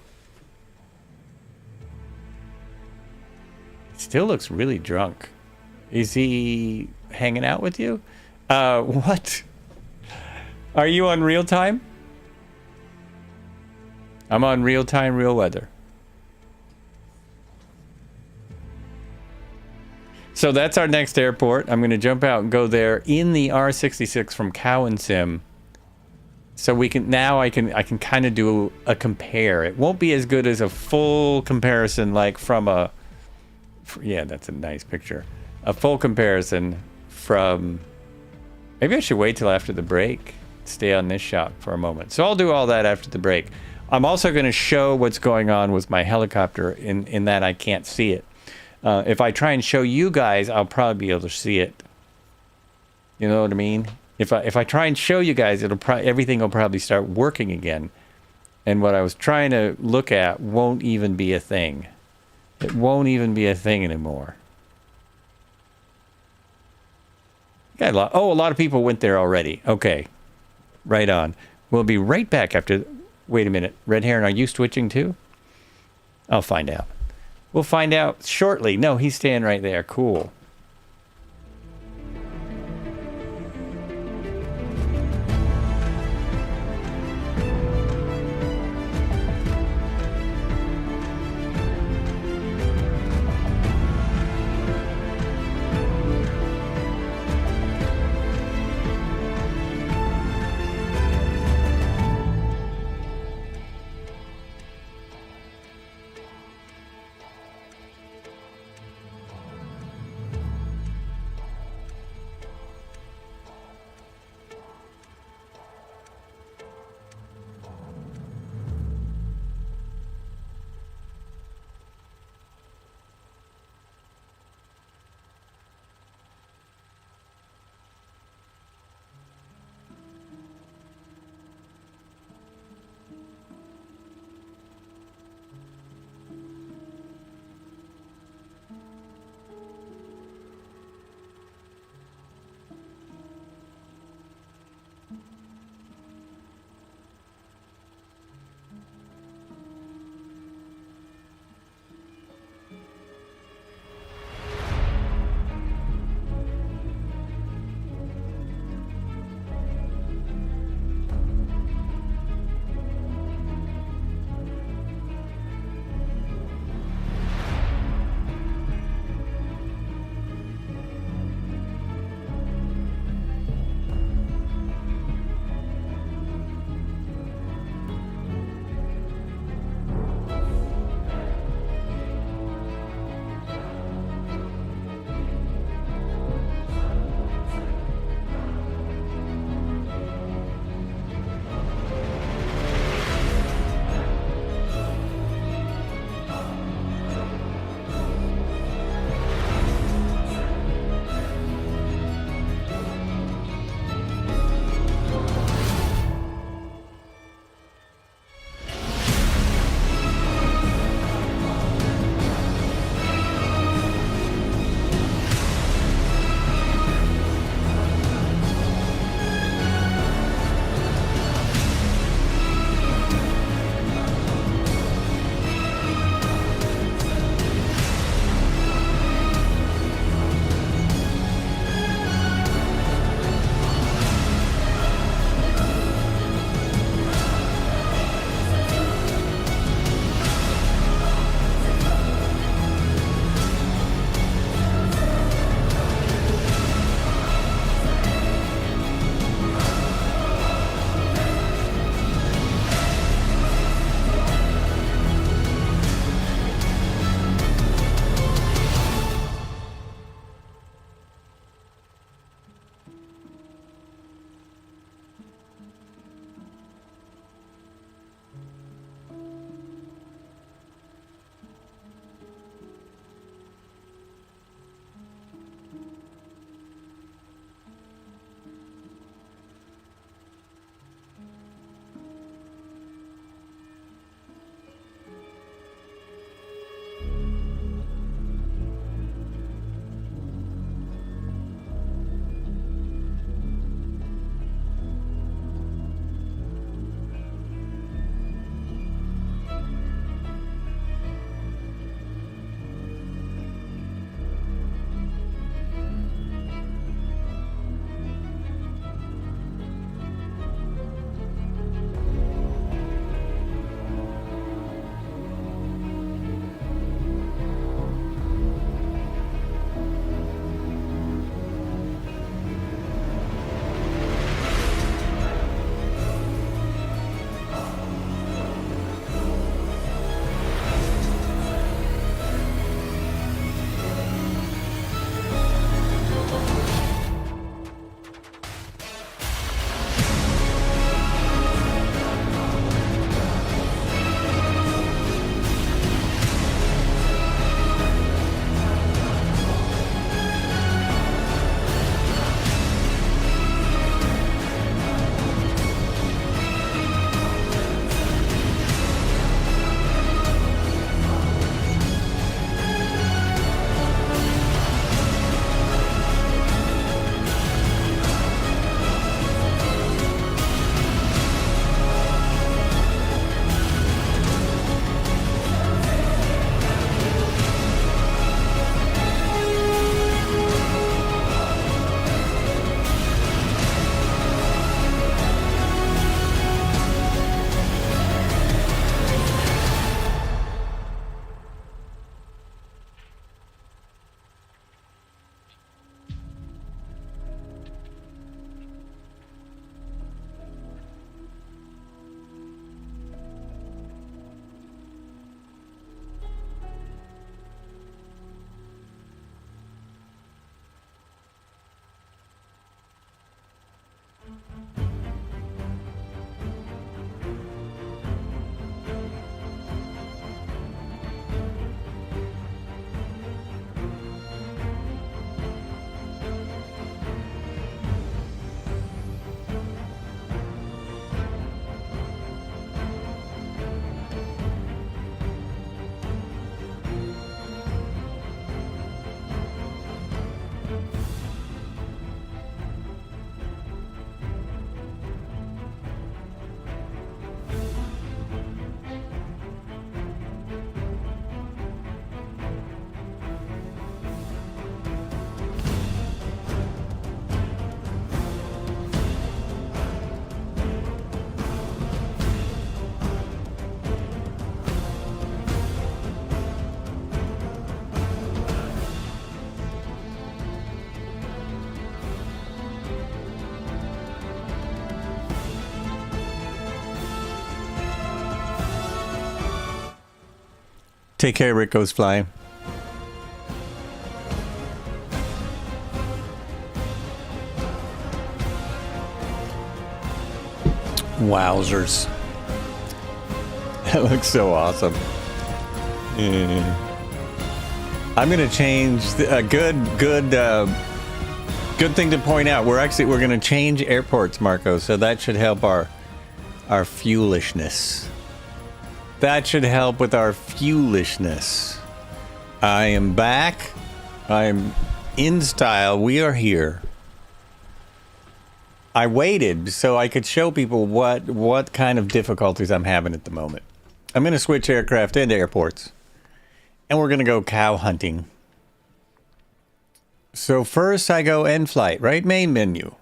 He still looks really drunk. Is he hanging out with you? What? Are you on real time? I'm on real time, real weather. So that's our next airport. I'm going to jump out and go there in the R66 from Cowansim. So we can I can kind of do a compare. It won't be as good as a full comparison like from a yeah, that's a nice picture. A full comparison from maybe I should wait till after the break. Stay on this shot for a moment. So I'll do all that after the break. I'm also going to show what's going on with my helicopter in that I can't see it. If I try and show you guys, I'll probably be able to see it. You know what I mean? If I try and show you guys, everything will probably start working again. And what I was trying to look at won't even be a thing. It won't even be a thing anymore. Got a lot of people went there already. Okay. Right on. We'll be right back after... Wait a minute. Red Heron, are you switching too? I'll find out. We'll find out shortly. No, he's staying right there. Cool. Take care, Rick Goes Flying. Wowzers. That looks so awesome. Yeah. I'm gonna change a good thing to point out. We're gonna change airports, Marco. So that should help our fuelishness. That should help with our fuelishness. I am back. I'm in style. We are here. I waited so I could show people what kind of difficulties I'm having at the moment. I'm gonna switch aircraft into airports. And we're going to go cow hunting. So first I go end flight, right? Main menu.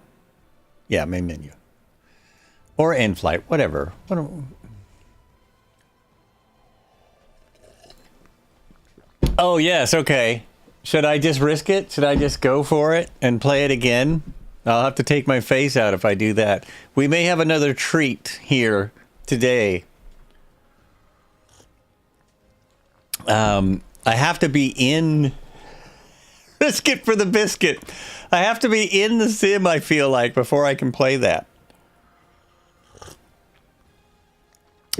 Yeah, main menu. Or end flight, whatever. Oh, yes, okay. Should I just risk it? Should I just go for it and play it again? I'll have to take my face out if I do that. We may have another treat here today. I have to be in risk it for the biscuit. I have to be in the sim, I feel like, before I can play that.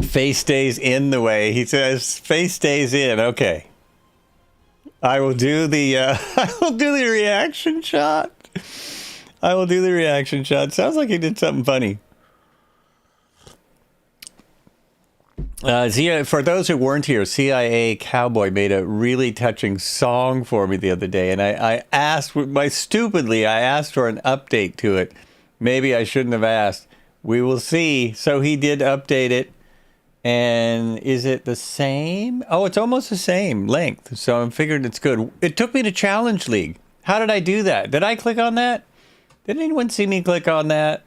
Face stays in the way. He says face stays in. Okay. I will do the I will do the reaction shot. I will do the reaction shot. Sounds like he did something funny. For those who weren't here, CIA Cowboy made a really touching song for me the other day, and I asked, stupidly, I asked for an update to it. Maybe I shouldn't have asked. We will see. So he did update it, and is it the same? Oh, it's almost the same length, so I figured it's good. It took me to Challenge League. How did I do that? Did I click on that? Did anyone see me click on that?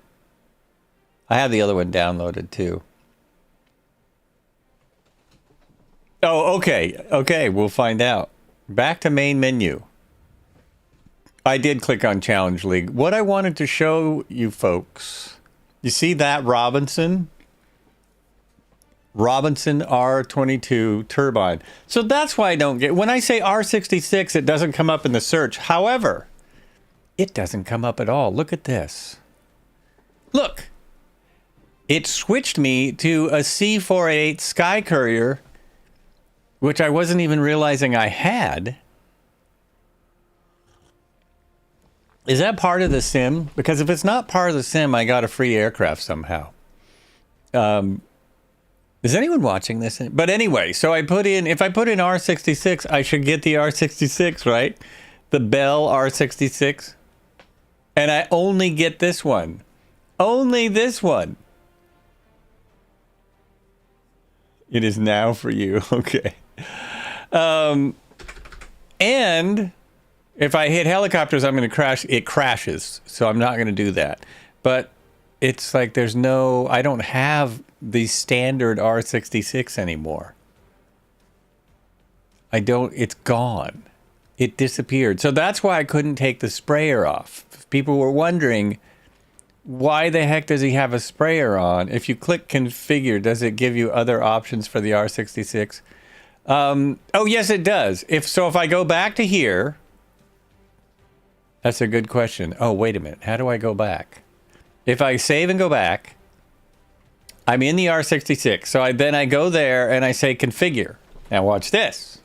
I have the other one downloaded, too. Oh, okay. Okay, we'll find out. Back to main menu. I did click on Challenge League. What I wanted to show you folks, you see that Robinson R22 turbine. So that's why I don't get, when I say R66, it doesn't come up in the search. However, it doesn't come up at all. Look at this. Look. It switched me to a C488 Sky Courier, which I wasn't even realizing I had. Is that part of the sim? Because if it's not part of the sim, I got a free aircraft somehow. Is anyone watching this? But anyway, so if I put in R66, I should get the R66, right? The Bell R66. And I only get this one. Only this one. It is now for you. Okay. And if I hit helicopters, I'm going to crash. It crashes. So I'm not going to do that. But it's like I don't have the standard R66 anymore. It's gone. It disappeared. So that's why I couldn't take the sprayer off. People were wondering, why the heck does he have a sprayer on? If you click configure, does it give you other options for the R66? Oh, yes, it does. If I go back to here, that's a good question. Oh, wait a minute. How do I go back? If I save and go back, I'm in the R66. So then I go there and I say configure. Now watch this.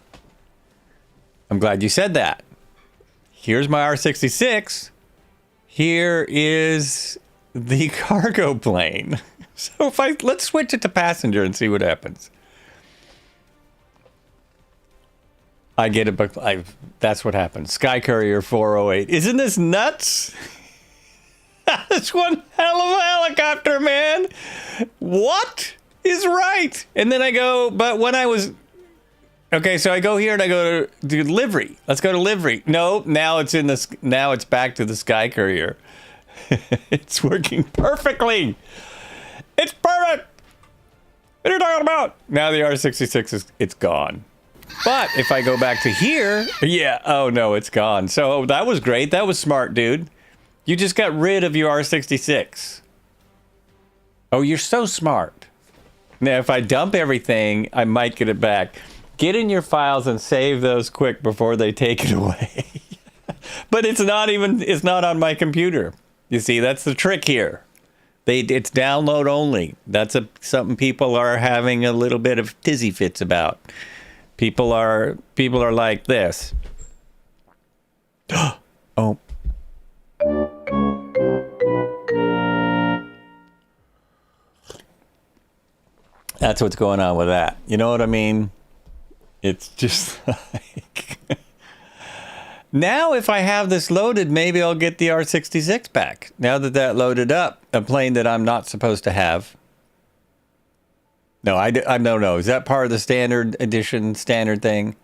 I'm glad you said that. Here's my R66. Here is the cargo plane. So let's switch it to passenger and see what happens. I get it, but that's what happens. Sky Courier 408. Isn't this nuts? That's one hell of a helicopter, man. What is right? And then I go, but when I was... Okay, so I go here and I go to livery. Let's go to livery. No, now it's back to the Sky Courier. It's working perfectly. It's perfect. What are you talking about? Now the R66 it's gone. But if I go back to here, yeah, oh no, it's gone. So that was great. That was smart, dude. You just got rid of your R66. Oh, you're so smart. Now, if I dump everything, I might get it back. Get in your files and save those quick before they take it away. But it's not on my computer. You see, that's the trick here. It's download only. That's something people are having a little bit of tizzy fits about. People are like this. Oh. That's what's going on with that. You know what I mean? It's just like... Now, if I have this loaded, maybe I'll get the R66 back. Now that loaded up, a plane that I'm not supposed to have. No, I don't know. Is that part of the standard edition, standard thing?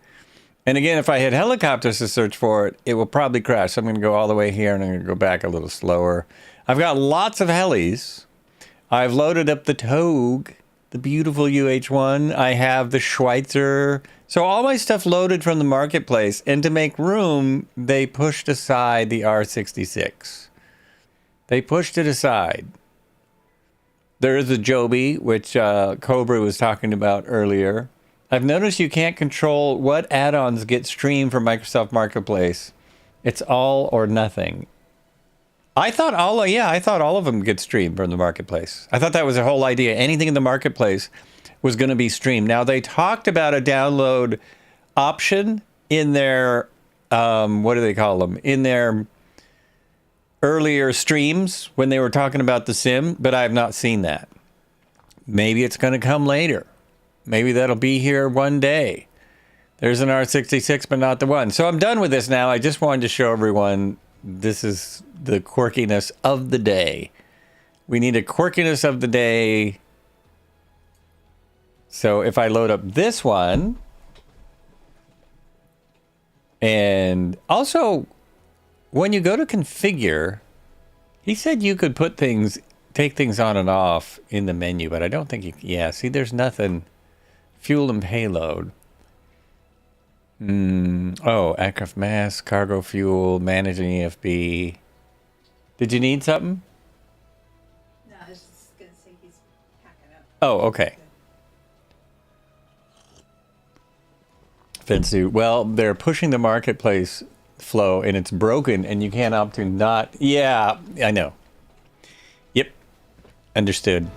And again, if I hit helicopters to search for it, it will probably crash. So I'm going to go all the way here, and I'm going to go back a little slower. I've got lots of helis. I've loaded up the Togue, the beautiful UH-1. I have the Schweitzer. So all my stuff loaded from the marketplace, and to make room, they pushed aside the R66. They pushed it aside. There is a Joby, which Cobra was talking about earlier. I've noticed you can't control what add-ons get streamed from Microsoft Marketplace. It's all or nothing. I thought all of them get streamed from the marketplace. I thought that was the whole idea. Anything in the marketplace was going to be streamed. Now, they talked about a download option in their, what do they call them? In their earlier streams when they were talking about the sim, but I have not seen that. Maybe it's going to come later. Maybe that'll be here one day. There's an R66, but not the one. So I'm done with this now. I just wanted to show everyone this is the quirkiness of the day. We need a quirkiness of the day. So if I load up this one, and also when you go to configure, he said you could take things on and off in the menu, but I don't think you, yeah, see, there's nothing. Fuel and payload. Oh, aircraft mass, cargo fuel, managing EFB. Did you need something? No, I was just going to say he's packing up. Oh, okay. FedSuit. Well, they're pushing the marketplace flow, and it's broken, and you can't opt to not. Yeah, I know. Yep. Understood.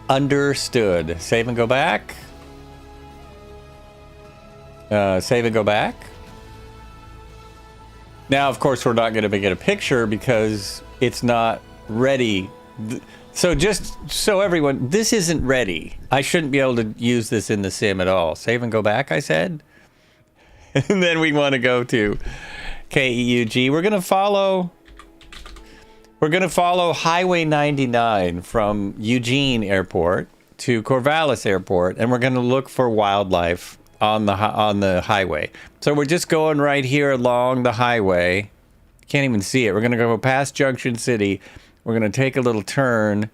Understood. Save and go back. Save and go back. Now, of course, we're not going to get a picture because it's not ready. So just so everyone, this isn't ready. I shouldn't be able to use this in the sim at all. Save and go back, I said. And then we want to go to KEUG. We're going to follow Highway 99 from Eugene Airport to Corvallis Airport, and we're going to look for wildlife on the highway. So we're just going right here along the highway. Can't even see it. We're going to go past Junction City. We're going to take a little turn,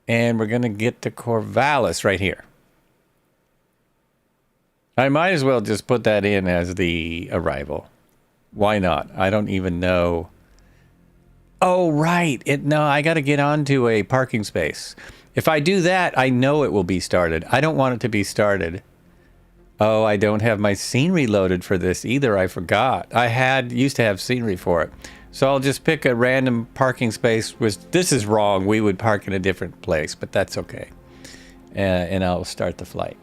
and we're going to get to Corvallis right here. I might as well just put that in as the arrival. Why not? I don't even know. Oh, right. No, I got to get onto a parking space. If I do that, I know it will be started. I don't want it to be started. Oh, I don't have my scenery loaded for this either. I forgot. Used to have scenery for it. So I'll just pick a random parking space. This is wrong. We would park in a different place, but that's okay. And I'll start the flight.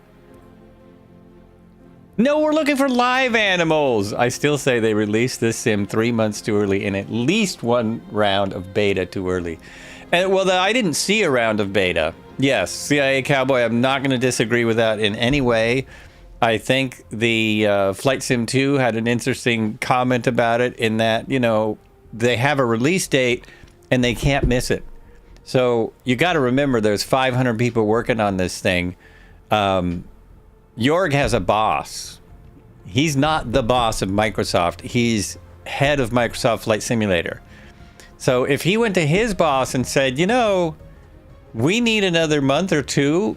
No, we're looking for live animals. I still say they released this sim 3 months too early and at least one round of beta too early. And well, I didn't see a round of beta. Yes, CIA Cowboy, I'm not going to disagree with that in any way. I think the Flight Sim 2 had an interesting comment about it in that, you know, they have a release date and they can't miss it. So you got to remember there's 500 people working on this thing. Jorg has a boss. He's not the boss of Microsoft. He's head of Microsoft Flight Simulator. So if he went to his boss and said, you know, we need another month or two,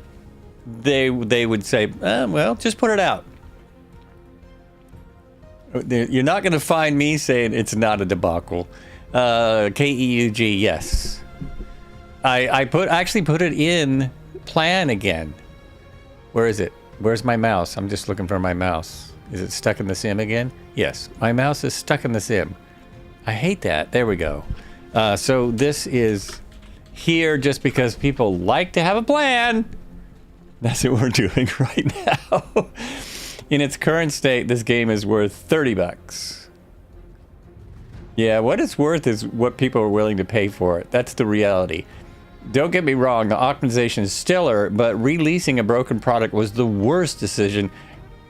they would say, well, just put it out. You're not going to find me saying it's not a debacle. KEUG, yes. I actually put it in plan again. Where is it? Where's my mouse? I'm just looking for my mouse. Is it stuck in the sim again? Yes, my mouse is stuck in the sim. I hate that. There we go. So this is here just because people like to have a plan. That's what we're doing right now. In its current state, this game is worth 30 bucks. Yeah, what it's worth is what people are willing to pay for it. That's the reality. Don't get me wrong, the optimization is stellar, but releasing a broken product was the worst decision.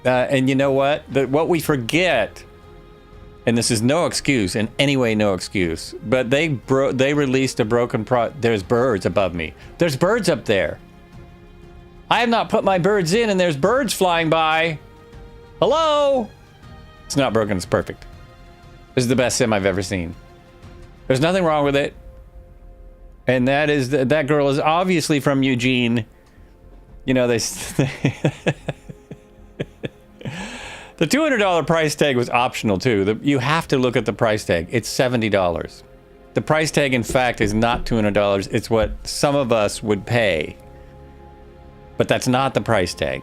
And you know what? What we forget, and this is no excuse, in any way no excuse, but they released a broken product. There's birds above me. There's birds up there. I have not put my birds in, and there's birds flying by. Hello? It's not broken, it's perfect. This is the best sim I've ever seen. There's nothing wrong with it. And that is that girl is obviously from Eugene. You know, the $200 price tag was optional too. You have to look at the price tag. It's $70. The price tag, in fact, is not $200. It's what some of us would pay. But that's not the price tag.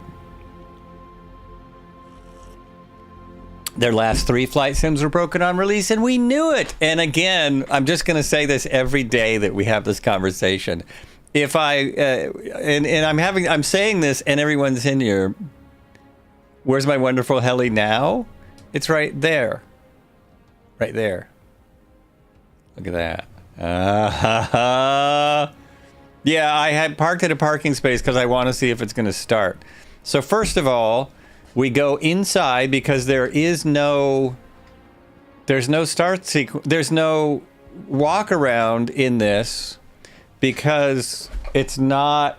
Their last 3 flight sims were broken on release, and we knew it. And again, I'm just going to say this every day that we have this conversation. If I'm saying this, and everyone's in here. Where's my wonderful heli now? It's right there. Right there. Look at that. Yeah, I had parked at a parking space because I want to see if it's going to start. So first of all, we go inside because there's no start sequence. There's no walk around in this because it's not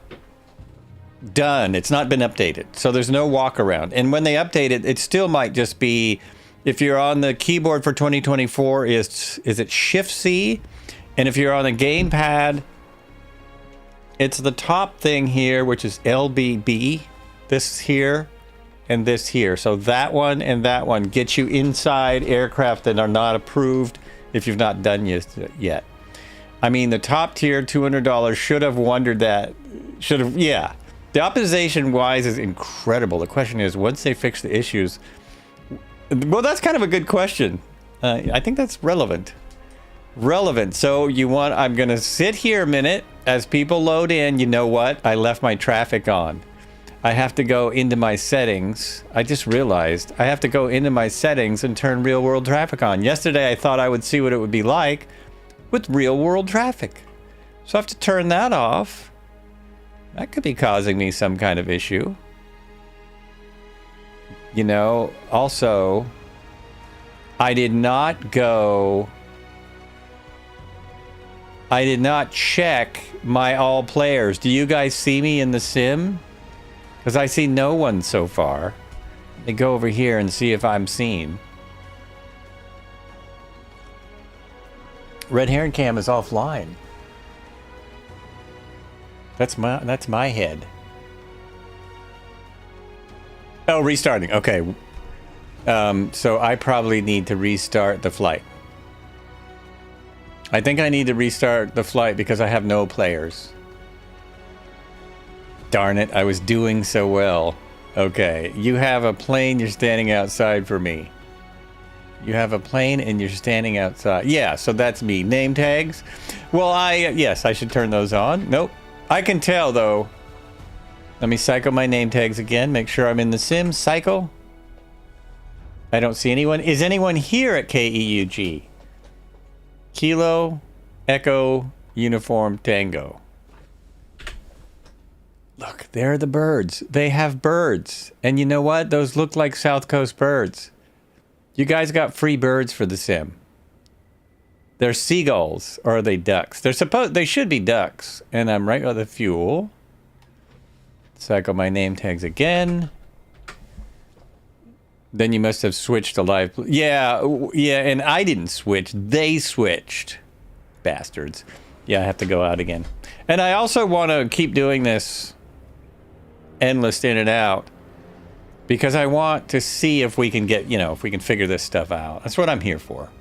done. It's not been updated. So there's no walk around. And when they update it, it still might just be, if you're on the keyboard for 2024, is it Shift C? And if you're on a gamepad, it's the top thing here, which is LBB. This here and this here. So that one and that one get you inside aircraft that are not approved if you've not done yet. I mean, the top tier $200 should have wondered that. Yeah. The optimization wise is incredible. The question is, once they fix the issues, well, that's kind of a good question. I think that's relevant. So I'm going to sit here a minute as people load in. You know what? I left my traffic on. I have to go into my settings. I just realized I have to go into my settings and turn real world traffic on. Yesterday, I thought I would see what it would be like with real world traffic. So I have to turn that off. That could be causing me some kind of issue. You know, also, I did not check my all players. Do you guys see me in the sim? Because I see no one so far. Let me go over here and see if I'm seen. Red Heron Cam is offline. That's my head. Oh, restarting. Okay. So I probably need to restart the flight. I think I need to restart the flight because I have no players. Darn it, I was doing so well. Okay, you have a plane, you're standing outside for me. You have a plane and you're standing outside. Yeah, so that's me. Name tags? Well, yes, I should turn those on. Nope. I can tell, though. Let me cycle my name tags again. Make sure I'm in the sim. Cycle. I don't see anyone. Is anyone here at KEUG? Kilo, Echo, Uniform, Tango. Look, there are the birds. They have birds. And you know what? Those look like South Coast birds. You guys got free birds for the sim. They're seagulls, or are they ducks? They should be ducks. And I'm right with the fuel. Cycle my name tags again. Then you must have switched to live. Yeah, and I didn't switch. They switched. Bastards. Yeah, I have to go out again. And I also want to keep doing this endless in and out because I want to see if we can get, if we can figure this stuff out. That's what I'm here for.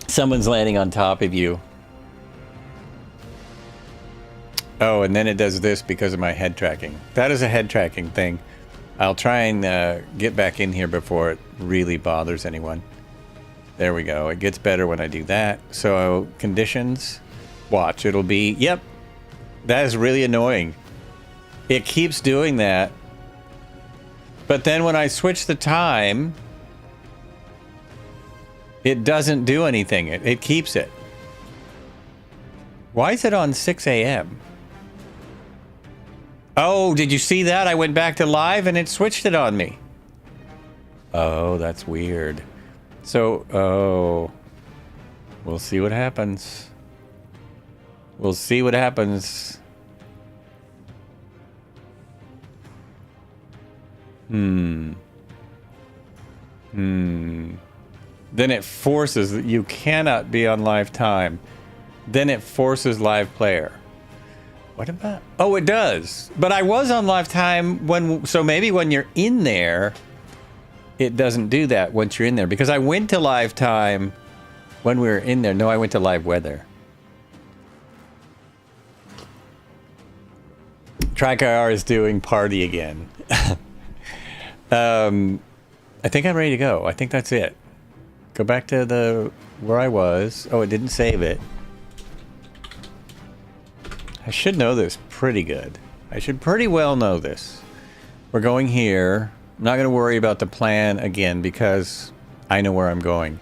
Someone's landing on top of you. Oh, and then it does this because of my head tracking. That is a head tracking thing. I'll try and get back in here before it really bothers anyone. There we go. It gets better when I do that. So conditions, watch. It'll be, yep. That is really annoying. It keeps doing that. But then when I switch the time, it doesn't do anything. It keeps it. Why is it on 6 a.m.? Oh, did you see that? I went back to live and it switched it on me. Oh, that's weird. So, oh, we'll see what happens. We'll see what happens. Then it forces that you cannot be on live time. Then it forces live player. What about? Oh, it does. But I was on live time when, so maybe when you're in there, it doesn't do that once you're in there. Because I went to live time when we were in there. No, I went to live weather. TrackIR is doing party again. I think I'm ready to go. I think that's it. Go back to where I was. Oh, it didn't save it. I should know this pretty good. I should pretty well know this. We're going here. I'm not going to worry about the plan again because I know where I'm going.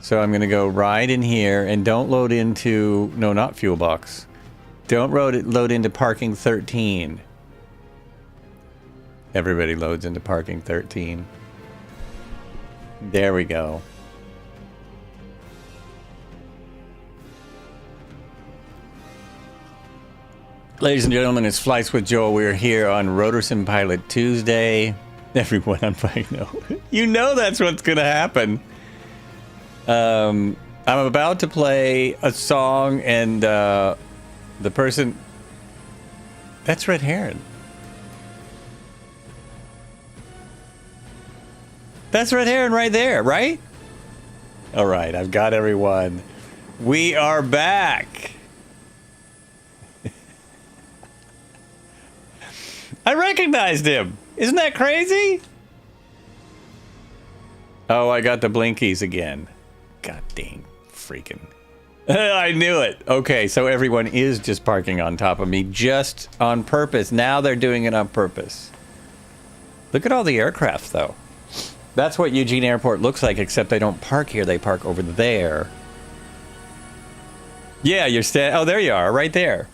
So I'm going to go right in here and don't load into... No, not fuel box. Don't load into parking 13. Everybody loads into parking 13. There we go. Ladies and gentlemen, it's Flights with Joel. We're here on Rotorsim Pilot Tuesday. Everyone, I know. You know that's what's going to happen. I'm about to play a song and the person... That's Red Heron. That's Red Heron right there, right? All right, I've got everyone. We are back. I recognized him. Isn't that crazy? Oh, I got the blinkies again. God dang freaking. I knew it. Okay, so everyone is just parking on top of me just on purpose. Now they're doing it on purpose. Look at all the aircraft, though. That's what Eugene Airport looks like, except they don't park here. They park over there. Yeah, you're oh, there you are, right there.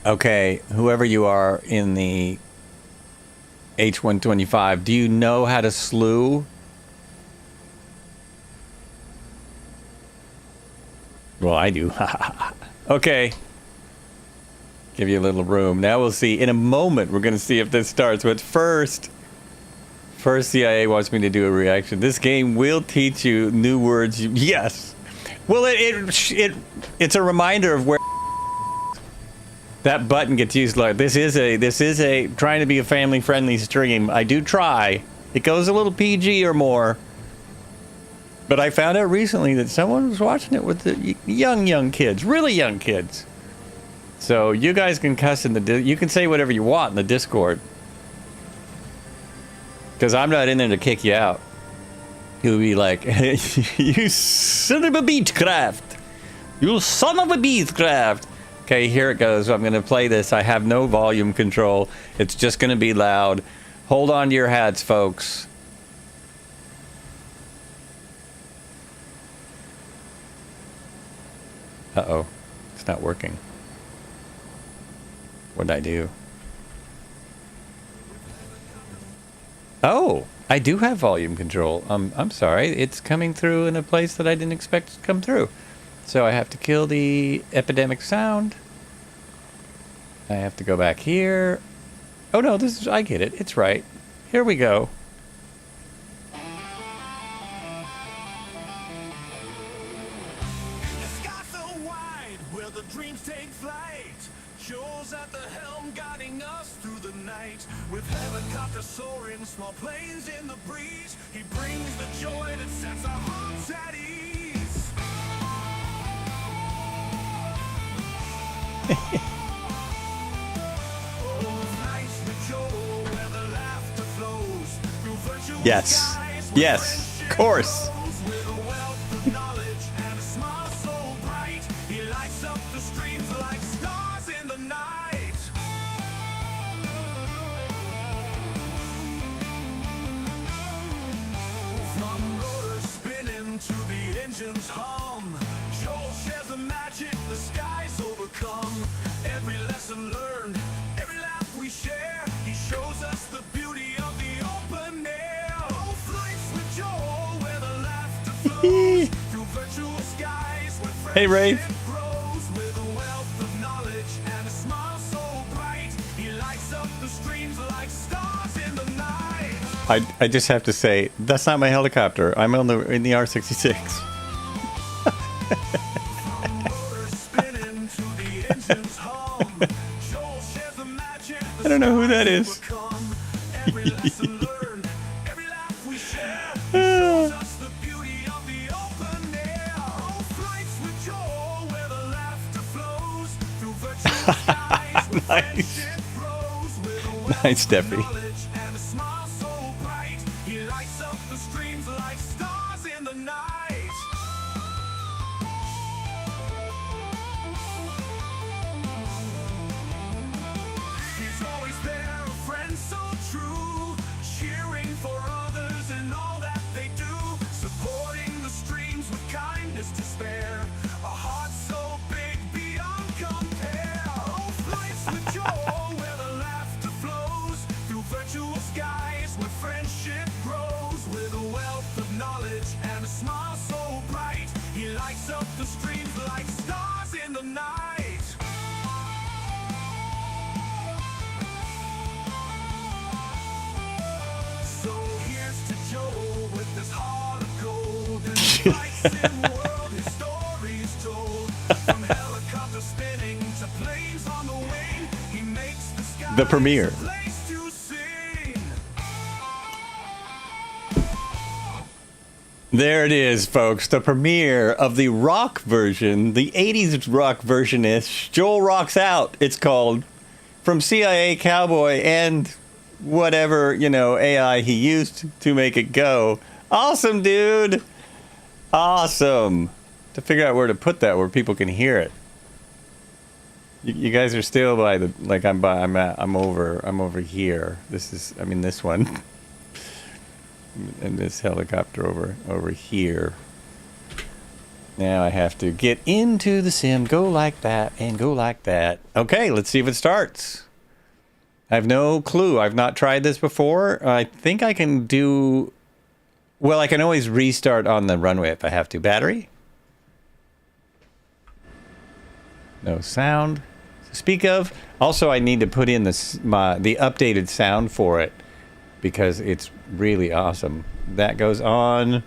Okay, whoever you are in the H125, do you know how to slew? Well, I do. Okay. Give you a little room. Now we'll see. In a moment, we're going to see if this starts. But first CIA wants me to do a reaction. This game will teach you new words. Yes. Well, it's a reminder of where that button gets used. Like this is a trying to be a family-friendly stream. I do try. It goes a little PG or more. But I found out recently that someone was watching it with the young kids, really young kids. So you guys can cuss in the you can say whatever you want in the Discord. Because I'm not in there to kick you out. He'll be like, you son of a Beechcraft. You son of a Beechcraft. Okay, here it goes. I'm going to play this. I have no volume control. It's just going to be loud. Hold on to your hats, folks. Uh-oh. It's not working. What'd I do? Oh, I do have volume control. I'm sorry. It's coming through in a place that I didn't expect to come through. So I have to kill the epidemic sound. I have to go back here. Oh no, I get it. It's right. Here we go. With helicopter soaring, small planes in the breeze, he brings the joy that sets our hearts at ease. Yes. Yes. Of course. Hey, Ray. I just have to say, that's not my helicopter. I'm in the R66. I don't know who that is. Nice. Nice, Steffi. The premiere. There it is, folks. The premiere of the rock version, the 80s rock version is Joel Rocks Out, it's called, from CIA Cowboy and whatever, you know, AI he used to make it go. Awesome, dude. Awesome. To figure out where to put that where people can hear it. You guys are still by the, like, I'm over here. This is, I mean, this one. And this helicopter over here. Now I have to get into the sim, go like that, and go like that. Okay, let's see if it starts. I have no clue. I've not tried this before. I think I can do... Well, I can always restart on the runway if I have to. Battery? No sound to speak of. Also, I need to put in the updated sound for it because it's really awesome. That goes on.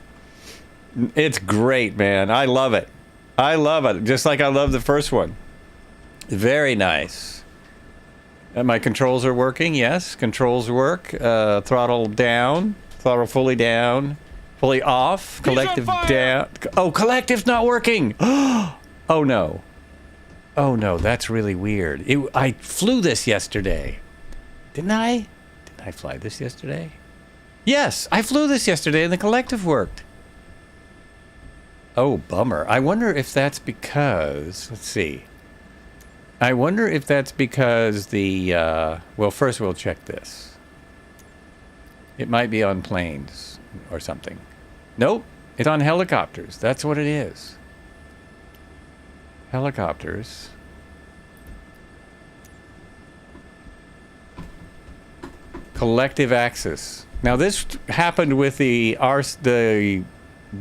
It's great, man. I love it. I love it. Just like I love the first one. Very nice. And my controls are working. Yes, controls work. Throttle down. Throttle fully down. Fully off. Collective down. Oh, collective's not working. Oh, no. Oh, no. That's really weird. I flew this yesterday. Didn't I? Didn't I fly this yesterday? Yes, I flew this yesterday and the collective worked. Oh, bummer. I wonder if that's because... Let's see. I wonder if that's because the... well, first we'll check this. It might be on planes or something. Nope. It's on helicopters. That's what it is. Helicopters. Collective axis. Now this happened with the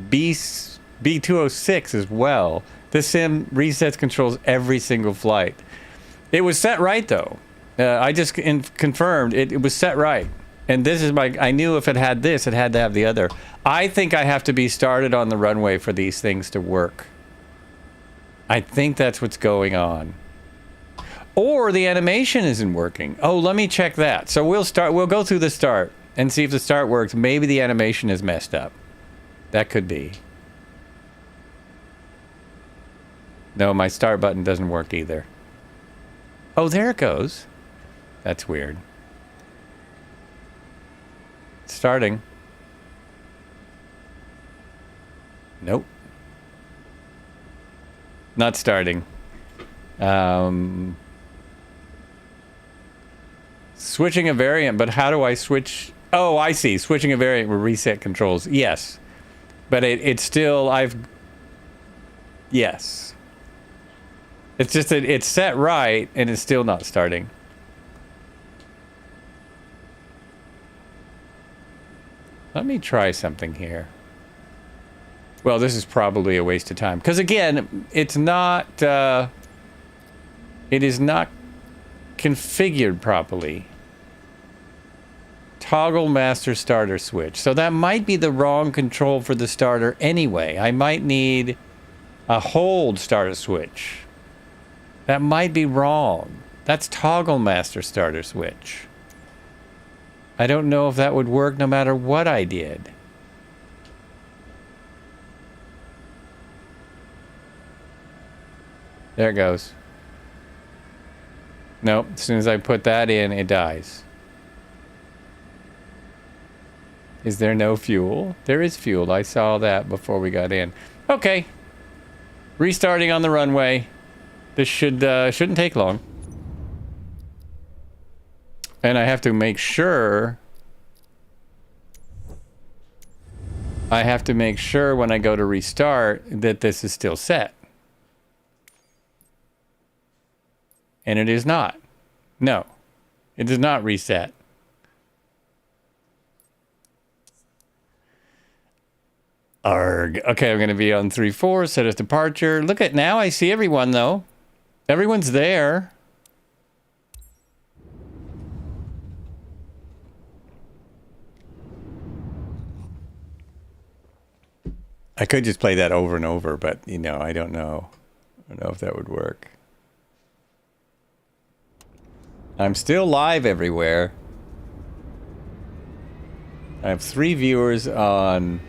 B206 as well. This sim resets controls every single flight. It was set right though. I just confirmed it was set right. And this is I knew if it had this, it had to have the other. I think I have to be started on the runway for these things to work. I think that's what's going on. Or the animation isn't working. Oh, let me check that. So we'll go through the start and see if the start works. Maybe the animation is messed up. That could be. No, my start button doesn't work either. Oh, there it goes. That's weird. It's starting. Nope. Not starting. Switching a variant, but how do I switch? Oh, I see. Switching a variant will reset controls. Yes. But it's still, yes. It's just that it's set right, and it's still not starting. Let me try something here. Well, this is probably a waste of time. Because again, it's not, it is not configured properly. Toggle master starter switch. So that might be the wrong control for the starter anyway. I might need a hold starter switch. That might be wrong. That's toggle master starter switch. I don't know if that would work no matter what I did. There it goes. Nope, as soon as I put that in, it dies. Is there no fuel? There is fuel. I saw that before we got in. Okay. Restarting on the runway. This shouldn't take long. And I have to make sure... I have to make sure when I go to restart that this is still set. And it is not. No. It does not reset. Arg. Okay, I'm going to be on 3-4, set as departure. Look at now, I see everyone though. Everyone's there. I could just play that over and over, but you know, I don't know. I don't know if that would work. I'm still live everywhere. I have 3 viewers on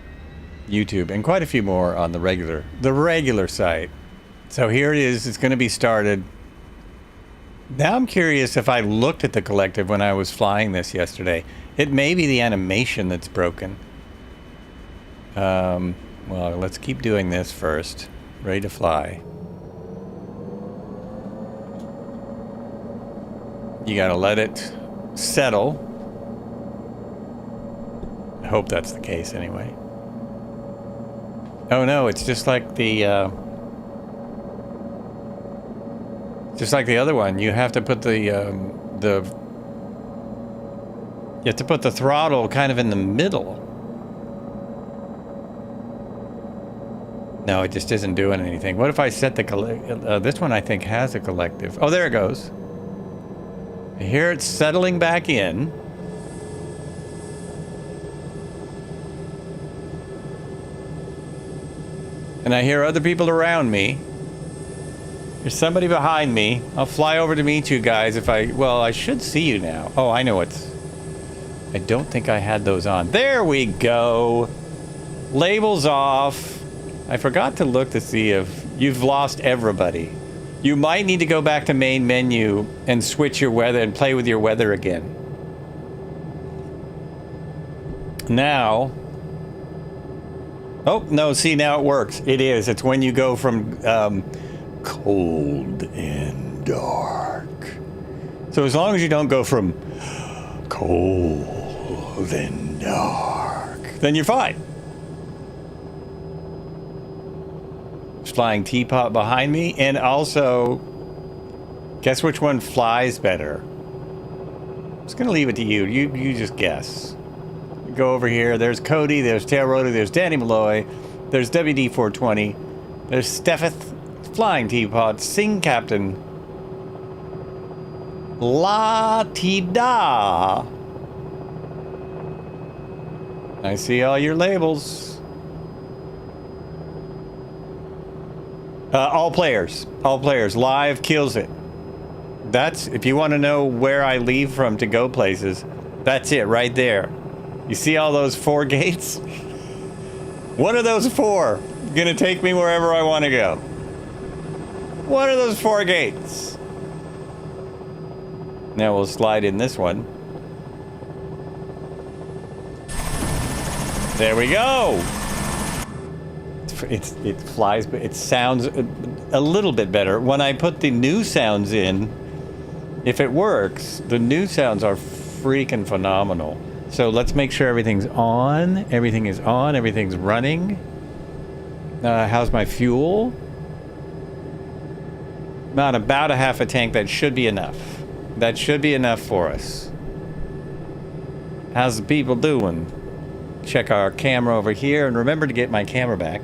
YouTube and quite a few more on the regular site. So here it is. It's going to be started. Now I'm curious if I looked at the collective when I was flying this yesterday. It may be the animation that's broken. Well, let's keep doing this first. Ready to fly. You gotta let it settle. I hope that's the case anyway. Oh no, it's just like the other one. You have to put you have to put the throttle kind of in the middle. No, it just isn't doing anything. What if I set the this one I think has a collective. Oh, there it goes. Here it's settling back in. And I hear other people around me. There's somebody behind me. I'll fly over to meet you guys if well, I should see you now. Oh, I know I don't think I had those on. There we go. Labels off. I forgot to look to see if you've lost everybody. You might need to go back to main menu and switch your weather and play with your weather again. Now. Oh, no, see, now it works. It is. It's when you go from cold and dark. So as long as you don't go from cold and dark, then you're fine. Flying teapot behind me, and also guess which one flies better. I'm just gonna leave it to you. You just guess. Go over here. There's Cody, there's Tail Rotor, there's Danny Malloy, there's WD420, there's Steffeth, Flying Teapot, Sing Captain, La Ti Da. I see all your labels. All players. Live kills it. That's, if you want to know where I leave from to go places, that's it right there. You see all those 4 gates? One of those 4 gonna take me wherever I want to go. One of those 4 gates. Now we'll slide in this one. There we go. It flies, but it sounds a little bit better. When I put the new sounds in, if it works, the new sounds are freaking phenomenal. So let's make sure everything's on. Everything is on. Everything's running. How's my fuel? Not about a half a tank. That should be enough. That should be enough for us. How's the people doing? Check our camera over here, and remember to get my camera back.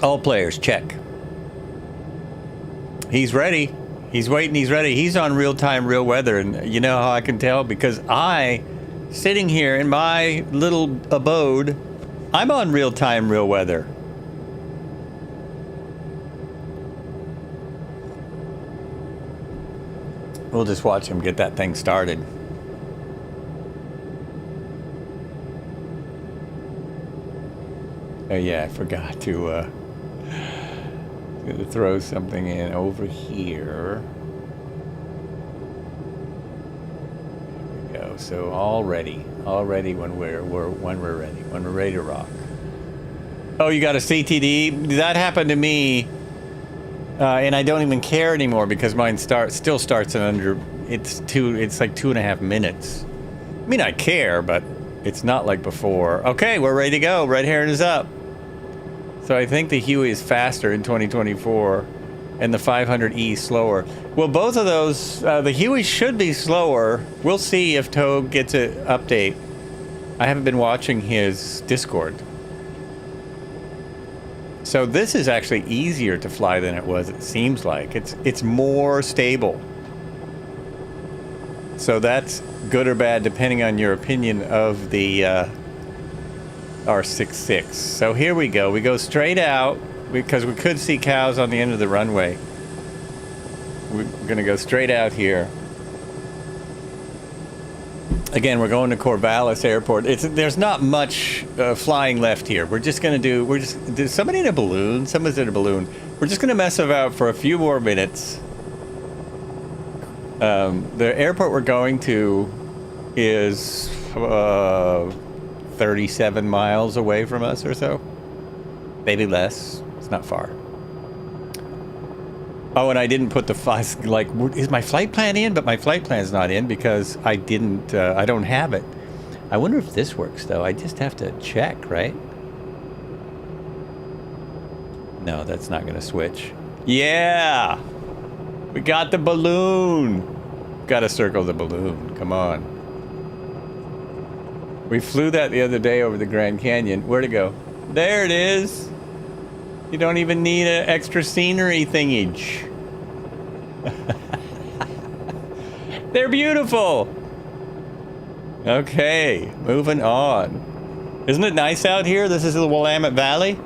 All players, check. He's ready. He's waiting, he's ready. He's on real-time, real weather, and you know how I can tell? Because sitting here in my little abode, I'm on real-time, real weather. We'll just watch him get that thing started. Oh yeah, I forgot to throw something in over here. There we go. So all ready when we're ready to rock. Oh, you got a CTD? That happened to me, and I don't even care anymore because mine still starts in under. It's like 2.5 minutes. I mean, I care, but it's not like before. Okay, we're ready to go. Red herring is up. So I think the Huey is faster in 2024 and the 500E slower. Well, both of those, the Huey should be slower. We'll see if Toad gets an update. I haven't been watching his Discord. So this is actually easier to fly than it was, it seems like. It's more stable. So that's good or bad depending on your opinion of the R66. So here we go. We go straight out because we could see cows on the end of the runway. We're going to go straight out here. Again, we're going to Corvallis Airport. There's not much flying left here. We're just going to did somebody in a balloon? Someone's in a balloon. We're just going to mess about for a few more minutes. The airport we're going to is 37 miles away from us or so. Maybe less. It's not far. Oh, and I didn't put the is my flight plan in? But my flight plan's not in because I don't have it. I wonder if this works though. I just have to check, right? No, that's not gonna switch. Yeah! We got the balloon! Gotta circle the balloon, come on. We flew that the other day over the Grand Canyon. Where'd it go? There it is. You don't even need an extra scenery thingage. They're beautiful. Okay, moving on. Isn't it nice out here? This is the Willamette Valley.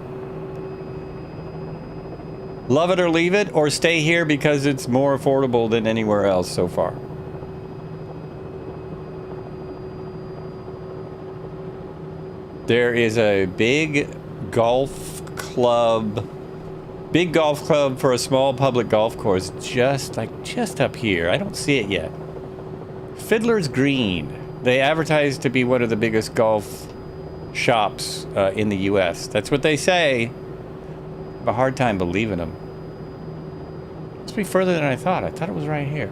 Love it or leave it, or stay here because it's more affordable than anywhere else so far. There is a big golf club for a small public golf course just up here. I don't see it yet. Fiddler's Green. They advertise to be one of the biggest golf shops in the U.S. That's what they say. I have a hard time believing them. Must be further than I thought. I thought it was right here.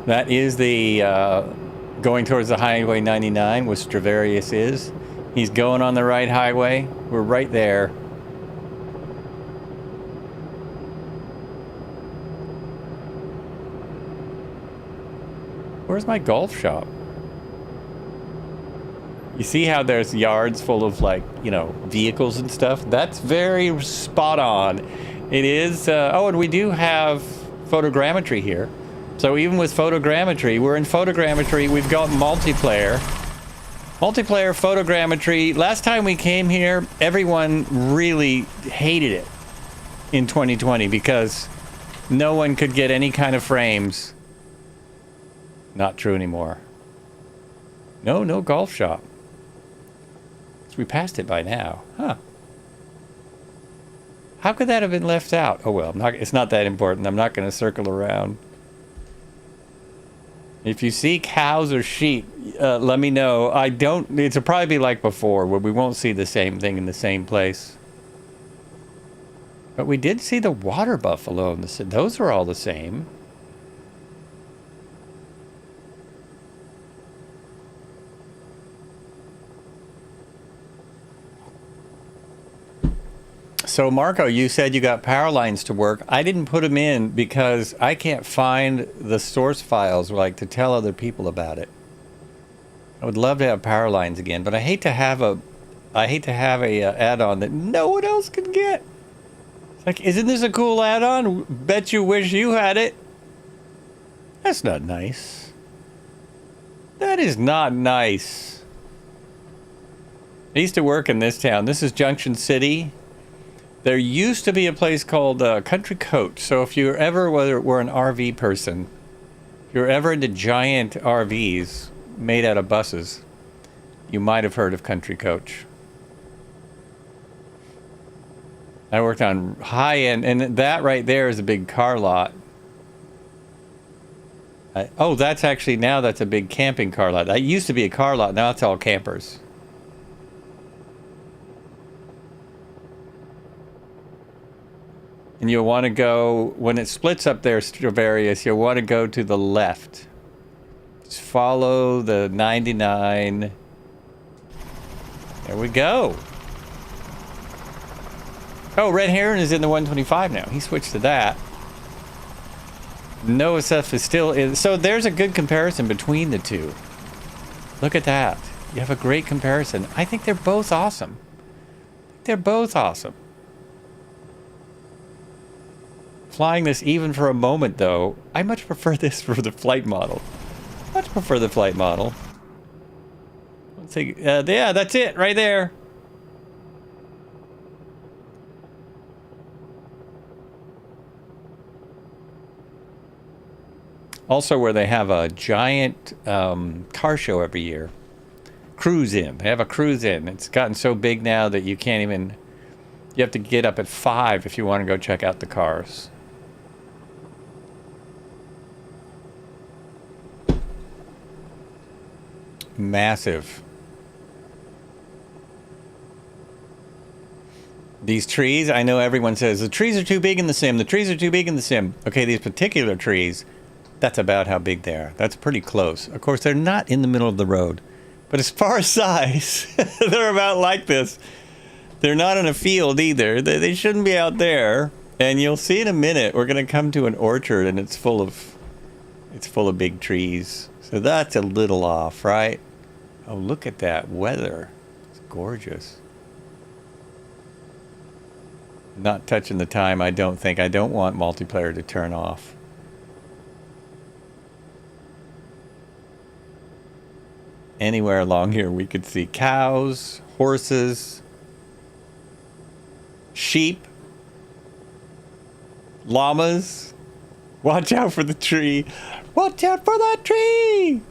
That is the going towards the Highway 99, which Stravarius is. He's going on the right highway. We're right there. Where's my golf shop? You see how there's yards full of vehicles and stuff? That's very spot on. It is, oh, and we do have photogrammetry here. So even with photogrammetry, we're in photogrammetry, we've got multiplayer. Multiplayer photogrammetry. Last time we came here, everyone really hated it in 2020 because no one could get any kind of frames. Not true anymore. No golf shop. So we passed it by now. Huh. How could that have been left out? Oh well, it's not that important. I'm not going to circle around. If you see cows or sheep, let me know. It'll probably be like before, where we won't see the same thing in the same place. But we did see the water buffalo. Those are all the same. So Marco, you said you got power lines to work. I didn't put them in because I can't find the source files to tell other people about it. I would love to have power lines again, but I hate to have a add-on that no one else can get. It's like, isn't this a cool add-on? Bet you wish you had it. That's not nice. That is not nice. I used to work in this town. This is Junction City. There used to be a place called Country Coach. So if you ever were an RV person, if you're ever into giant RVs made out of buses, you might have heard of Country Coach. I worked on high-end, and that right there is a big car lot. That's actually, now that's a big camping car lot. That used to be a car lot, now it's all campers. And you'll want to go, when it splits up there, Stravarius, you'll want to go to the left. Just follow the 99. There we go. Oh, Red Heron is in the 125 now. He switched to that. Noah Seth is still in. So there's a good comparison between the two. Look at that. You have a great comparison. I think they're both awesome. They're both awesome. Flying this even for a moment, though, I much prefer this for the flight model. Much prefer the flight model. Let's see. Yeah, that's it right there. Also, where they have a giant car show every year. Cruise in. They have a cruise in. It's gotten so big now that you can't even. You have to get up at 5 if you want to go check out the cars. Massive. These trees, I know everyone says, the trees are too big in the sim, the trees are too big in the sim. Okay, these particular trees, that's about how big they are. That's pretty close. Of course, they're not in the middle of the road. But as far as size, they're about like this. They're not in a field either. They shouldn't be out there. And you'll see in a minute, we're going to come to an orchard and it's full of big trees. So that's a little off, right? Oh, look at that weather. It's gorgeous. Not touching the time, I don't think. I don't want multiplayer to turn off. Anywhere along here we could see cows, horses, sheep, llamas. Watch out for the tree. Watch out for that tree!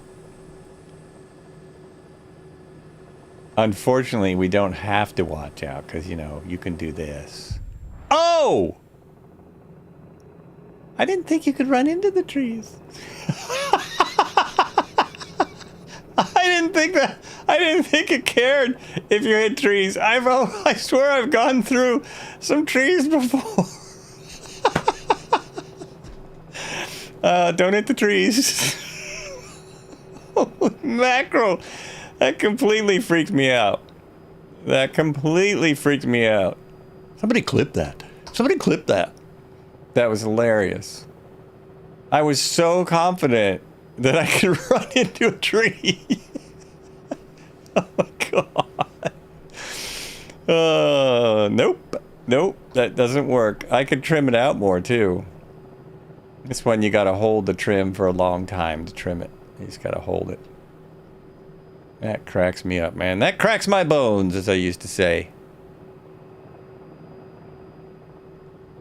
Unfortunately, we don't have to watch out because, you know, you can do this. Oh! I didn't think you could run into the trees. I didn't think it cared if you hit trees. I swear I've gone through some trees before. Don't hit the trees. Mackerel. That completely freaked me out. That completely freaked me out. Somebody clip that. Somebody clip that. That was hilarious. I was so confident that I could run into a tree. Oh my god. Nope. Nope. That doesn't work. I could trim it out more too. This one you gotta hold the trim for a long time to trim it. You just gotta hold it. That cracks me up, man. That cracks my bones, as I used to say.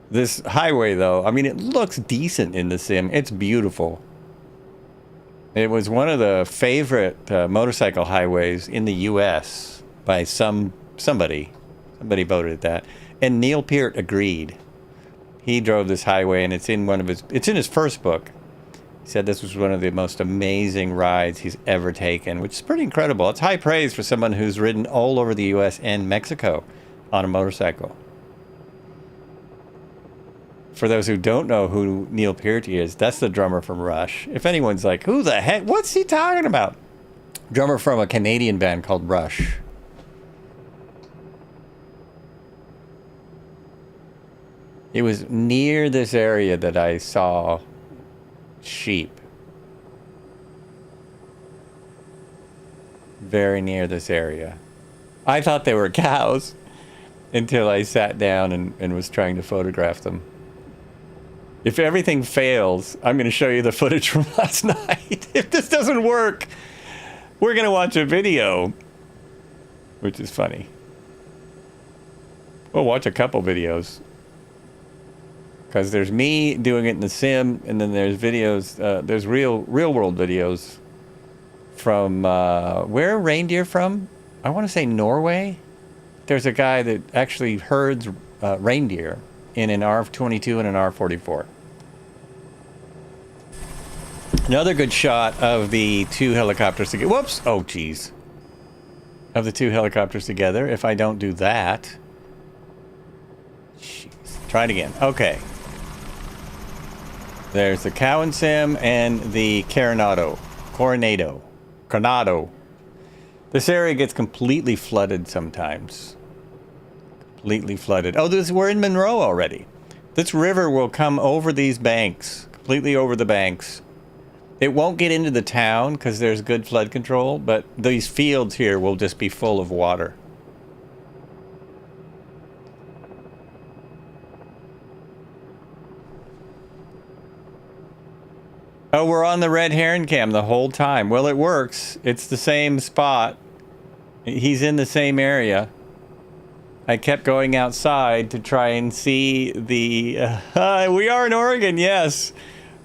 This highway, though, I mean, it looks decent in the sim. It's beautiful. It was one of the favorite motorcycle highways in the U.S. by somebody. Somebody voted at that. And Neil Peart agreed. He drove this highway, and it's in his first book. He said this was one of the most amazing rides he's ever taken, which is pretty incredible. It's high praise for someone who's ridden all over the U.S. and Mexico on a motorcycle. For those who don't know who Neil Peart is, that's the drummer from Rush. If anyone's like, who the heck? What's he talking about? Drummer from a Canadian band called Rush. It was near this area that I saw sheep. Very near this area. I thought they were cows until I sat down and was trying to photograph them. If everything fails, I'm going to show you the footage from last night. If this doesn't work, we're going to watch a video, which is funny. We'll watch a couple videos. Because there's me doing it in the sim, and then there's videos, there's real world videos from, where are reindeer from? I want to say Norway. There's a guy that actually herds reindeer in an R22 and an R44. Another good shot of the two helicopters together. Whoops! Oh, geez. Of the two helicopters together. If I don't do that. Jeez. Try it again. Okay. There's the Cowansim and the Coronado. This area gets completely flooded sometimes. Completely flooded. Oh, we're in Monroe already. This river will come over these banks. Completely over the banks. It won't get into the town because there's good flood control, but these fields here will just be full of water. Oh, we're on the red heron cam the whole time. Well, it works. It's the same spot. He's in the same area. I kept going outside to try and see the... we are in Oregon, yes.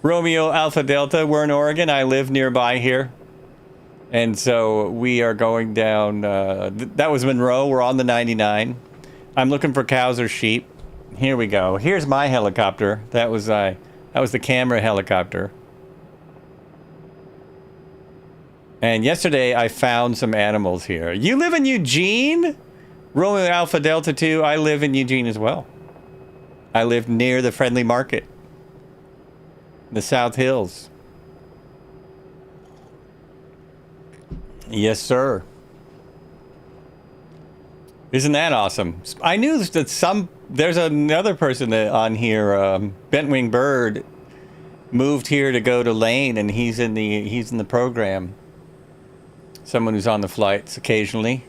Romeo Alpha Delta, we're in Oregon. I live nearby here. And so we are going down... that was Monroe. We're on the 99. I'm looking for cows or sheep. Here we go. Here's my helicopter. That was the camera helicopter. And yesterday I found some animals here. You live in Eugene? Romeo Alpha Delta 2, I live in Eugene as well. I live near the Friendly Market. The South Hills. Yes, sir. Isn't that awesome? I knew that there's another person that on here, Bentwing Bird, moved here to go to Lane, and he's in the program. Someone who's on the flights occasionally.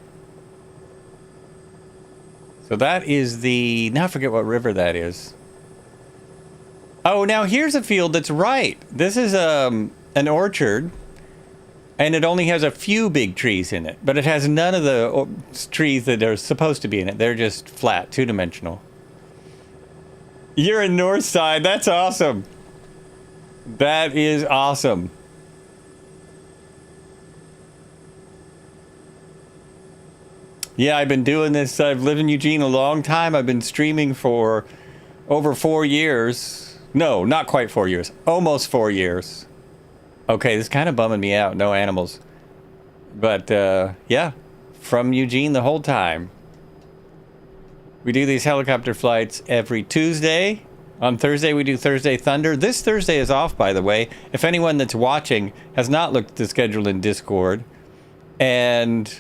So that is now I forget what river that is. Oh, now here's a field that's right. This is an orchard, and it only has a few big trees in it, but it has none of the trees that are supposed to be in it. They're just flat, two-dimensional. You're in Northside. That's awesome. That is awesome. Yeah, I've been doing this. I've lived in Eugene a long time. I've been streaming for over 4 years. No, not quite 4 years. Almost 4 years. Okay, this is kind of bumming me out. No animals. But, yeah, from Eugene the whole time. We do these helicopter flights every Tuesday. On Thursday, we do Thursday Thunder. This Thursday is off, by the way. If anyone that's watching has not looked at the schedule in Discord. And...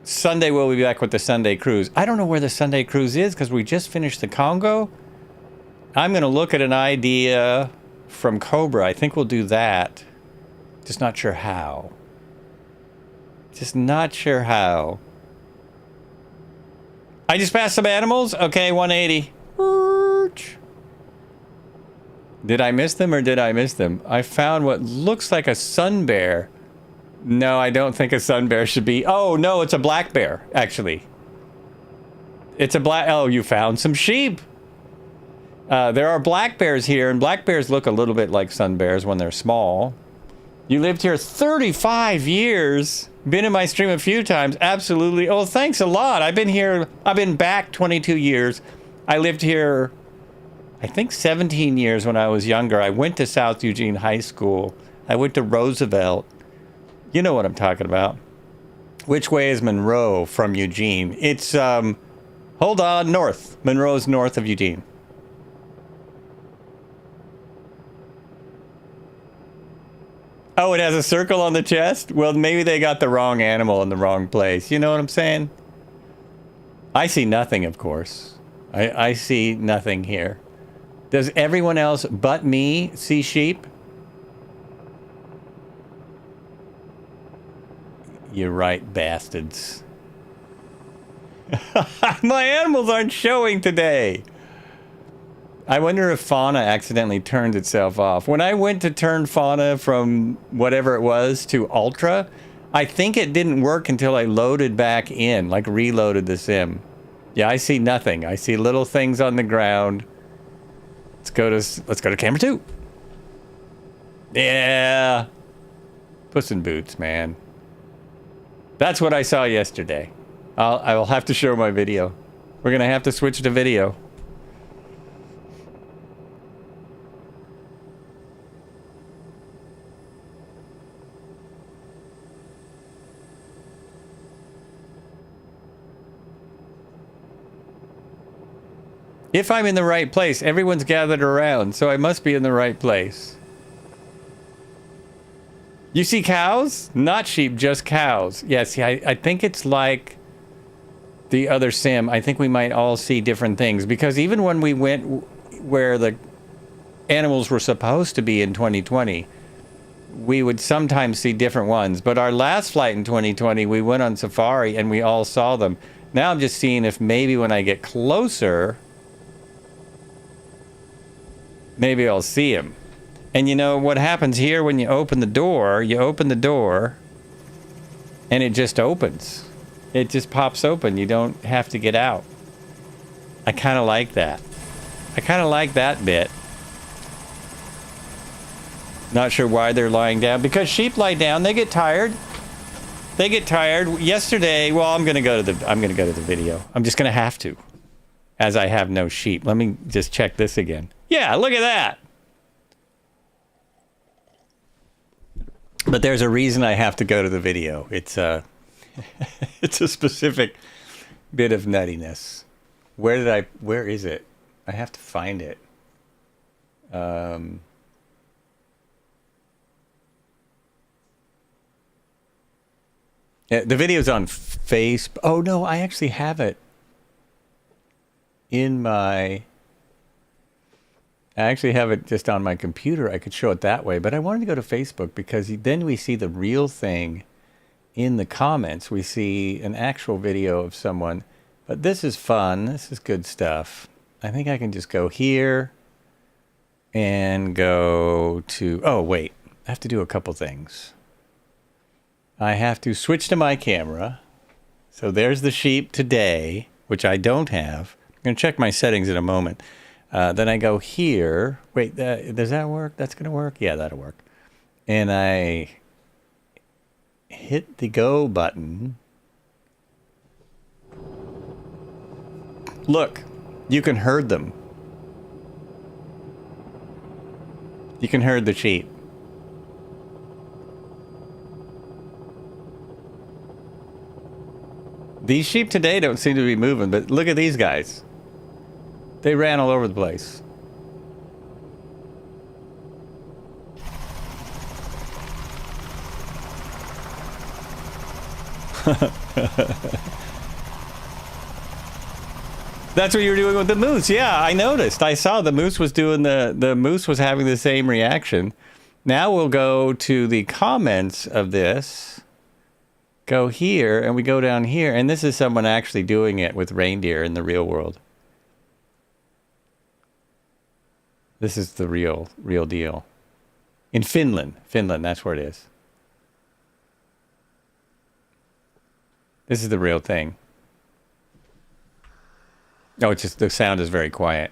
Sunday we'll be back with the Sunday cruise. I don't know where the Sunday cruise is because we just finished the Congo. I'm going to look at an idea from Cobra. I think we'll do that. Just not sure how. Just not sure how. I just passed some animals. Okay, 180. Did I miss them or did I miss them? I found what looks like a sun bear. No, I don't think a sun bear should be... Oh, no, it's a black bear, actually. It's a black... Oh, you found some sheep. There are black bears here, and black bears look a little bit like sun bears when they're small. You lived here 35 years. Been in my stream a few times. Absolutely. Oh, thanks a lot. I've been back 22 years. I lived here, I think 17 years when I was younger. I went to South Eugene High School. I went to Roosevelt. You know what I'm talking about. Which way is Monroe from Eugene? It's, hold on, north. Monroe's north of Eugene. Oh, it has a circle on the chest? Well, maybe they got the wrong animal in the wrong place. You know what I'm saying? I see nothing, of course. I see nothing here. Does everyone else but me see sheep? You're right, bastards. My animals aren't showing today. I wonder if fauna accidentally turned itself off. When I went to turn fauna from whatever it was to ultra, I think it didn't work until I loaded back in, like reloaded the sim. Yeah, I see nothing. I see little things on the ground. Let's go to camera 2. Yeah. Puss in Boots, man. That's what I saw yesterday. I will have to show my video. We're gonna have to switch to video. If I'm in the right place, everyone's gathered around, so I must be in the right place. You see cows? Not sheep, just cows. Yes, yeah, I think it's like the other sim. I think we might all see different things, because even when we went where the animals were supposed to be in 2020, we would sometimes see different ones. But our last flight in 2020, we went on safari and we all saw them. Now I'm just seeing if maybe when I get closer, maybe I'll see him. And you know what happens here when you open the door, and it just opens. It just pops open. You don't have to get out. I kind of like that. I kind of like that bit. Not sure why they're lying down. Because sheep lie down, they get tired. They get tired. Yesterday, well, I'm gonna go to the video. I'm just gonna have to, as I have no sheep. Let me just check this again. Yeah, look at that. But there's a reason I have to go to the video. It's it's a specific bit of nuttiness. Where is it? I have to find it. Yeah, the video's on Facebook. Oh no, I actually have it in my... I actually have it just on my computer. I could show it that way, but I wanted to go to Facebook because then we see the real thing in the comments. We see an actual video of someone, but this is fun. This is good stuff. I think I can just go here and go to, oh wait, I have to do a couple things. I have to switch to my camera. So there's the sheep today, which I don't have. I'm going to check my settings in a moment. Then I go here. Wait, does that work? That's going to work? Yeah, that'll work. And I hit the go button. Look, you can herd them. You can herd the sheep. These sheep today don't seem to be moving, but look at these guys. They ran all over the place. That's what you were doing with the moose. Yeah, I noticed. I saw the moose was doing the moose was having the same reaction. Now we'll go to the comments of this. Go here, and we go down here, and this is someone actually doing it with reindeer in the real world. This is the real deal. In Finland, that's where it is. This is the real thing. Oh, it's just the sound is very quiet.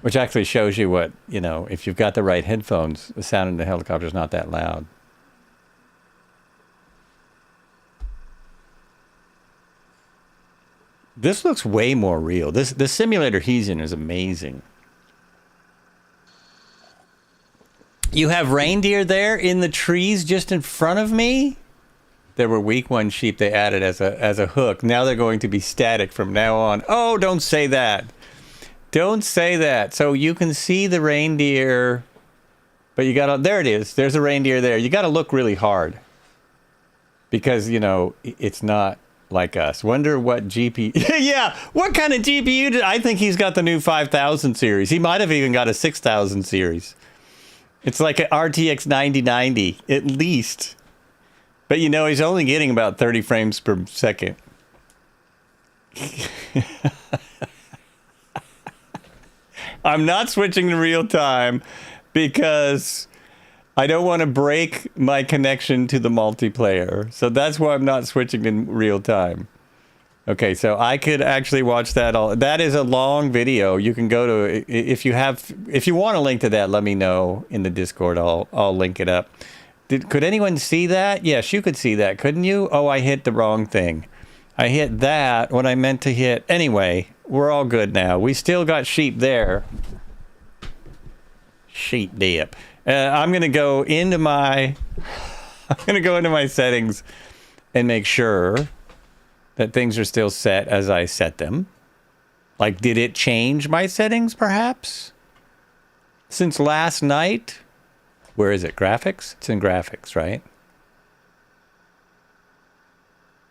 Which actually shows you what, you know, if you've got the right headphones, the sound in the helicopter is not that loud. This looks way more real. The simulator he's in is amazing. You have reindeer there in the trees just in front of me? There were week 1 sheep they added as a hook. Now they're going to be static from now on. Oh, don't say that. Don't say that. So you can see the reindeer, but you gotta, there it is. There's a reindeer there. You gotta look really hard. Because, you know, it's not like us. Wonder what GPU, yeah, what kind of GPU did, I think he's got the new 5000 series. He might have even got a 6000 series. It's like an RTX 9090, at least. But you know, he's only getting about 30 frames per second. I'm not switching to real time because I don't want to break my connection to the multiplayer. So that's why I'm not switching in real time. Okay, so I could actually watch that all. That is a long video. You can go to, if you want a link to that, let me know in the Discord. I'll link it up. Could anyone see that? Yes, you could see that, couldn't you? Oh, I hit the wrong thing. I hit that when I meant to hit. Anyway, we're all good now. We still got sheep there. Sheep dip. I'm gonna go into my settings and make sure that things are still set as I set them. Like, did it change my settings, perhaps? Since last night? Where is it? Graphics? It's in graphics, right?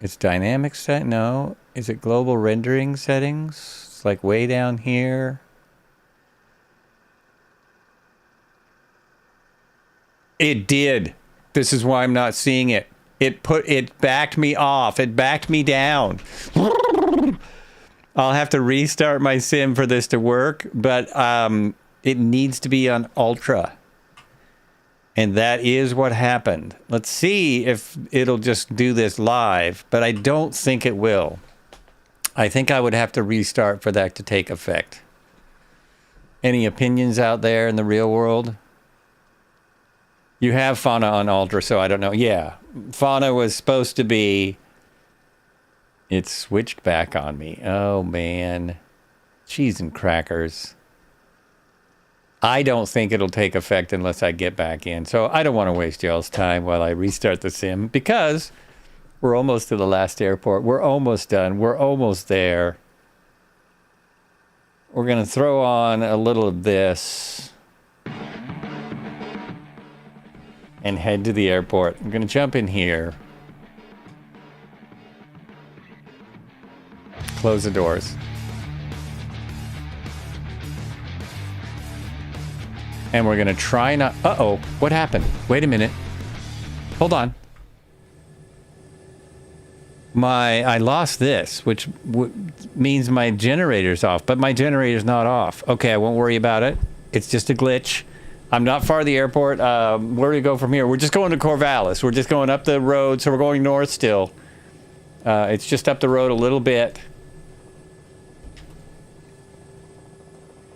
It's dynamic set? No. Is it global rendering settings? It's like way down here. It did. This is why I'm not seeing it. It backed me off. It backed me down. I'll have to restart my sim for this to work, but it needs to be on ultra. And that is what happened. Let's see if it'll just do this live, but I don't think it will. I think I would have to restart for that to take effect. Any opinions out there in the real world? You have Fauna on Ultra, so I don't know. Yeah, Fauna was supposed to be... It switched back on me. Oh, man. Cheese and crackers. I don't think it'll take effect unless I get back in. So I don't want to waste y'all's time while I restart the sim, because we're almost to the last airport. We're almost done. We're almost there. We're going to throw on a little of this and head to the airport. I'm going to jump in here. Close the doors. And we're going to try not... Uh-oh. What happened? Wait a minute. Hold on. I lost this, which means my generator's off. But my generator's not off. Okay, I won't worry about it. It's just a glitch. I'm not far to the airport. Where do we go from here? We're just going to Corvallis. We're just going up the road, so we're going north still. It's just up the road a little bit.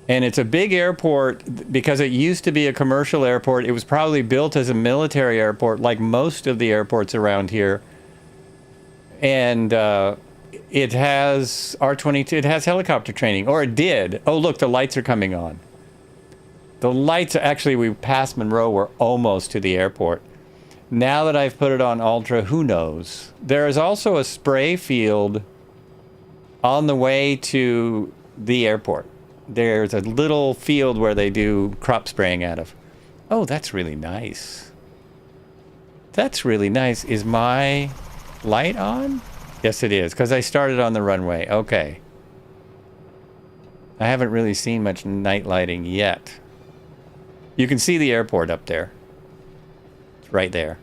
And it's a big airport because it used to be a commercial airport. It was probably built as a military airport, like most of the airports around here. And it has R22, it has helicopter training, or it did. Oh, look, the lights are coming on. The lights, actually, we passed Monroe. We're almost to the airport. Now that I've put it on Ultra, who knows? There is also a spray field on the way to the airport. There's a little field where they do crop spraying out of. Oh, that's really nice. That's really nice. Is my light on? Yes, it is, because I started on the runway. Okay. I haven't really seen much night lighting yet. You can see the airport up there. It's right there.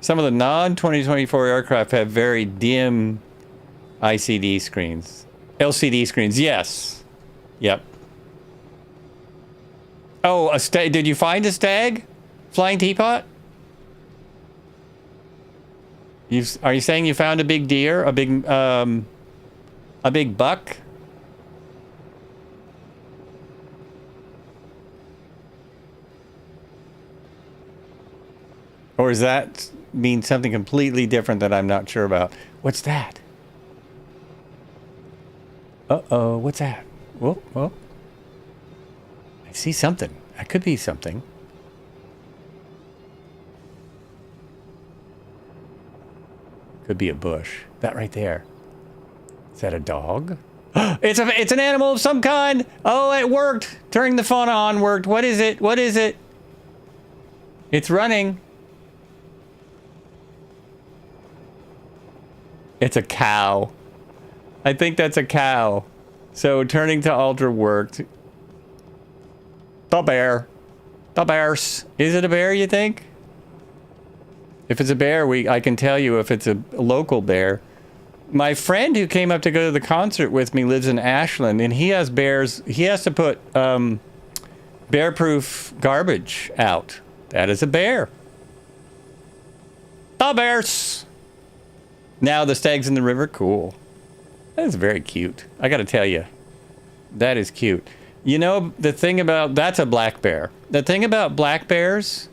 Some of the non-2024 aircraft have very dim ICD screens. LCD screens, yes. Yep. Oh, a stag. Did you find a stag? Flying teapot? Are you saying you found a big deer? A big buck? Or is that mean something completely different that I'm not sure about. What's that? Uh-oh, what's that? Whoa, whoa. I see something. That could be something. Could be a bush. That right there. Is that a dog? It's an animal of some kind. Oh, it worked. Turning the phone on worked. What is it? What is it? It's running. It's a cow. I think that's a cow. So turning to ultra worked. The bear. The bears. Is it a bear, you think? If it's a bear, I can tell you if it's a local bear. My friend who came up to go to the concert with me lives in Ashland, and he has bears. He has to put bear-proof garbage out. That is a bear. The bears. Now the stags in the river, cool. That is very cute. I got to tell you, that is cute. You know, the thing about, that's a black bear. The thing about black bears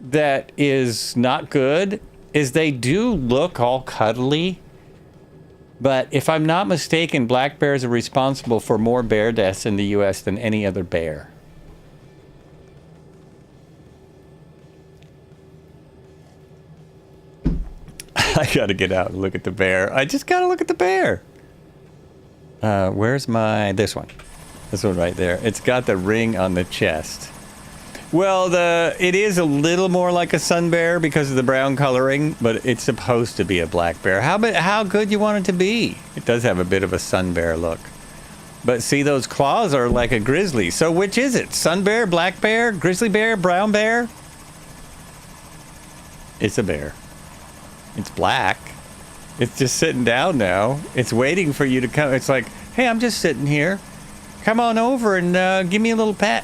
that is not good is they do look all cuddly. But if I'm not mistaken, black bears are responsible for more bear deaths in the U.S. than any other bear. I gotta get out and look at the bear. I just gotta look at the bear. Where's this one? This one right there. It's got the ring on the chest. Well, it is a little more like a sun bear because of the brown coloring, but it's supposed to be a black bear. How good you want it to be? It does have a bit of a sun bear look. But see, those claws are like a grizzly. So which is it? Sun bear, black bear, grizzly bear, brown bear? It's a bear. It's black. It's just sitting down now. It's waiting for you to come. It's like, hey, I'm just sitting here. Come on over and give me a little pet.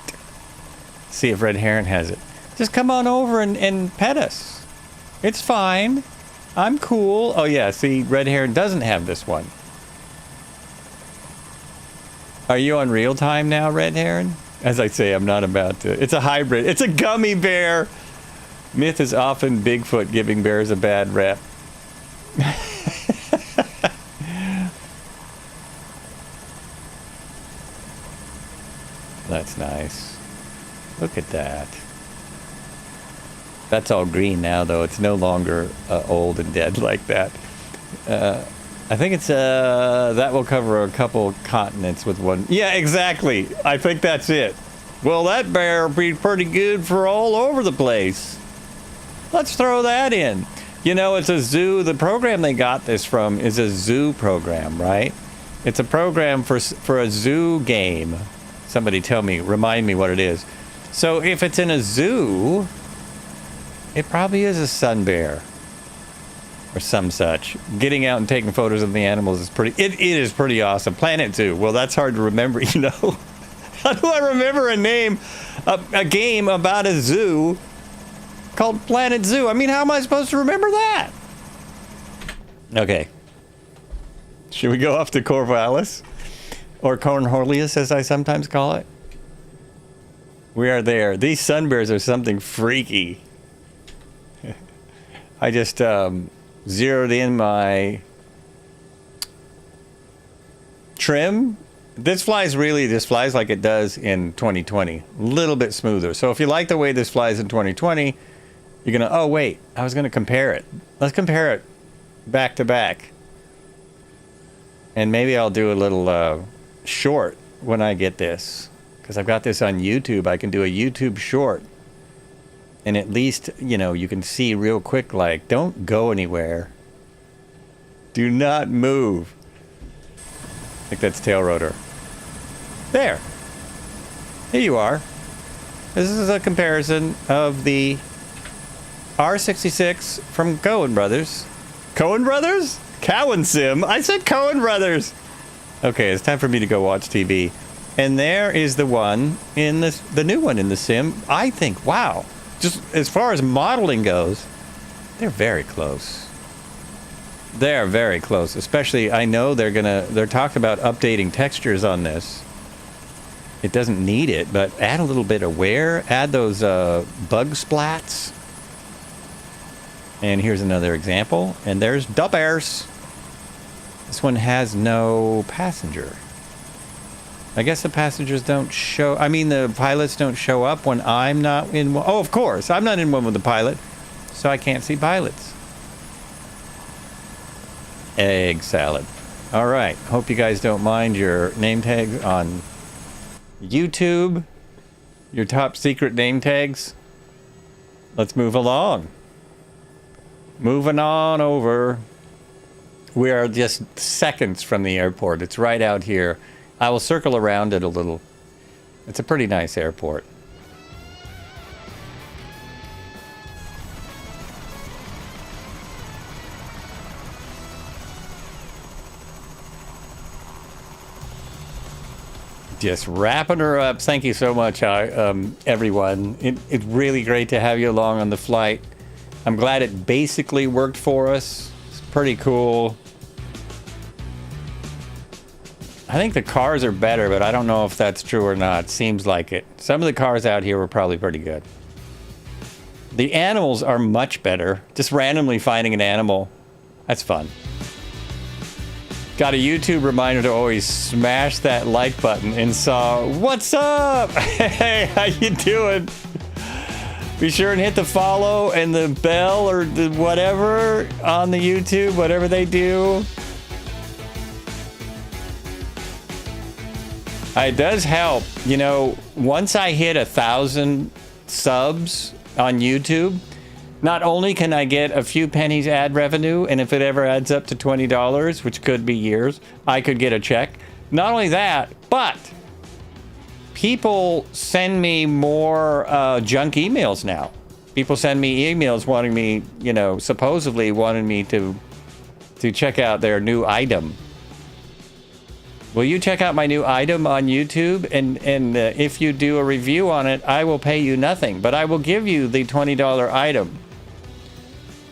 See if Red Heron has it. Just come on over and pet us. It's fine. I'm cool. Oh yeah, see, Red Heron doesn't have this one. Are you on real time now, Red Heron? As I say, I'm not about to. It's a hybrid. It's a gummy bear. Myth is often Bigfoot giving bears a bad rep. That's nice. Look at that. That's all green now, though. It's no longer old and dead like that. I think it's that will cover a couple continents with one. Yeah, exactly. I think that's it. Well, that bear will be pretty good for all over the place. Let's throw that in. You know, it's a zoo. The program they got this from is a zoo program, right? It's a program for a zoo game. Somebody remind me what it is. So if it's in a zoo, it probably is a sun bear or some such. Getting out and taking photos of the animals is it is pretty awesome. Planet Zoo. Well, that's hard to remember, you know. How do I remember a name, a game about a zoo called Planet Zoo? I mean, how am I supposed to remember that? Okay. Should we go off to Corvallis? Or Cornholius, as I sometimes call it? We are there. These sun bears are something freaky. I just zeroed in my trim. This flies like it does in 2020. A little bit smoother. So if you like the way this flies in 2020, you're going to, oh wait, I was going to compare it. Let's compare it back to back. And maybe I'll do a little short when I get this. Because I've got this on YouTube. I can do a YouTube short. And at least, you know, you can see real quick, like, don't go anywhere. Do not move. I think that's tail rotor. There. Here you are. This is a comparison of the R66 from Cowan Brothers. Cowan Brothers? Cowansim. I said Cowan Brothers. Okay, it's time for me to go watch TV. And there is the one in the new one in the sim. I think, wow. Just as far as modeling goes, they're very close. They're very close. Especially, I know they're talking about updating textures on this. It doesn't need it, but add a little bit of wear. Add those bug splats. And here's another example. And there's the Bears. This one has no passenger. I guess the passengers don't show... I mean, the pilots don't show up when I'm not in one. Oh, of course. I'm not in one with the pilot. So I can't see pilots. Egg salad. All right. Hope you guys don't mind your name tags on YouTube. Your top secret name tags. Let's move along. Moving on over. We are just seconds from the airport. It's right out here. I will circle around it a little. It's a pretty nice airport. Just wrapping her up. Thank you so much, everyone. It's really great to have you along on the flight. I'm glad it basically worked for us. It's pretty cool. I think the cars are better, but I don't know if that's true or not. Seems like it. Some of the cars out here were probably pretty good. The animals are much better. Just randomly finding an animal. That's fun. Got a YouTube reminder to always smash that like button and saw, what's up? Hey, how you doing? Be sure and hit the follow and the bell or the whatever on the YouTube, whatever they do. It does help. You know, once I hit 1,000 subs on YouTube, not only can I get a few pennies ad revenue, and if it ever adds up to $20, which could be years, I could get a check. Not only that, but people send me more junk emails now. People send me emails wanting me, you know, supposedly wanting me to check out their new item. Will you check out my new item on YouTube? And if you do a review on it, I will pay you nothing, but I will give you the $20 item.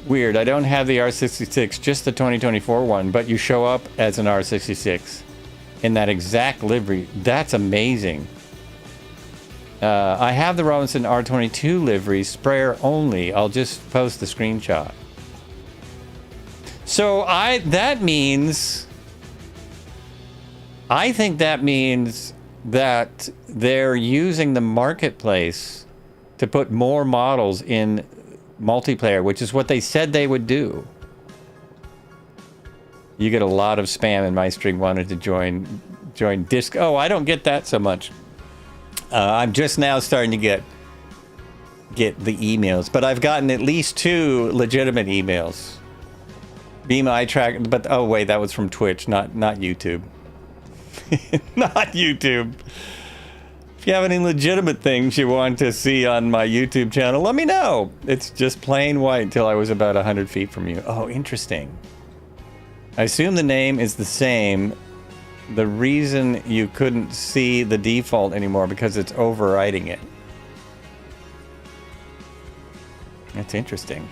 Weird, I don't have the R66, just the 2024 one, but you show up as an R66 in that exact livery. That's amazing. I have the Robinson R22 livery, sprayer only. I'll just post the screenshot. So that means... I think that means that they're using the marketplace to put more models in multiplayer, which is what they said they would do. You get a lot of spam in my stream wanted to join disc. Oh, I don't get that so much. I'm just now starting to get the emails, but I've gotten at least 2 legitimate emails. Beam eye track, but oh wait, that was from Twitch, not YouTube. Not YouTube. If you have any legitimate things you want to see on my YouTube channel, let me know. It's just plain white until I was about 100 feet from you. Oh, interesting. I assume the name is the same. The reason you couldn't see the default anymore because it's overriding it. That's interesting.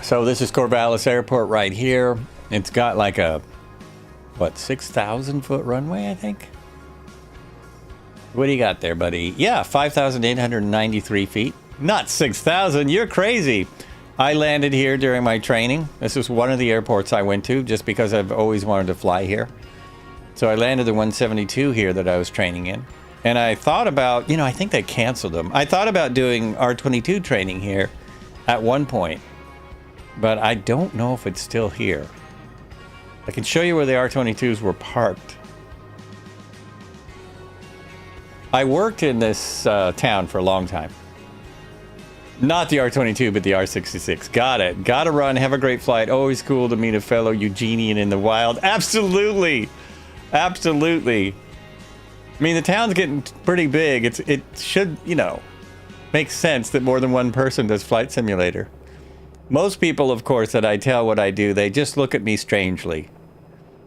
So this is Corvallis Airport right here. It's got like a, what, 6,000 foot runway, I think? What do you got there, buddy? Yeah, 5,893 feet. Not 6,000, you're crazy. I landed here during my training. This is one of the airports I went to just because I've always wanted to fly here. So I landed the 172 here that I was training in. And I thought about, you know, I think they canceled them. I thought about doing R22 training here at one point. But I don't know if it's still here. I can show you where the R22s were parked. I worked in this town for a long time. Not the R22, but the R66. Got it. Gotta run. Have a great flight. Always cool to meet a fellow Eugenian in the wild. Absolutely. Absolutely. I mean, the town's getting pretty big. It should, you know, make sense that more than one person does Flight Simulator. Most people, of course, that I tell what I do, they just look at me strangely.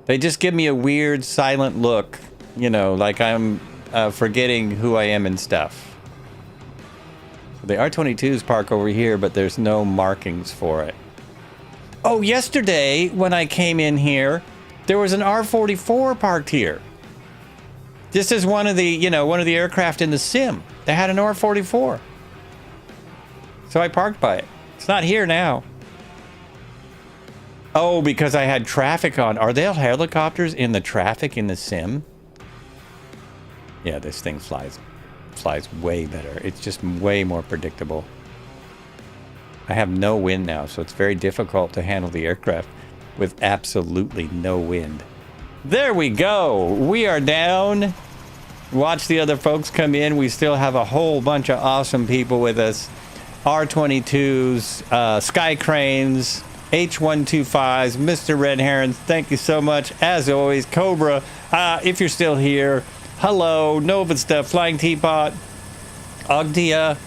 They just give me a weird, silent look, you know, like I'm forgetting who I am and stuff. The R22s park over here, but there's no markings for it. Oh, yesterday, when I came in here, there was an R44 parked here. This is one of the aircraft in the sim. They had an R-44. So I parked by it. It's not here now. Oh, because I had traffic on. Are there helicopters in the traffic in the sim? Yeah, this thing flies way better. It's just way more predictable. I have no wind now, so it's very difficult to handle the aircraft with absolutely no wind. There we go. We are down. Watch the other folks come in. We still have a whole bunch of awesome people with us. R22s, Sky Cranes, H125s, Mr. Red Herons, thank you so much. As always, Cobra, if you're still here, hello, Nova Stuff, Flying Teapot, Ogdia,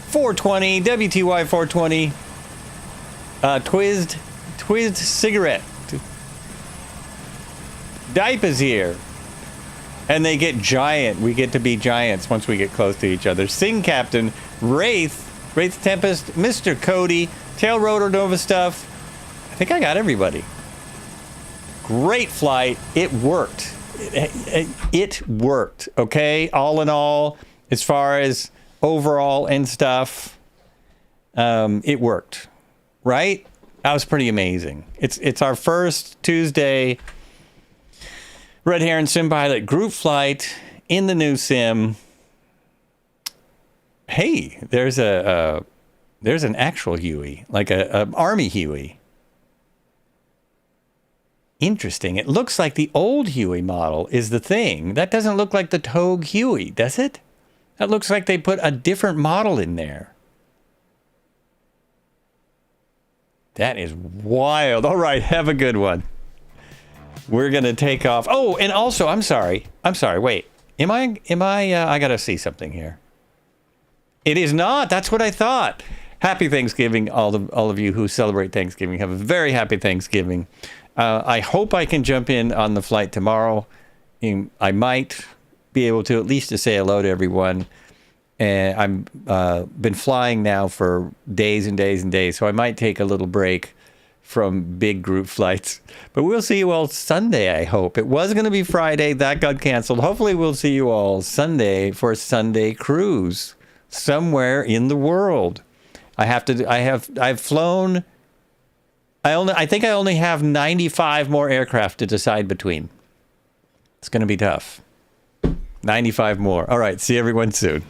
420, WTY 420, Twizzed Cigarette, Diaper's here. And they get giant. We get to be giants once we get close to each other. Sing Captain, Wraith Tempest, Mr. Cody, Tail Rotor Nova Stuff. I think I got everybody. Great flight. It worked. It worked, okay? All in all, as far as overall and stuff, it worked, right? That was pretty amazing. It's our first Tuesday Red Heron Sim Pilot group flight in the new sim. Hey, there's an actual Huey, like a Army Huey. Interesting. It looks like the old Huey model is the thing. That doesn't look like the Togue Huey, does it? That looks like they put a different model in there. That is wild. All right, have a good one. We're going to take off. Oh, and also, I'm sorry. Wait. Am I I got to see something here. It is not. That's what I thought. Happy Thanksgiving, all of you who celebrate Thanksgiving. Have a very happy Thanksgiving. I hope I can jump in on the flight tomorrow. I might be able to, at least to say hello to everyone. And I've been flying now for days and days and days, so I might take a little break from big group flights. But we'll see you all Sunday, I hope. It was going to be Friday. That got canceled. Hopefully we'll see you all Sunday for a Sunday cruise somewhere in the world. I've flown. I think I only have 95 more aircraft to decide between. It's going to be tough. 95 more. All right. See everyone soon.